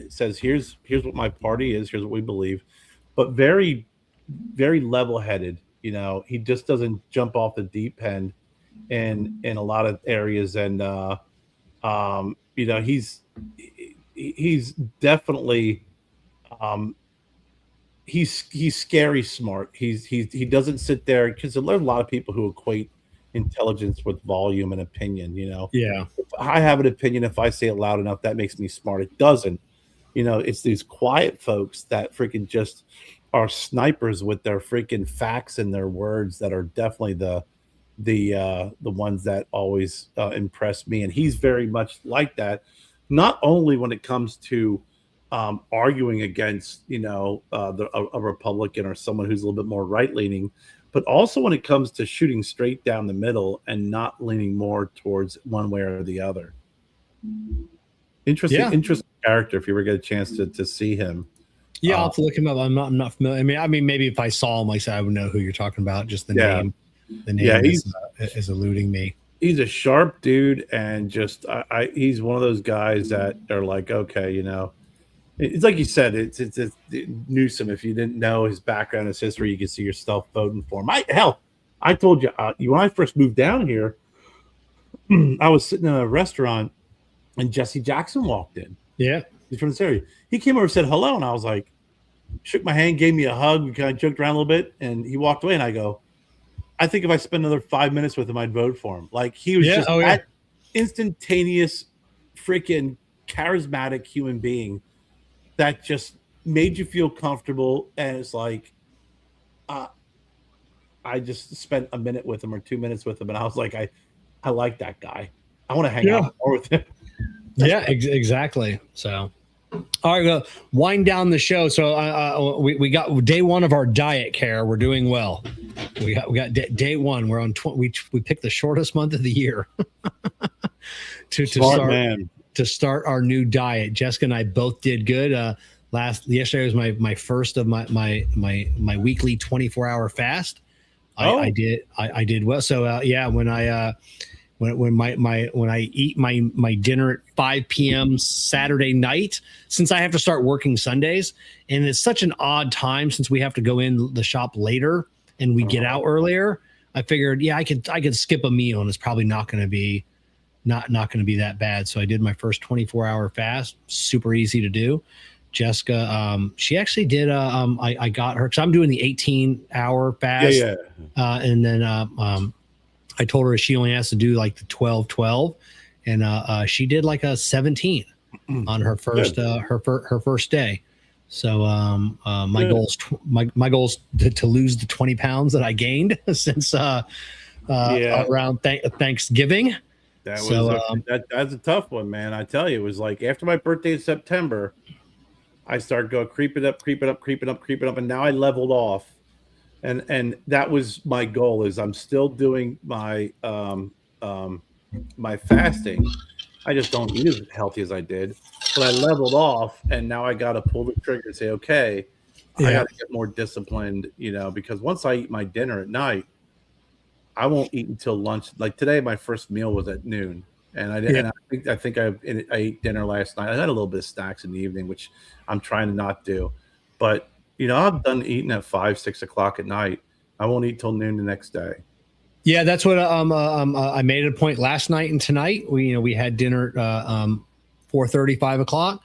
says, here's what my party is, here's what we believe, but very, very level-headed. You know, he just doesn't jump off the deep end in a lot of areas, and you know, he's definitely he's scary smart. He doesn't sit there, because there are a lot of people who equate intelligence with volume and opinion. You know, yeah, if I have an opinion, if I say it loud enough, that makes me smart. It doesn't. You know, it's these quiet folks that freaking just are snipers with their freaking facts and their words that are definitely the ones that always impress me. And he's very much like that, not only when it comes to arguing against, you know, a Republican or someone who's a little bit more right leaning, but also when it comes to shooting straight down the middle and not leaning more towards one way or the other. Interesting character. If you ever get a chance to see him, yeah, I'll have to look him up. I'm not familiar. I mean, maybe if I saw him, like I said, I would know who you're talking about. Just the name. The name is eluding me. He's a sharp dude, and just he's one of those guys that are like, okay, you know. It's like you said, it's Newsom. If you didn't know his background, his history, you could see yourself voting for him. I told you, when I first moved down here, I was sitting in a restaurant, and Jesse Jackson walked in. Yeah, he's from this area. He came over and said hello, and I was like, shook my hand, gave me a hug, we kind of joked around a little bit, and he walked away. And I go, I think if I spend another 5 minutes with him, I'd vote for him. Like, he was just that instantaneous, freaking charismatic human being that just made you feel comfortable. And it's like, I just spent a minute with him or 2 minutes with him, and I was like, I like that guy. I want to hang out more with him. Exactly. So, all right, we'll wind down the show. So we got day one of our diet care. We're doing well. We got day one. We're on. We picked the shortest month of the year to start our new diet. Jessica and I both did good. Yesterday was my first of my weekly 24-hour fast. I did well. So when I eat my dinner at 5 p.m. Saturday night, since I have to start working Sundays, and it's such an odd time since we have to go in the shop later and we get out earlier, I figured, I could skip a meal, and it's probably not going to be that bad. So I did my first 24-hour fast. Super easy to do. Jessica, she actually did. I got her because I'm doing the 18-hour fast. And then I told her she only has to do like the 12-12, and she did like a 17 on her first her first day. So my my goal is to lose the 20 pounds that I gained since around Thanksgiving. That was that's a tough one, man. I tell you, it was like after my birthday in September, I started going creeping up, and now I leveled off. And that was my goal. Is I'm still doing my my fasting. I just don't eat as healthy as I did, but I leveled off, and now I got to pull the trigger and say, okay, I got to get more disciplined, because once I eat my dinner at night, I won't eat until lunch. Like today, my first meal was at noon, and I think I ate dinner last night. I had a little bit of snacks in the evening, which I'm trying to not do, but I'm done eating at 5, 6 o'clock at night. I won't eat till noon the next day. Yeah, that's what I made it a point last night and tonight. We had dinner 4:30, 5 o'clock.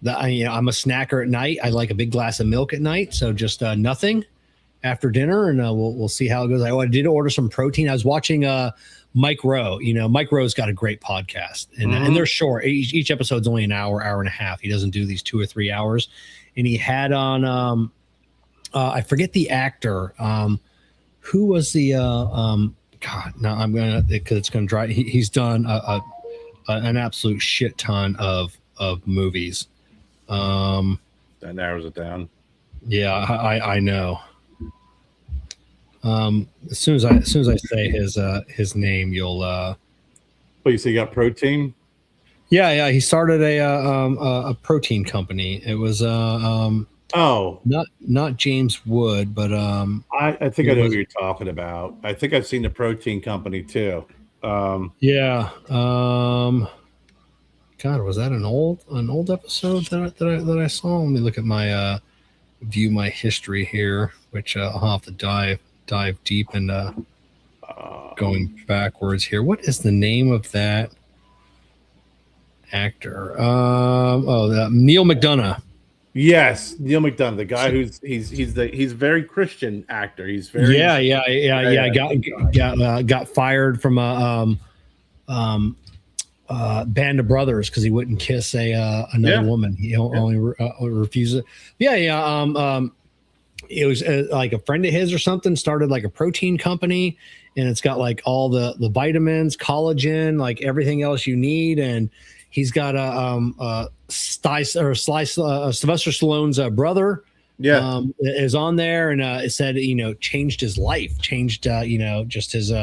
I'm a snacker at night. I like a big glass of milk at night, so just nothing after dinner, and we'll see how it goes. I did order some protein. I was watching Mike Rowe. Mike Rowe's got a great podcast, and they're short. Each episode's only an hour and a half. He doesn't do these 2 or 3 hours. And he had on I forget the actor. Who was the God? No, I'm gonna, because it's gonna drive. He's done an absolute shit ton of movies. That narrows it down. Yeah, I know. As soon as I say his name, you'll. Oh, you say you got protein? Yeah. He started a protein company. It was not James Wood, but I think I know what you're talking about. I think I've seen the protein company too. Yeah. God, was that an old episode that I saw? Let me look at my view my history here, which I'll have to dive deep into going backwards here. What is the name of that actor? Neil McDonough. Yes, Neil McDonough, the guy he's very Christian actor. He's very got fired from a Band of Brothers because he wouldn't kiss another woman. He only refused it. It was like a friend of his or something started like a protein company, and it's got like all the vitamins, collagen, like everything else you need. And he's got Sylvester Stallone's brother. Is on there, and it said changed his life, changed just his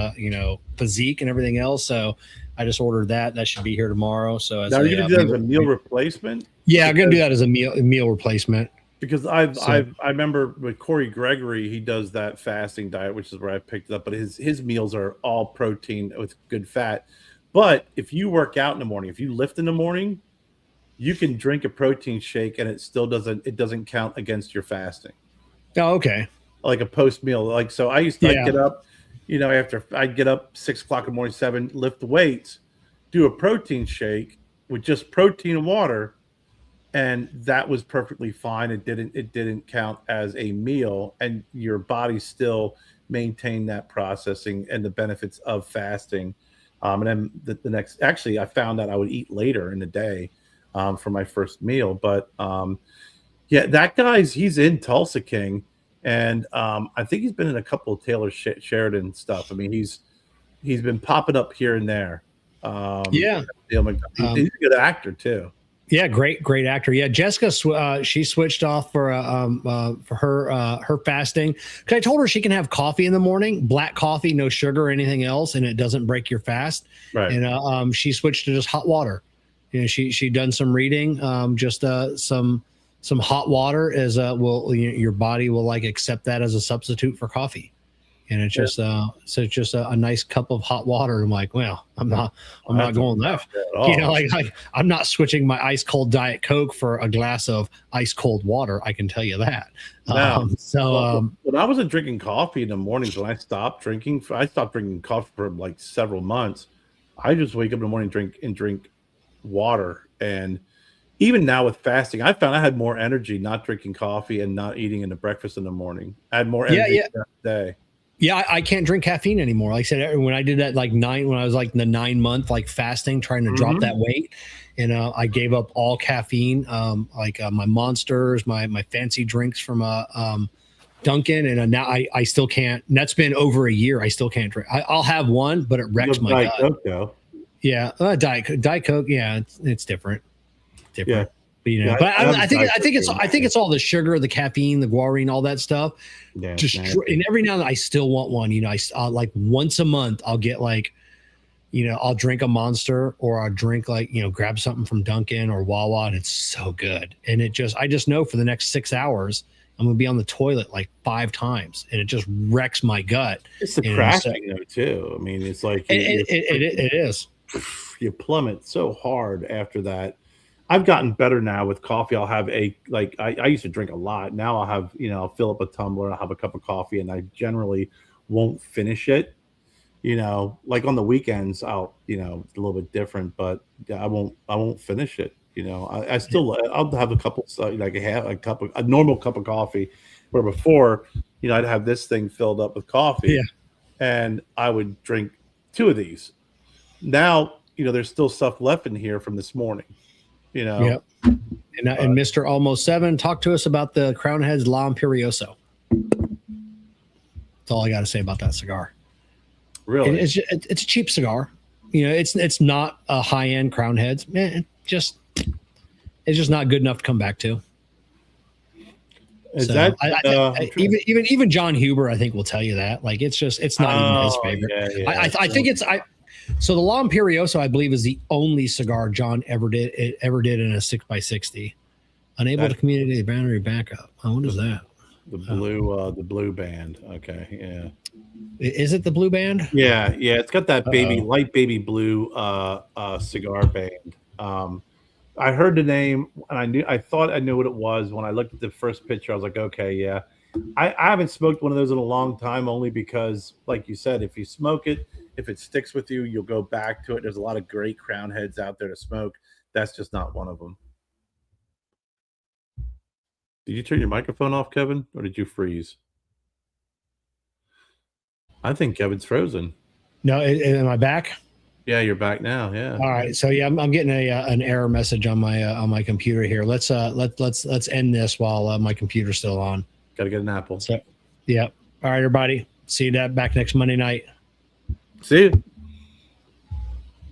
physique and everything else. So I just ordered that. That should be here tomorrow. So now you're gonna do that as a meal replacement? Yeah, I'm gonna do that as a meal replacement. Because I remember with Corey Gregory, he does that fasting diet, which is where I picked it up. But his meals are all protein with good fat. But if you work out in the morning, if you lift in the morning, you can drink a protein shake and it still doesn't count against your fasting. Oh, okay. Like a post meal. Like, so I used to get up, after I'd get up 6 o'clock in the morning, 7, lift the weights, do a protein shake with just protein and water. And that was perfectly fine. It didn't count as a meal, and your body still maintained that processing and the benefits of fasting. And then the next, actually, I found out I would eat later in the day for my first meal. But that he's in Tulsa King, and I think he's been in a couple of Taylor Sheridan stuff. I mean, he's been popping up here and there. He's a good actor too. Yeah, great actor. Yeah, Jessica, she switched off for her fasting because I told her she can have coffee in the morning, black coffee, no sugar or anything else, and it doesn't break your fast. Right. And she switched to just hot water. She done some reading, just some hot water your body will like accept that as a substitute for coffee. And it's just a nice cup of hot water. I'm like, well, I'm not going that. I'm not switching my ice cold Diet Coke for a glass of ice cold water. I can tell you that. When I wasn't drinking coffee in the mornings, when I stopped drinking coffee for like several months. I just wake up in the morning, drink water. And even now with fasting, I found I had more energy not drinking coffee and not eating in the breakfast in the morning. I had more energy that day. Yeah, I can't drink caffeine anymore. Like I said, when I did that when I was like in the 9-month like fasting, trying to drop that weight, and I gave up all caffeine, my Monsters, my fancy drinks from Dunkin', and now I still can't. And that's been over a year. I still can't drink. I'll have one, but it wrecks my gut. Coke, though. Yeah, Diet Coke. Yeah, it's different. Yeah. But I think it's all the sugar, the caffeine, the guarine, all that stuff. Yeah, and every now and then I still want one. I like once a month I'll get I'll drink a Monster, or I'll drink grab something from Dunkin' or Wawa, and it's so good. And I just know for the next 6 hours I'm gonna be on the toilet like 5 times, and it just wrecks my gut. It's the crashing though too. I mean, it's like it is. You plummet so hard after that. I've gotten better now with coffee. I'll have I used to drink a lot. Now I'll have, I'll fill up a tumbler, I'll have a cup of coffee, and I generally won't finish it. Like on the weekends, I'll, it's a little bit different, but I won't finish it. I'll have a couple, a normal cup of coffee, where before, I'd have this thing filled up with coffee, and I would drink 2 of these. Now, there's still stuff left in here from this morning. Yep. And Mr. Almost 7, talk to us about the Crown Heads La Imperioso. That's all I got to say about that cigar. Really? It's a cheap cigar. It's not a high end Crown Heads. Man, it's just not good enough to come back to. Even John Huber, I think, will tell you that. Like, it's not even his favorite. Yeah, I think so the La Imperioso, I believe, is the only cigar John ever did in a 6x60. Unable to communicate the boundary backup. Oh, what is that? The blue band. Okay, yeah. Is it the blue band? Yeah. It's got that light baby blue cigar band. I heard the name, and I thought I knew what it was. When I looked at the first picture, I was like, okay, yeah. I haven't smoked one of those in a long time, only because, like you said, if you smoke it, if it sticks with you, you'll go back to it. There's a lot of great Crown Heads out there to smoke. That's just not one of them. Did you turn your microphone off, Kevin, or did you freeze? I think Kevin's frozen. No, am I back? Yeah, you're back now. Yeah. All right. So yeah, I'm getting an error message on my computer here. Let's end this while my computer's still on. Got to get an apple. So, yeah. All right, everybody. See you back next Monday night. See you.